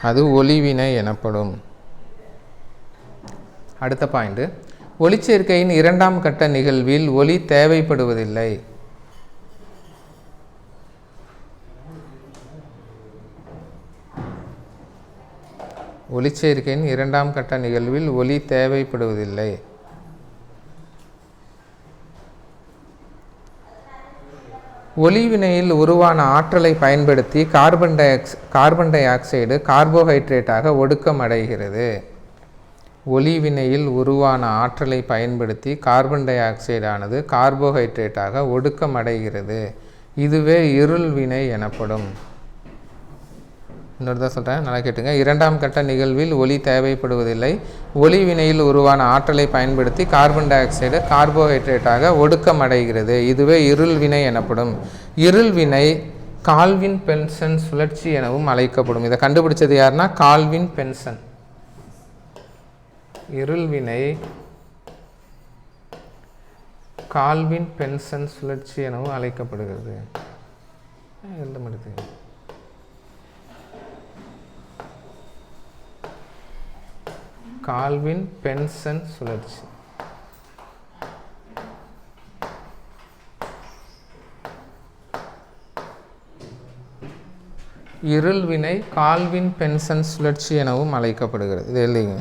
அது ஒளிவினை எனப்படும். அடுத்த பாயிண்ட், ஒளிச்சேர்க்கையின் இரண்டாம் கட்ட நிகழ்வில் ஒளி தேவைப்படுவதில்லை. ஒளிச்சேர்க்கையின் இரண்டாம் கட்ட நிகழ்வில் ஒளி தேவைப்படுவதில்லை. ஒளிவினையில் உருவான ஆற்றலை பயன்படுத்தி கார்பன் டை ஆக்சைடு கார்போஹைட்ரேட்டாக ஒடுக்கம் அடைகிறது. ஒளிவினையில் உருவான ஆற்றலை பயன்படுத்தி கார்பன் டை ஆக்சைடானது கார்போஹைட்ரேட்டாக ஒடுக்கம் அடைகிறது. இதுவே இருள் வினை எனப்படும். இன்னொரு தான் சொல்கிறேன், நல்லா கேட்டுங்க. இரண்டாம் கட்ட நிகழ்வில் ஒளி தேவைப்படுவதில்லை. ஒளி வினையில் உருவான ஆற்றலை பயன்படுத்தி கார்பன் டை ஆக்சைடு கார்போஹைட்ரேட்டாக ஒடுக்கமடைகிறது. இதுவே இருள் வினை எனப்படும். இருள் வினை கால்வின் பென்சன் சுழற்சி எனவும் அழைக்கப்படும். இதை கண்டுபிடிச்சது யாருன்னா கால்வின் பென்சன். இருள் வினை கால்வின் பென்சன் சுழற்சி எனவும் அழைக்கப்படுகிறது. எழுத மாட்டேங்குது. கால்வின் பென்சன் சுழற்சி. இருள் வினை கால்வின் பென்சன் சுழற்சி எனவும் அழைக்கப்படுகிறது. இது எழுதிங்க.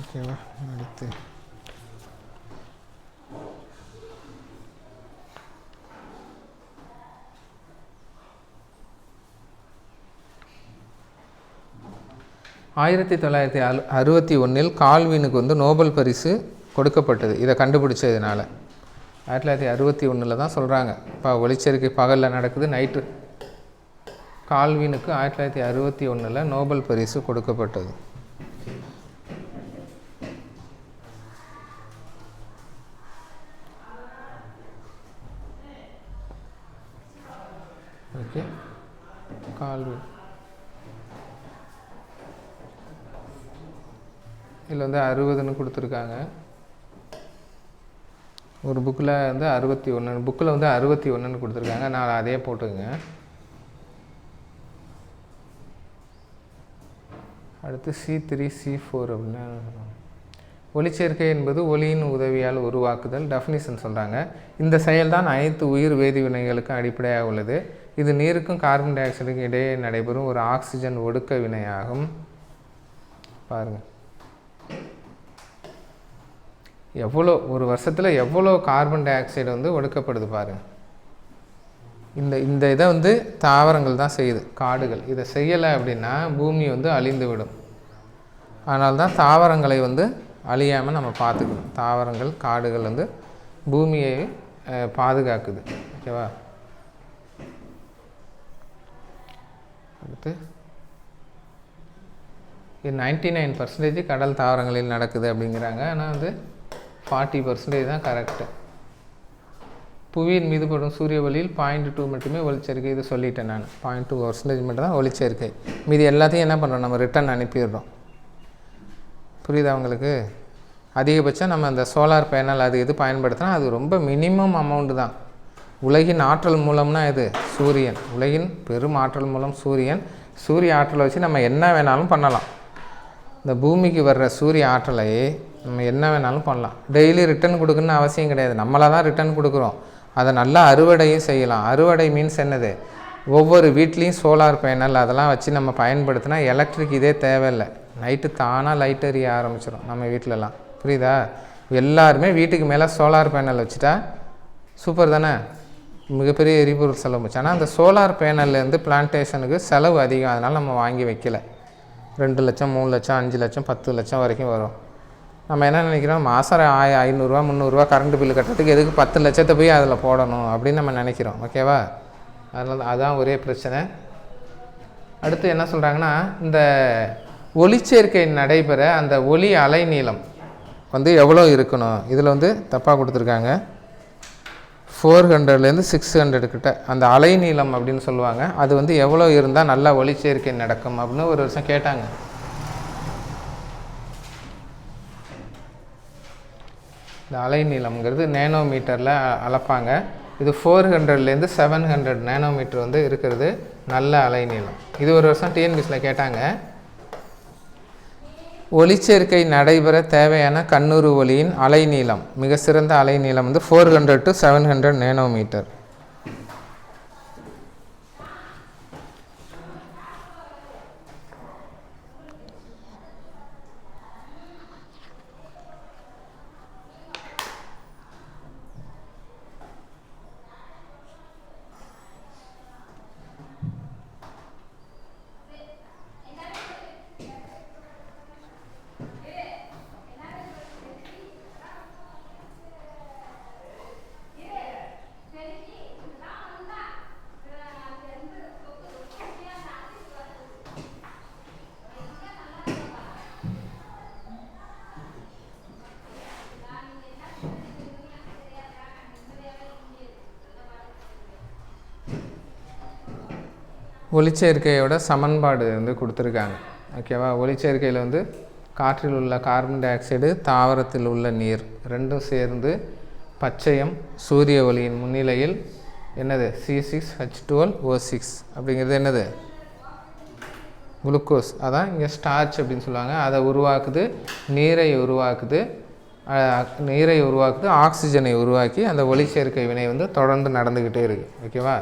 ஓகேவா? அடுத்து ஆயிரத்தி 1961 கால்வினுக்கு வந்து நோபல் பரிசு கொடுக்கப்பட்டது. இதை கண்டுபிடிச்சதுனால 1961 தான் சொல்கிறாங்க. இப்போ ஒளிச்சேர்க்கை பகலில் நடக்குது, நைட்டு. கால்வினுக்கு 1961 நோபல் பரிசு கொடுக்கப்பட்டது. Okay, Calvin. இதில் வந்து 60ன்னு கொடுத்துருக்காங்க. ஒரு புக்கில் வந்து 61, புக்கில் வந்து 61ன்னு கொடுத்துருக்காங்க. நான் அதே போட்டுங்க. அடுத்து C3 C4 அப்படின்னா ஒளிச்சேர்க்கை என்பது ஒளியின் உதவியால் உருவாக்குதல். டெஃபினிஷன் சொல்கிறாங்க. இந்த செயல்தான் அனைத்து உயிர் வேதி வினைகளுக்கும் அடிப்படையாக உள்ளது. இது நீருக்கும் கார்பன் டை ஆக்சைடுக்கும் இடையே நடைபெறும் ஒரு ஆக்சிஜன் ஒடுக்க வினையாகும். பாருங்கள், எவ்வளோ ஒரு வருஷத்தில் எவ்வளோ கார்பன் டை ஆக்சைடு வந்து ஒடுக்கப்படுது பாருங்கள். இந்த இதை வந்து தாவரங்கள் தான் செய்யுது, காடுகள். இதை செய்யலை அப்படின்னா பூமி வந்து அழிந்து விடும். அதனால தான் தாவரங்களை வந்து அழியாமல் நம்ம பார்த்துக்கணும். தாவரங்கள், காடுகள் வந்து பூமியை பாதுகாக்குது. ஓகேவா? அடுத்து 99% கடல் தாவரங்களில் நடக்குது அப்படிங்கிறாங்க. ஆனால் வந்து 40% தான் கரெக்டு. புவியின் மீது படும் சூரிய ஒளியில் 0.2 மட்டுமே ஒளிச்சேர்க்கை. இது சொல்லிட்டேன் நான். 0.2% மட்டும் தான் ஒளிச்சேர்க்கை. மீதி எல்லாத்தையும் என்ன பண்ணுறோம், நம்ம ரிட்டர்ன் அனுப்பிடுறோம். புரியுதா உங்களுக்கு? அதிகபட்சம் நம்ம அந்த சோலார் பேனல் அது எது பயன்படுத்தினா அது ரொம்ப மினிமம் அமௌண்ட்டு தான். உலகின் ஆற்றல் மூலம்னா இது சூரியன். உலகின் பெரும் ஆற்றல் மூலம் சூரியன். சூரிய ஆற்றலை வச்சு நம்ம என்ன வேணாலும் பண்ணலாம். இந்த பூமிக்கு வர்ற சூரிய ஆற்றலை நம்ம என்ன வேணாலும் பண்ணலாம். டெய்லி ரிட்டர்ன் கொடுக்கணுன்னு அவசியம் கிடையாது. நம்மளாக தான் ரிட்டர்ன் கொடுக்குறோம். அதை நல்லா அறுவடையும் செய்யலாம். அறுவடை மீன்ஸ் என்னது, ஒவ்வொரு வீட்லேயும் சோலார் பேனல் அதெல்லாம் வச்சு நம்ம பயன்படுத்தினா எலக்ட்ரிக் இதே தேவையில்லை. நைட்டு தானாக லைட் எரிய ஆரம்பிச்சிடும் நம்ம வீட்டிலலாம். புரியுதா? எல்லாருமே வீட்டுக்கு மேலே சோலார் பேனல் வச்சுட்டா சூப்பர் தானே? மிகப்பெரிய எரிபொருள் செலவு போச்சு. ஆனால் அந்த சோலார் பேனல்லேருந்து பிளான்டேஷனுக்கு செலவு அதிகம். அதனால் நம்ம வாங்கி வைக்கலை. 2 லட்சம் 3 லட்சம் 5 லட்சம் 10 லட்சம் வரைக்கும் வரும். நம்ம என்ன நினைக்கிறோம், மாதம் 500 300 கரண்ட் பில்லு கட்டுறதுக்கு எதுக்கு 10 லட்சத்தை போய் அதில் போடணும் அப்படின்னு நம்ம நினைக்கிறோம். ஓகேவா? அதனால் அதான் ஒரே பிரச்சனை. அடுத்து என்ன சொல்கிறாங்கன்னா, இந்த ஒளிச்சேர்க்கை நடைபெற அந்த ஒளி அலை நீளம் வந்து எவ்வளோ இருக்கணும். இதில் வந்து தப்பாக கொடுத்துருக்காங்க. 400லேருந்து 600 கிட்ட அந்த அலை நீளம் அப்படின்னு சொல்லுவாங்க. அது வந்து எவ்வளோ இருந்தால் நல்லா ஒளிச்சேர்க்கை நடக்கும் அப்படின்னு ஒரு வருஷம் கேட்டாங்க. இந்த அலை நீளம்ங்கிறது நேனோமீட்டரில் அளப்பாங்க. இது 400லேருந்து 700 நேனோமீட்டர் வந்து இருக்கிறது நல்ல அலை நீளம். இது ஒரு வருஷம் டிஎன்பிஎஸ்சியில் கேட்டாங்க. ஒளிச்சேர்க்கை நடைபெற தேவையான கண்ணுறு ஒளியின் அலைநீளம், மிக சிறந்த அலைநீளம் வந்து 400 to 700 நேனோமீட்டர். ஒளிச்சேர்க்கையோட சமன்பாடு வந்து கொடுத்துருக்காங்க. ஓகேவா? ஒளிச்சேர்க்கையில் வந்து காற்றில் உள்ள கார்பன் டை ஆக்சைடு, தாவரத்தில் உள்ள நீர் ரெண்டும் சேர்ந்து பச்சையம் சூரிய ஒளியின் முன்னிலையில் என்னது C6H12O6 அப்படிங்கிறது என்னது குளுக்கோஸ், அதான் இங்கே ஸ்டார்ச் அப்படின்னு சொல்லுவாங்க. அதை உருவாக்குது, நீரை உருவாக்குது, ஆக்சிஜனை உருவாக்கி அந்த ஒளிச்சேர்க்கை வினை வந்து தொடர்ந்து நடந்துக்கிட்டே இருக்குது. ஓகேவா?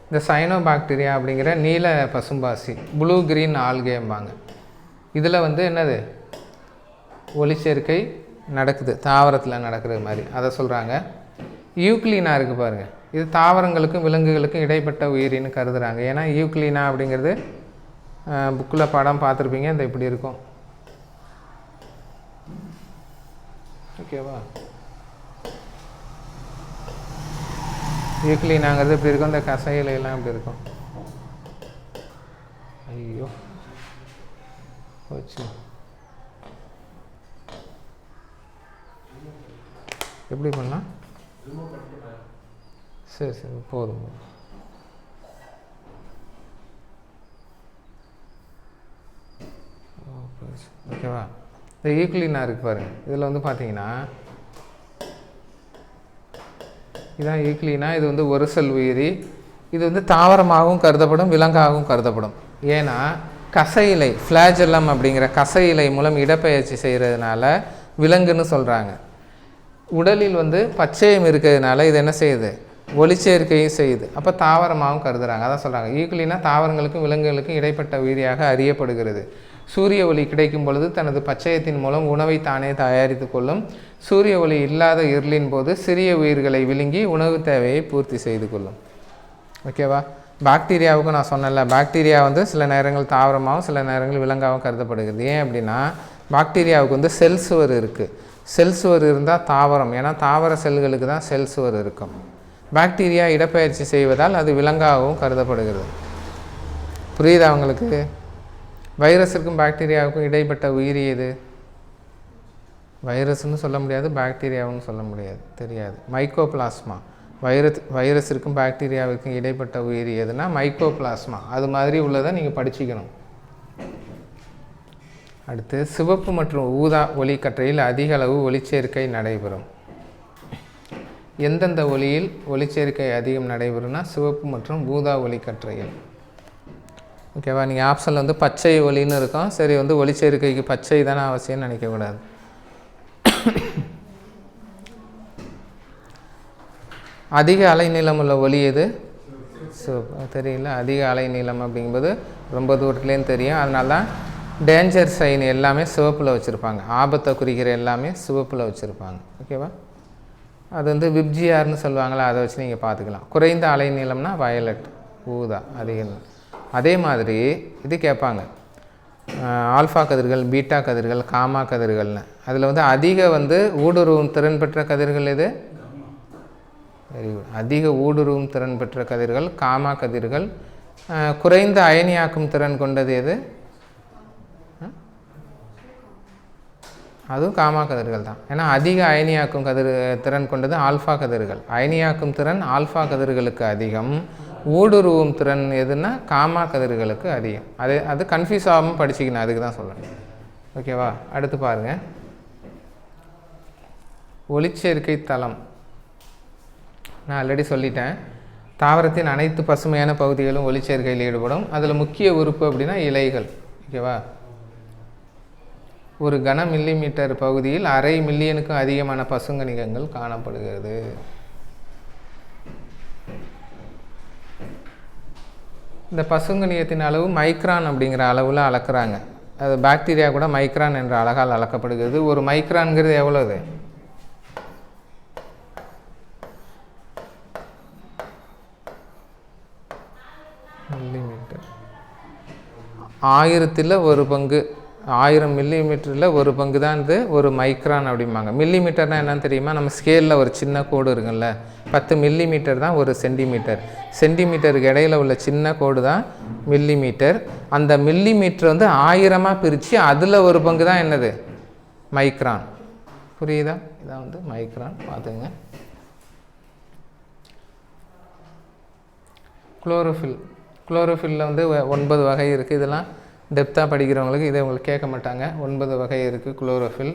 இந்த சைனோபாக்டீரியா அப்படிங்கிற நீல பசும்பாசி, ப்ளூ கிரீன் ஆல்கேம்பாங்க. இதில் வந்து என்னது ஒளிச்சேர்க்கை நடக்குது, தாவரத்தில் நடக்கிறது மாதிரி அதை சொல்கிறாங்க. யூக்ளினா இருக்குது பாருங்கள், இது தாவரங்களுக்கும் விலங்குகளுக்கும் இடைப்பட்ட உயிரின்னு கருதுகிறாங்க. ஏன்னா யூக்ளினா அப்படிங்கிறது புக்கில் படம் பார்த்துருப்பீங்க, இந்த இப்படி இருக்கும். ஓகேவா? யூக்ளினாங்கிறது இப்படி இருக்கும், இந்த கசையிலாம் இப்படி இருக்கும். ஐயோ போச்சு, எப்படி பண்ணலாம்? சரி சரி போதும். ஓகேவா? இந்த யூக்ளினா இருக்குது பாருங்கள், இதில் வந்து பார்த்தீங்கன்னா இதுதான் யூக்ளினா. இது வந்து ஒரு செல் உயிரி. இது வந்து தாவரமாகவும் கருதப்படும், விலங்காகவும் கருதப்படும். ஏன்னா கசையிலை, ஃப்ளாஜெல்லம் அப்படிங்கிற கசையிலை மூலம் இடப்பெயர்ச்சி செய்கிறதுனால விலங்குன்னு சொல்கிறாங்க. உடலில் வந்து பச்சையம் இருக்கிறதுனால இது என்ன செய்யுது, ஒளிச்சேர்க்கையும் செய்யுது. அப்போ தாவரமாகவும் கருதுகிறாங்க. அதான் சொல்கிறாங்க யூக்ளினா தாவரங்களுக்கும் விலங்குகளுக்கும் இடைப்பட்ட உயிரியாக அறியப்படுகிறது. சூரிய ஒளி கிடைக்கும் பொழுது தனது பச்சையத்தின் மூலம் உணவை தானே தயாரித்து கொள்ளும். சூரிய ஒளி இல்லாத இருளின் போது சிறிய உயிர்களை விழுங்கி உணவு தேவையை பூர்த்தி செய்து கொள்ளும். ஓகேவா? பாக்டீரியாவுக்கும் நான் சொன்னேன்ல, பாக்டீரியா வந்து சில நேரங்கள் தாவரமாகவும் சில நேரங்கள் விலங்காகவும் கருதப்படுகிறது. ஏன் அப்படின்னா பாக்டீரியாவுக்கு வந்து செல் சுவர் இருக்குது. செல் சுவர் இருந்தால் தாவரம், ஏன்னா தாவர செல்களுக்கு தான் செல் சுவர் இருக்கும். பாக்டீரியா இடப்பெயர்ச்சி செய்வதால் அது விலங்காகவும் கருதப்படுகிறது. புரியுதா உங்களுக்கு? வைரஸுக்கும் பாக்டீரியாவுக்கும் இடைப்பட்ட உயிரி எது? வைரஸ்ன்னு சொல்ல முடியாது, பாக்டீரியாவுன்னு சொல்ல முடியாது, தெரியாது. மைக்கோபிளாஸ்மா. வைரஸிற்கும் பாக்டீரியாவுக்கும் இடைப்பட்ட உயிரி எதுனா மைக்கோபிளாஸ்மா. அது மாதிரி உள்ளதை நீங்கள் படிச்சுக்கணும். அடுத்து சிவப்பு மற்றும் ஊதா ஒளிக்கற்றையில் அதிக அளவு ஒளிச்சேர்க்கை நடைபெறும். எந்தெந்த ஒளியில் ஒளிச்சேர்க்கை அதிகம் நடைபெறும்னா சிவப்பு மற்றும் ஊதா ஒளிக்கற்றையில். ஓகேவா? நீங்கள் ஆப்ஷனில் வந்து பச்சை ஒளின்னு இருக்கும். சரி, வந்து ஒளிச்சேர்க்கைக்கு பச்சை தானே அவசியம்னு நினைக்கக்கூடாது. அதிக அலைநீளம் உள்ள ஒளி எது? சிவப்பு. தெரியல, அதிக அலைநீளம் அப்படிங்கும்போது ரொம்ப தூரத்துலேருந்து தெரியும். அதனால தான் டேஞ்சர் சைன் எல்லாமே சிவப்பில் வச்சுருப்பாங்க. ஆபத்தை குறிக்கிற எல்லாமே சிவப்பில் வச்சுருப்பாங்க. ஓகேவா? அது வந்து விப்ஜிஆர்னு சொல்லுவாங்களா, அதை வச்சு நீங்கள் பார்த்துக்கலாம். குறைந்த அலைநீளம்னா வயலட், ஊதா அதிகம். அதே மாதிரி இது கேட்பாங்க, ஆல்ஃபா கதிர்கள், பீட்டா கதிர்கள், காமா கதிர்கள்னு. அதில் வந்து அதிக வந்து ஊடுருவும் திறன் பெற்ற கதிர்கள் எது? Very good. அதிக ஊடுருவும் திறன் பெற்ற கதிர்கள் காமா கதிர்கள். குறைந்த அயனியாக்கும் திறன் கொண்டது எது? அதுவும் காமா கதிர்கள் தான். ஏன்னா அதிக அயனியாக்கும் திறன் கொண்டது ஆல்ஃபா கதிர்கள். அயனியாக்கும் திறன் ஆல்ஃபா கதிர்களுக்கு அதிகம், ஊடுருவும் திறன் எதுன்னா காமா கதிர்களுக்கு அதிகம். அது கன்ஃபியூஸ் ஆகாமல் படிச்சிக்கணும், அதுக்கு தான் சொல்லணும். ஓகேவா? அடுத்து பாருங்கள், ஒளிச்சேர்க்கை தளம். நான் ஆல்ரெடி சொல்லிட்டேன், தாவரத்தின் அனைத்து பசுமையான பகுதிகளும் ஒளிச்சேர்க்கையில் ஈடுபடும். அதில் முக்கிய உறுப்பு அப்படின்னா இலைகள். ஓகேவா? ஒரு கன மில்லிமீட்டர் பகுதியில் 1/2 மில்லியனுக்கும் அதிகமான பசுங்கணிகங்கள் காணப்படுகிறது. இந்த பசுங்கணிகத்தின் அளவு மைக்ரான் அப்படிங்கிற அளவில் அளக்குறாங்க. அது பாக்டீரியா கூட மைக்ரான் என்ற அழகால் அளக்கப்படுகிறது. ஒரு மைக்ரான்ங்கிறது எவ்வளவு? மில்லிமீட்டர். 1000ல் ஒரு பங்கு, 1000 மில்லிமீட்டரில் ஒரு பங்கு தான் இது ஒரு மைக்ரான் அப்படிம்பாங்க. மில்லிமீட்டர்னால் என்னன்னு தெரியுமா? நம்ம ஸ்கேலில் ஒரு சின்ன கோடு இருக்குல்ல, 10 மில்லிமீட்டர் தான் ஒரு சென்டிமீட்டர். சென்டிமீட்டருக்கு இடையில் உள்ள சின்ன கோடு தான் மில்லிமீட்டர். அந்த மில்லிமீட்டர் வந்து 1000மாக பிரித்து அதில் ஒரு பங்கு தான் என்னது? மைக்ரான். புரியுதா? இதான் வந்து மைக்ரான். பார்த்துங்க. குளோரோஃபில்லில் வந்து 9 வகை இருக்குது. இதெல்லாம் டெப்த்தாக படிக்கிறவங்களுக்கு இதை உங்களுக்கு கேட்க மாட்டாங்க. 9 வகை இருக்குது குளோரோஃபில்.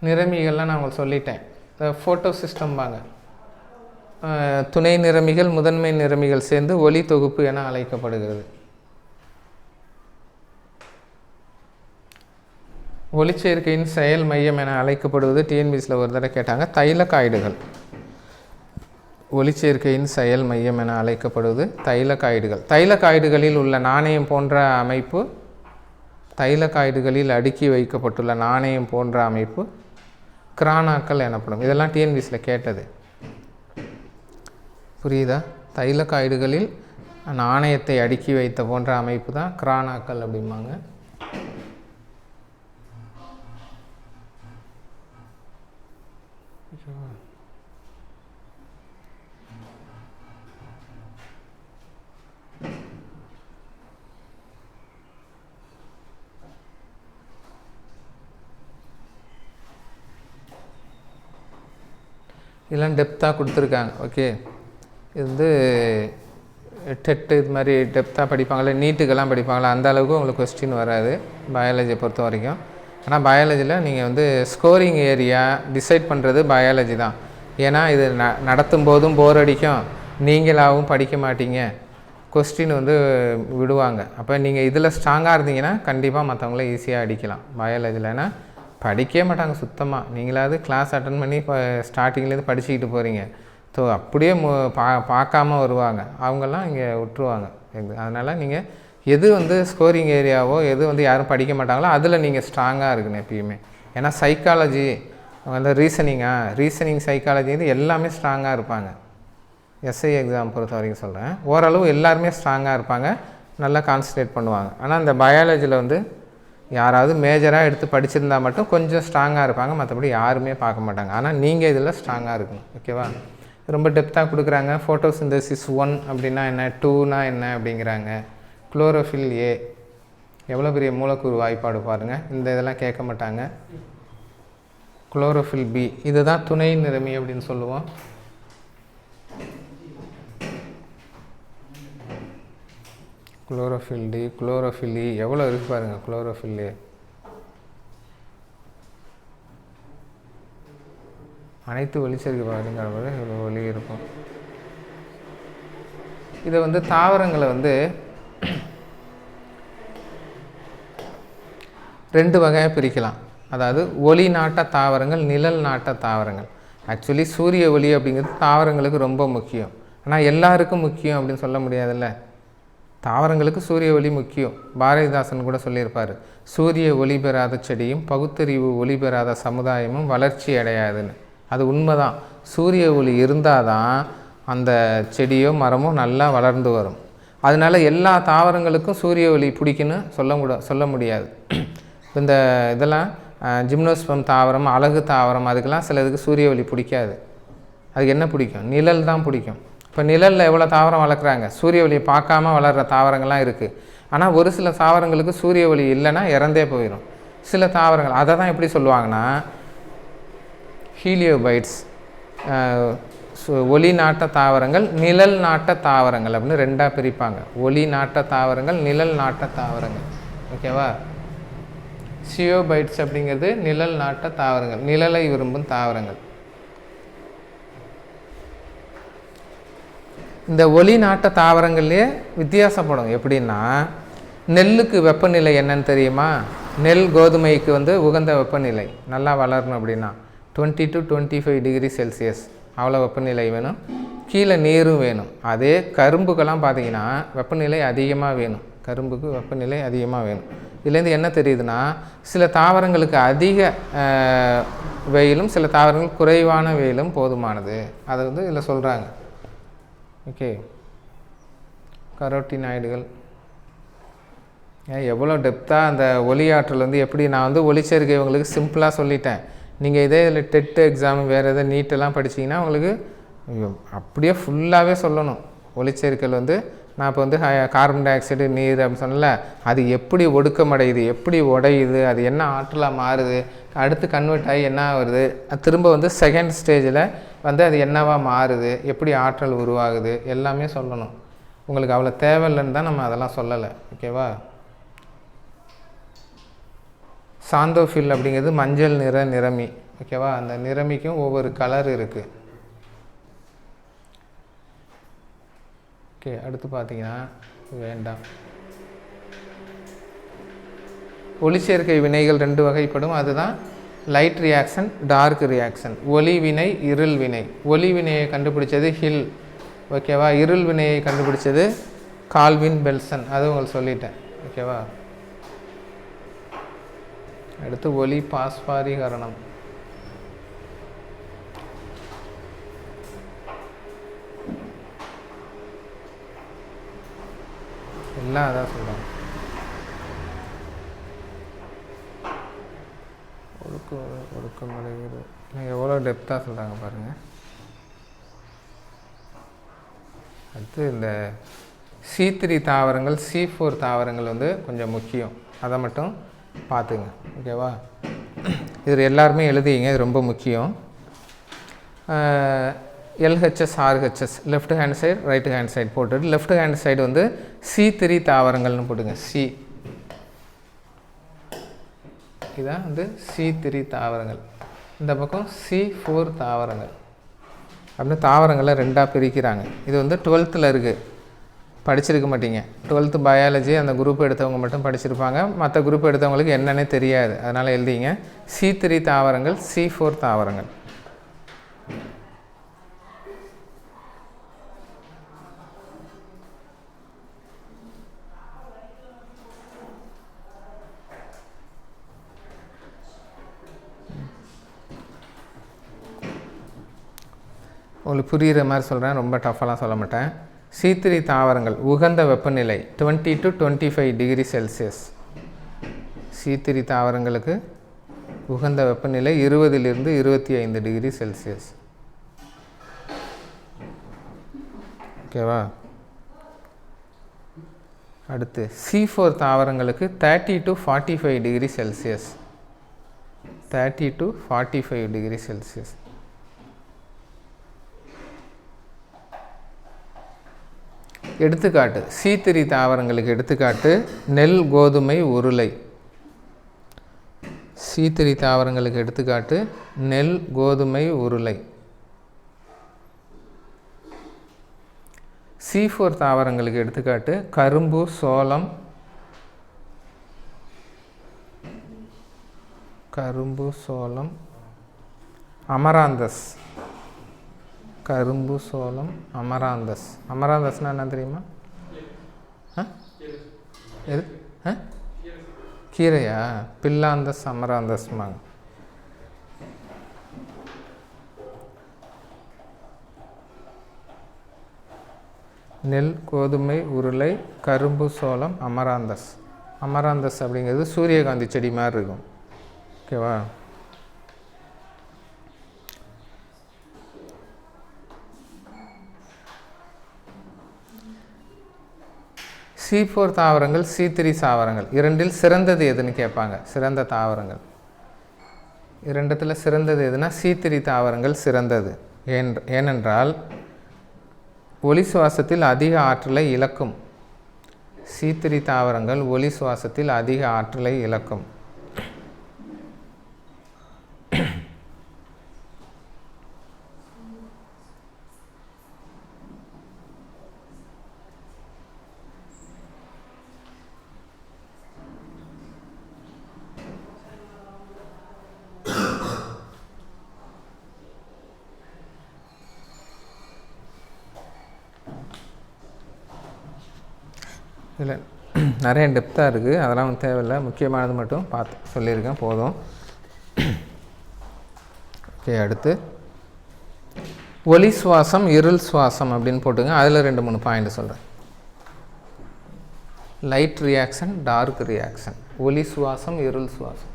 நிறமிகள்லாம் நான் உங்களுக்கு சொல்லிட்டேன். ஃபோட்டோ சிஸ்டம் வாங்க. துணை நிறமிகள் முதன்மை நிறமிகள் சேர்ந்து ஒளி தொகுப்பு என அழைக்கப்படுகிறது. ஒளிச்சேர்க்கையின் செயல் மையம் என அழைக்கப்படுவது டிஎன்பிஎஸ்சியில் ஒரு தடவை கேட்டாங்க. தைலகாய்டுகள். ஒளிச்சேர்க்கையின் செயல் மையம் என அழைக்கப்படுவது தைலகாய்டுகள். தைலகாய்டுகளில் உள்ள நாணயம் போன்ற அமைப்பு, தைலகாய்டுகளில் அடுக்கி வைக்கப்பட்டுள்ள நாணயம் போன்ற அமைப்பு கிரானாக்கள் எனப்படும். இதெல்லாம் டிஎன்பிஎஸ்சியில் கேட்டது. புரியுதா? தைலகாய்டுகளில் நாணயத்தை அடுக்கி வைத்த போன்ற அமைப்பு தான் கிரானாக்கள் அப்படிம்பாங்க. இதெல்லாம் டெப்த்தாக கொடுத்துருக்காங்க. ஓகே, இது வந்து டெட்டு இது மாதிரி டெப்த்தாக படிப்பாங்களே, நீட்டுக்கெல்லாம் படிப்பாங்களே, அந்த அளவுக்கு உங்களுக்கு கொஸ்டின் வராது பயாலஜியை பொறுத்த வரைக்கும். ஆனால் பயாலஜியில் நீங்கள் வந்து ஸ்கோரிங் ஏரியா டிசைட் பண்ணுறது பயாலஜி தான். ஏன்னா இது நடத்தும் போதும் போர் அடிக்கும், நீங்களாகவும் படிக்க மாட்டீங்க, கொஸ்டின் வந்து விடுவாங்க. அப்போ நீங்கள் இதில் ஸ்ட்ராங்காக இருந்தீங்கன்னா கண்டிப்பாக மற்றவங்கள ஈஸியாக அடிக்கலாம் பயாலஜியில். ஏன்னா படிக்கவே மாட்டாங்க சுத்தமாக. நீங்களாவது கிளாஸ் அட்டன் பண்ணி இப்போ ஸ்டார்டிங்லேருந்து படிச்சுக்கிட்டு போகிறீங்க. ஸோ அப்படியே பார்க்காம வருவாங்க, அவங்கெல்லாம் இங்கே விட்டுருவாங்க. அதனால் நீங்கள் எது வந்து ஸ்கோரிங் ஏரியாவோ, எது வந்து யாரும் படிக்க மாட்டாங்களோ அதில் நீங்கள் ஸ்ட்ராங்காக இருக்கணும் எப்பயுமே. ஏன்னா சைக்காலஜி வந்து ரீசனிங் சைக்காலஜி வந்து எல்லாமே ஸ்ட்ராங்காக இருப்பாங்க. எஸ்ஐ எக்ஸாம் பொறுத்த வரைக்கும் சொல்கிறேன். ஓரளவு எல்லாருமே ஸ்ட்ராங்காக இருப்பாங்க, நல்லா கான்சன்ட்ரேட் பண்ணுவாங்க. ஆனால் இந்த பயாலஜியில் வந்து யாராவது மேஜராக எடுத்து படிச்சிருந்தா மட்டும் கொஞ்சம் ஸ்ட்ராங்காக இருப்பாங்க, மற்றபடி யாருமே பார்க்க மாட்டாங்க. ஆனால் நீங்கள் இதில் ஸ்ட்ராங்காக இருக்கணும். ஓகேவா? ரொம்ப டெப்த்தாக கொடுக்குறாங்க. ஃபோட்டோசிந்தசிஸ் 1 அப்படின்னா என்ன, 2னா என்ன அப்படிங்கிறாங்க. குளோரோஃபில் ஏ எவ்வளோ பெரிய மூலக்கூறு வாய்ப்பாடு பாருங்கள். இந்த இதெல்லாம் கேட்க மாட்டாங்க. குளோரோஃபில் பி இதுதான் துணை நிறமி அப்படின்னு சொல்லுவோம். குளோரோஃபில் டி, குளோரோஃபில் இ எவ்வளோ இருக்கு பாருங்கள். குளோரோஃபில் ஏ அனைத்து ஒளிச்சேர்க்கை பாருங்கிற இவ்வளோ ஒளி இருக்கும். இதை வந்து தாவரங்களை வந்து 2 வகையாக பிரிக்கலாம். அதாவது ஒளி நாட்ட தாவரங்கள், நிழல் நாட்ட தாவரங்கள். ஆக்சுவலி சூரிய ஒளி அப்படிங்கிறது தாவரங்களுக்கு ரொம்ப முக்கியம். ஆனால் எல்லாருக்கும் முக்கியம் அப்படின்னு சொல்ல முடியாதுல்ல. தாவரங்களுக்கு சூரிய ஒளி முக்கியம். பாரதிதாசன் கூட சொல்லியிருப்பார், சூரிய ஒளி பெறாத செடியும் பகுத்தறிவு ஒளி பெறாத சமுதாயமும் வளர்ச்சி அடையாதுன்னு. அது உண்மைதான். சூரிய ஒளி இருந்தால் தான் அந்த செடியோ மரமோ நல்லா வளர்ந்து வரும். அதனால் எல்லா தாவரங்களுக்கும் சூரிய ஒளி பிடிக்குன்னு சொல்ல முடியாது. இந்த இதெல்லாம் ஜிம்னோஸ்பம் தாவரம், அழகு தாவரம், அதுக்கெல்லாம் சிலதுக்கு சூரிய ஒளி பிடிக்காது. அதுக்கு என்ன பிடிக்கும்? நிழல் தான் பிடிக்கும். இப்போ நிழலில் எவ்வளோ தாவரம் வளர்க்குறாங்க, சூரிய ஒளியை பார்க்காம வளர்கிற தாவரங்கள்லாம் இருக்குது. ஆனால் ஒரு சில தாவரங்களுக்கு சூரிய ஒளி இல்லைன்னா இறந்தே போயிடும். சில தாவரங்கள் அதை தான் எப்படி சொல்லுவாங்கன்னா ஹீலியோபைட்ஸ், ஒளி நாட்ட தாவரங்கள், நிழல் நாட்ட தாவரங்கள் அப்படின்னு 2ஆக பிரிப்பாங்க. ஒளி நாட்ட தாவரங்கள், நிழல் நாட்ட தாவரங்கள். ஓகேவா? சியோபைட்ஸ் அப்படிங்கிறது நிழல் நாட்ட தாவரங்கள், நிழலை விரும்பும் தாவரங்கள். இந்த ஒளி நாட்ட தாவரங்கள்லேயே வித்தியாசப்படும். எப்படின்னா நெல்லுக்கு வெப்பநிலை என்னன்னு தெரியுமா? நெல் கோதுமைக்கு வந்து உகந்த வெப்பநிலை நல்லா வளரணும் அப்படின்னா 20 to 25 டிகிரி செல்சியஸ் அவ்வளோ வெப்பநிலை வேணும். கீழே நீரும் வேணும். அதே கரும்புக்கெல்லாம் பார்த்திங்கன்னா வெப்பநிலை அதிகமாக வேணும். கரும்புக்கு வெப்பநிலை அதிகமாக வேணும். இதுலேருந்து என்ன தெரியுதுன்னா சில தாவரங்களுக்கு அதிக வெயிலும் சில தாவரங்கள் குறைவான வெயிலும் போதுமானது. அதை வந்து இதில் சொல்கிறாங்க. ஓகே, கரோட்டினாய்டுகள் எவ்வளோ டெப்த்தாக அந்த ஒளி ஆற்றல் வந்து எப்படி நான் வந்து ஒளிச்சேர்க்கை உங்களுக்கு சிம்பிளாக சொல்லிட்டேன். நீங்கள் இதே இதில் டெட்டு எக்ஸாம் வேறு எதாவது நீட்டெல்லாம் படிச்சிங்கன்னா உங்களுக்கு அப்படியே ஃபுல்லாகவே சொல்லணும். ஒளிச்சேர்க்கையில் வந்து நான் இப்போ வந்து கார்பன் டை ஆக்சைடு நீர் அப்படின்னு சொன்னல, அது எப்படி ஒடுக்கமடையுது, எப்படி உடையுது, அது என்ன ஆற்றலாக மாறுது, அடுத்து கன்வெர்ட் ஆகி என்ன வருது, திரும்ப வந்து செகண்ட் ஸ்டேஜில் வந்து அது என்னவா மாறுது, எப்படி ஆற்றல் உருவாகுது, எல்லாமே சொல்லணும். உங்களுக்கு அவ்வளோ தேவையில்லைன்னு தான் நம்ம அதெல்லாம் சொல்லலை. ஓகேவா? சாந்தோஃபில் அப்படிங்கிறது மஞ்சள் நிற நிறமி. ஓகேவா? அந்த நிறமிக்கும் ஒவ்வொரு கலர் இருக்குது. ஓகே, அடுத்து பார்த்தீங்கன்னா வேண்டாம். ஒளிச்சேர்க்கை வினைகள் 2 வகைப்படும். அதுதான் லைட் ரியாக்ஷன், டார்க் ரியாக்ஷன். ஒளி வினை, இருள் வினை. ஒளி வினையை கண்டுபிடிச்சது ஹில். ஓகேவா? இருள் வினையை கண்டுபிடிச்சது கால்வின் பெல்சன். அது உங்களுக்கு சொல்லிட்டேன். ஓகேவா? அடுத்து ஒளி பாஸ்பாரிகரணம். எல்லாம் அதான் சொல்கிறாங்க. ஒடுக்கமடைகிறது நீங்கள் எவ்வளோ டெப்த்தாக சொல்கிறாங்க பாருங்கள். அடுத்து இந்த C3 தாவரங்கள், C4 தாவரங்கள் வந்து கொஞ்சம் முக்கியம். அதை மட்டும் பார்த்துங்க. ஓகேவா? இது எல்லாருமே எழுதிங்க, இது ரொம்ப முக்கியம். LHS RHS left hand side right hand side போட்டுட்டு, லெஃப்ட் ஹேண்ட் சைடு வந்து C3 தாவரங்கள்னு போட்டுங்க. இதான் வந்து C3 தாவரங்கள். இந்த பக்கம் C4 தாவரங்கள். அப்படின்னு தாவரங்களை 2ஆக பிரிக்கிறாங்க. இது வந்து 12th இருக்குது, படிச்சிருக்க மாட்டீங்க. 12th பயாலஜி அந்த குரூப் எடுத்தவங்க மட்டும் படிச்சிருப்பாங்க, மற்ற குரூப் எடுத்தவங்களுக்கு என்னன்னே தெரியாது. அதனால் எழுதிங்க C3 தாவரங்கள், C4 தாவரங்கள். உங்களுக்கு புரிகிற மாதிரி சொல்கிறேன், ரொம்ப டஃபெல்லாம் சொல்ல மாட்டேன். C3 தாவரங்கள் உகந்த வெப்பநிலை 20 to 25 டிகிரி செல்சியஸ். C3 தாவரங்களுக்கு உகந்த வெப்பநிலை 20லிருந்து 25 டிகிரி செல்சியஸ். ஓகேவா? அடுத்து C4 தாவரங்களுக்கு 30 to 45 degree Celsius. 30 to 45 degree Celsius. எடுத்துக்காட்டு C3 தாவரங்களுக்கு எடுத்துக்காட்டு நெல், கோதுமை, உருளை. C3 தாவரங்களுக்கு எடுத்துக்காட்டு நெல், கோதுமை, உருளை. C4 தாவரங்களுக்கு எடுத்துக்காட்டு கரும்பு, சோளம், அமராந்தஸ். கரும்பு, சோளம், அமராந்தஸ். அமராந்தஸ்னால் என்ன தெரியுமா? எது? கீரையா? பில்லாந்தஸ், அமராந்தஸ்மாங்க. நெல், கோதுமை, உருளை, கரும்பு, சோளம், அமராந்தஸ். அமராந்தஸ் அப்படிங்கிறது சூரியகாந்தி செடி மாதிரி இருக்கும். ஓகேவா? C4 தாவரங்கள், C3 தாவரங்கள் இரண்டில் சிறந்தது எதுன்னு கேட்பாங்க. சிறந்த தாவரங்கள் இரண்டத்தில் சிறந்தது எதுனா C3 தாவரங்கள் சிறந்தது. ஏனென்றால் ஒளி சுவாசத்தில் அதிக ஆற்றலை இழக்கும். C3 தாவரங்கள் ஒளி சுவாசத்தில் அதிக ஆற்றலை இழக்கும். இல்லை, நிறைய டெப்த்தாக இருக்குது, அதெல்லாம் வந்து தேவையில்லை. முக்கியமானது மட்டும் பார்த்து சொல்லியிருக்கேன், போதும். ஓகே, அடுத்து ஒளி சுவாசம், இருள் சுவாசம் அப்படின்னு போட்டுங்க. அதில் 2-3 பாயிண்ட் சொல்கிறேன். Light reaction, dark reaction. ஒளி சுவாசம், இருள் சுவாசம்.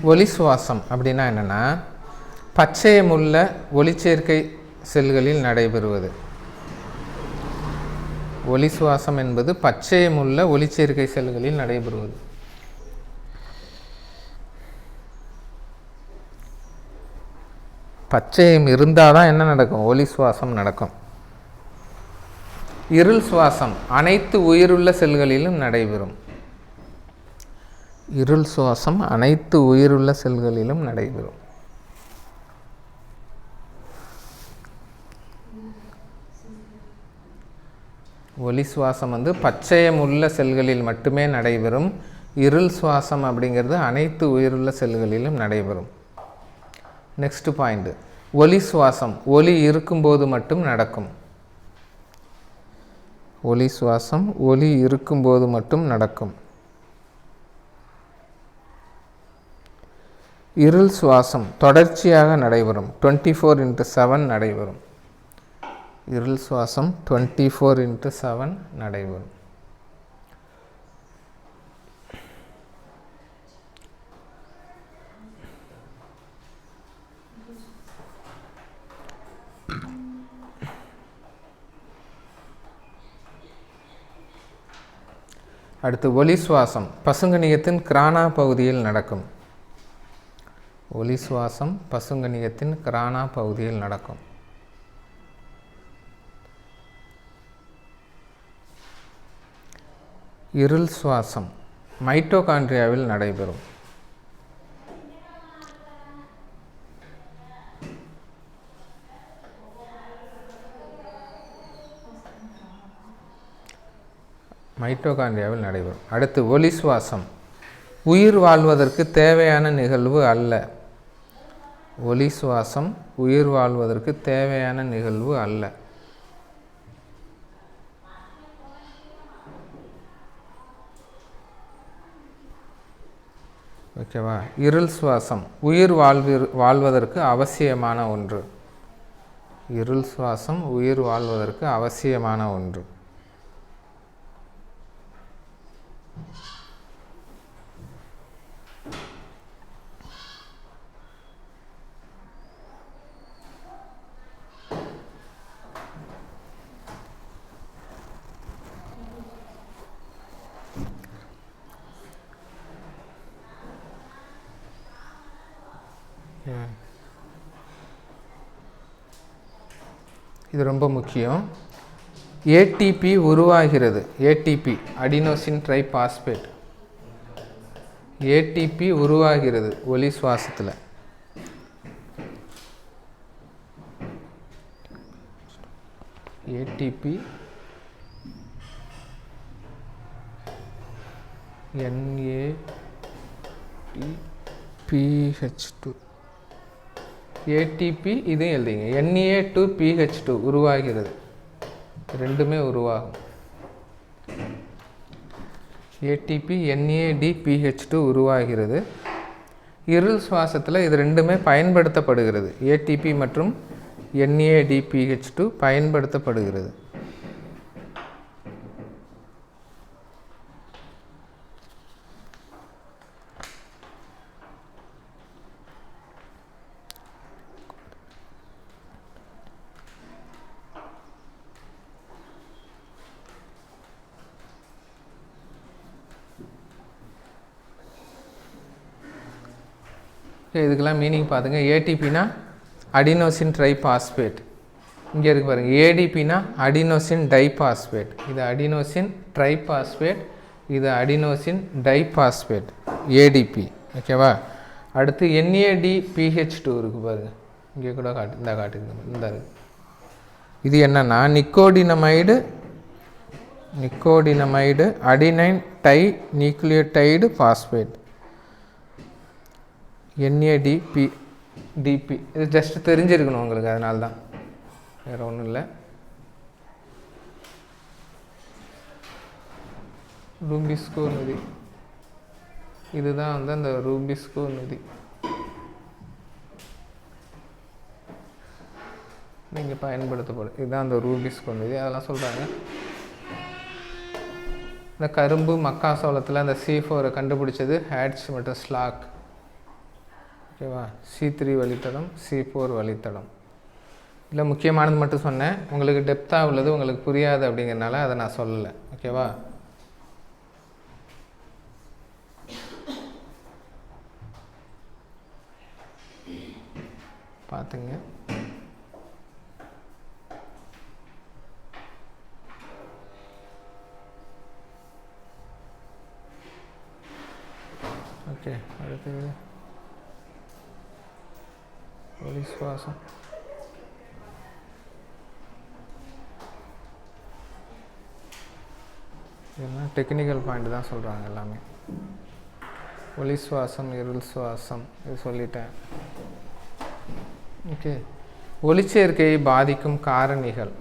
ஒளி சுவாசம் அப்படின்னா என்னென்னா பச்சையமுள்ள ஒளிச்சேர்க்கை செல்களில் நடைபெறுவது. ஒளி சுவாசம் என்பது பச்சையமுள்ள ஒளிச்சேர்க்கை செல்களில் நடைபெறுவது. பச்சையம் இருந்தால் தான் என்ன நடக்கும்? ஒளி சுவாசம் நடக்கும். இருள் சுவாசம் அனைத்து உயிருள்ள செல்களிலும் நடைபெறும். இருள் சுவாசம் அனைத்து உயிருள்ள செல்களிலும் நடைபெறும். ஒளி சுவாசம் வந்து பச்சையமுள்ள செல்களில் மட்டுமே நடைபெறும். இருள் சுவாசம் அப்படிங்கிறது அனைத்து உயிருள்ள செல்களிலும் நடைபெறும். நெக்ஸ்ட் பாயிண்ட், ஒளி சுவாசம் ஒளி இருக்கும்போது மட்டும் நடக்கும். ஒளி சுவாசம் ஒளி இருக்கும்போது மட்டும் நடக்கும். இருள் சுவாசம் தொடர்ச்சியாக நடைபெறும். 24/7 நடைபெறும். இருள் சுவாசம் 24/7 நடைபெறும். அடுத்து ஒளி சுவாசம் பசுங்கனியத்தின் கிரானா பகுதியில் நடக்கும். ஒளி சுவாசம் பசுங்கனியத்தின் கிரானா பகுதியில் நடக்கும். இருள் சுவாசம் மைட்டோகாண்ட்ரியாவில் நடைபெறும். மைட்டோகாண்ட்ரியாவில் நடைபெறும். அடுத்து ஒளி சுவாசம் உயிர் வாழ்வதற்கு தேவையான நிகழ்வு அல்ல. ஒளி சுவாசம் உயிர் வாழ்வதற்கு தேவையான நிகழ்வு அல்ல. ஓகேவா? இருள் சுவாசம் உயிர் வாழ்வதற்கு அவசியமான ஒன்று. இருள் சுவாசம் உயிர் வாழ்வதற்கு அவசியமான ஒன்று. இது ரொம்ப முக்கியம். ஏடிபி உருவாகிறது. ATP adenosine triphosphate. ஏடிபி உருவாகிறது ஒளி சுவாசத்தில். ஏடிபி NADPH2 ஏடிபி இதையும் எழுதிங்க. Na2PH2 உருவாகிறது. ரெண்டுமே உருவாகும். ஏடிபி NADPH2 உருவாகிறது. இருள் சுவாசத்தில் இது ரெண்டுமே பயன்படுத்தப்படுகிறது. ஏடிபி மற்றும் NADPH2 பயன்படுத்தப்படுகிறது. இதுக்கெல்லாம் மீனிங் பார்த்துங்க. ஏடிபினா அடினோசின் ட்ரைபாஸ்பேட். இங்கே இருக்கு பாருங்கள். ஏடிபினா அடினோசின் டைபாஸ்பேட். இது அடினோசின் ட்ரைபாஸ்பேட், இது அடினோசின் டைபாஸ்பேட், ஏடிபி. ஓகேவா? அடுத்து NADPH2 இருக்குது பாருங்கள். இங்கே கூட காட்டுங்க. இந்த இருக்குது. இது என்னென்னா nicotinamide adenine dinucleotide phosphate. NADPDP. இது ஜஸ்ட் தெரிஞ்சிருக்கணும் உங்களுக்கு, அதனால தான், வேறு ஒன்றும் இல்லை. ரூபிஸ்கோ நதி, இதுதான் வந்து அந்த ரூபிஸ்கோ நதி. நீங்கள் பயன்படுத்தப்படும் இதுதான் அந்த ரூபிஸ்கோ நதி. அதெல்லாம் சொல்கிறாங்க. இந்த கரும்பு மக்காசோளத்தில் அந்த C4 கண்டுபிடிச்சது ஹேட்ச் மற்றும் ஸ்லாக். ஓகேவா? C3 வழித்தடம், C4 வழித்தடம். இல்லை முக்கியமானது மட்டும் சொன்னேன், உங்களுக்கு டெப்த்தாக உள்ளது உங்களுக்கு புரியாது அப்படிங்கிறனால அதை நான் சொல்லலை. ஓகேவா? பார்த்துங்க. ஓகே, அடுத்து ஒளி சுவாசம். இதெல்லாம் டெக்னிக்கல் பாயிண்ட் தான் சொல்கிறாங்க எல்லாமே. ஒளி சுவாசம், இருள் சுவாசம் இது சொல்லிட்டேன். ஓகே, ஒளிச்சேர்க்கையை பாதிக்கும் காரணிகள்.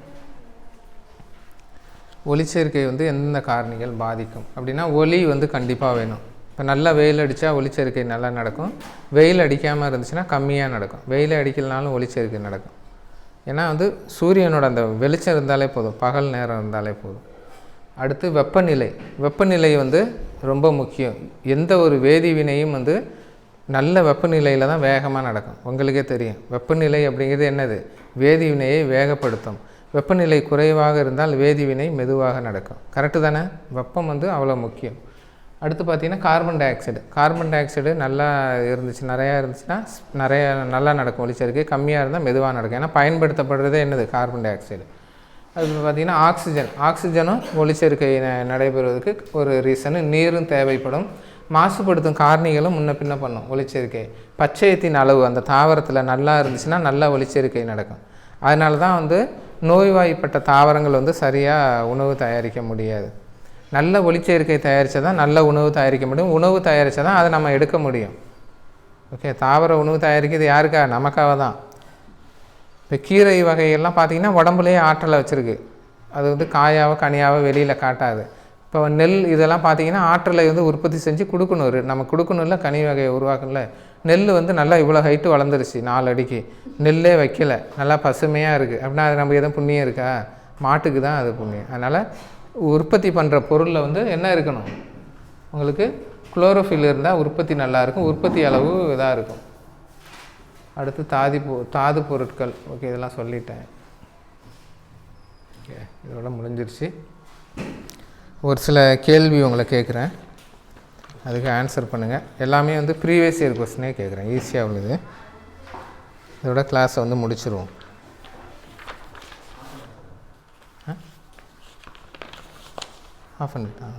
ஒளிச்சேர்க்கை வந்து எந்தெந்த காரணிகள் பாதிக்கும் அப்படின்னா, ஒளி வந்து கண்டிப்பாக வேணும். இப்போ நல்லா வெயில் அடித்தா ஒளிச்சேர்க்கை நல்லா நடக்கும். வெயில் அடிக்காமல் இருந்துச்சுன்னா கம்மியாக நடக்கும். வெயில் அடிக்கலனாலும் ஒளிச்சேர்க்கை நடக்கும். ஏன்னா வந்து சூரியனோட அந்த வெளிச்சம் இருந்தாலே போதும், பகல் நேரம் இருந்தாலே போதும். அடுத்து வெப்பநிலை. வெப்பநிலை வந்து ரொம்ப முக்கியம். எந்த ஒரு வேதிவினையும் வந்து நல்ல வெப்பநிலையில் தான் வேகமாக நடக்கும். உங்களுக்கே தெரியும், வெப்பநிலை அப்படிங்கிறது என்னது? வேதிவினையை வேகப்படுத்தும். வெப்பநிலை குறைவாக இருந்தால் வேதிவினை மெதுவாக நடக்கும். கரெக்டு தானே? வெப்பம் வந்து அவ்வளோ முக்கியம். அடுத்து பார்த்திங்கன்னா carbon di oxide. Carbon di oxide நல்லா இருந்துச்சு, நிறையா இருந்துச்சுன்னா நல்லா நடக்கும் ஒளிச்சேர்க்கை. கம்மியாக இருந்தால் மெதுவாக நடக்கும். ஏன்னா பயன்படுத்தப்படுறதே என்னது? Carbon di oxide. அது பார்த்திங்கன்னா ஆக்சிஜன். ஆக்சிஜனும் ஒளிச்சேர்க்கை நடைபெறுவதற்கு ஒரு ரீசனு. நீரும் தேவைப்படும். மாசுபடுத்தும் காரணிகளும் முன்ன பின்ன பண்ணும் ஒளிச்சேர்க்கை. பச்சையத்தின் அளவு அந்த தாவரத்தில் நல்லா இருந்துச்சுன்னா நல்லா ஒளிச்சேர்க்கை நடக்கும். அதனால தான் வந்து நோய்வாய்ப்பட்ட தாவரங்கள் வந்து சரியாக உணவு தயாரிக்க முடியாது. நல்ல ஒளிச்சேர்க்கை தயாரித்தா தான் நல்ல உணவு தயாரிக்க முடியும். உணவு தயாரித்தா தான் அதை நம்ம எடுக்க முடியும். ஓகே, தாவர உணவு தயாரிக்கிறது யாருக்கா? நமக்காக தான். இப்போ கீரை வகைகள்லாம் பார்த்திங்கன்னா உடம்புலேயே ஆற்றலை வச்சுருக்கு. அது வந்து காயாவோ கனியாவோ வெளியில் காட்டாது. இப்போ நெல் இதெல்லாம் பார்த்திங்கன்னா ஆற்றலை வந்து உற்பத்தி செஞ்சு கொடுக்கணும். நம்ம கொடுக்கணும்ல, கனி வகையை உருவாக்கணும்ல. நெல் வந்து நல்லா இவ்வளோ ஹைட்டு வளர்ந்துருச்சு, 4 அடிக்கு. நெல்லே வைக்கலை, நல்லா பசுமையாக இருக்குது அப்படின்னா அது நம்ம எதுவும் புண்ணியம் இருக்கா? மாட்டுக்கு தான் அது புண்ணியம். அதனால் உற்பத்தி பண்ணுற பொருளில் வந்து என்ன இருக்கணும்? உங்களுக்கு குளோரோஃபில் இருந்தால் உற்பத்தி நல்லாயிருக்கும், உற்பத்தி அளவு இதாக இருக்கும். அடுத்து தாது பொருட்கள். ஓகே, இதெல்லாம் சொல்லிட்டேன். ஓகே, இதோட முடிஞ்சிருச்சு. ஒரு சில கேள்வி உங்களை கேட்குறேன், அதுக்கு ஆன்சர் பண்ணுங்கள். எல்லாமே வந்து ப்ரீவியஸ் இயர் கொஸ்டினே கேட்குறேன், ஈஸியாக உள்ளது. இதோட கிளாஸை வந்து முடிச்சிருவோம். ஆஃப் பண்ணிட்டாங்க.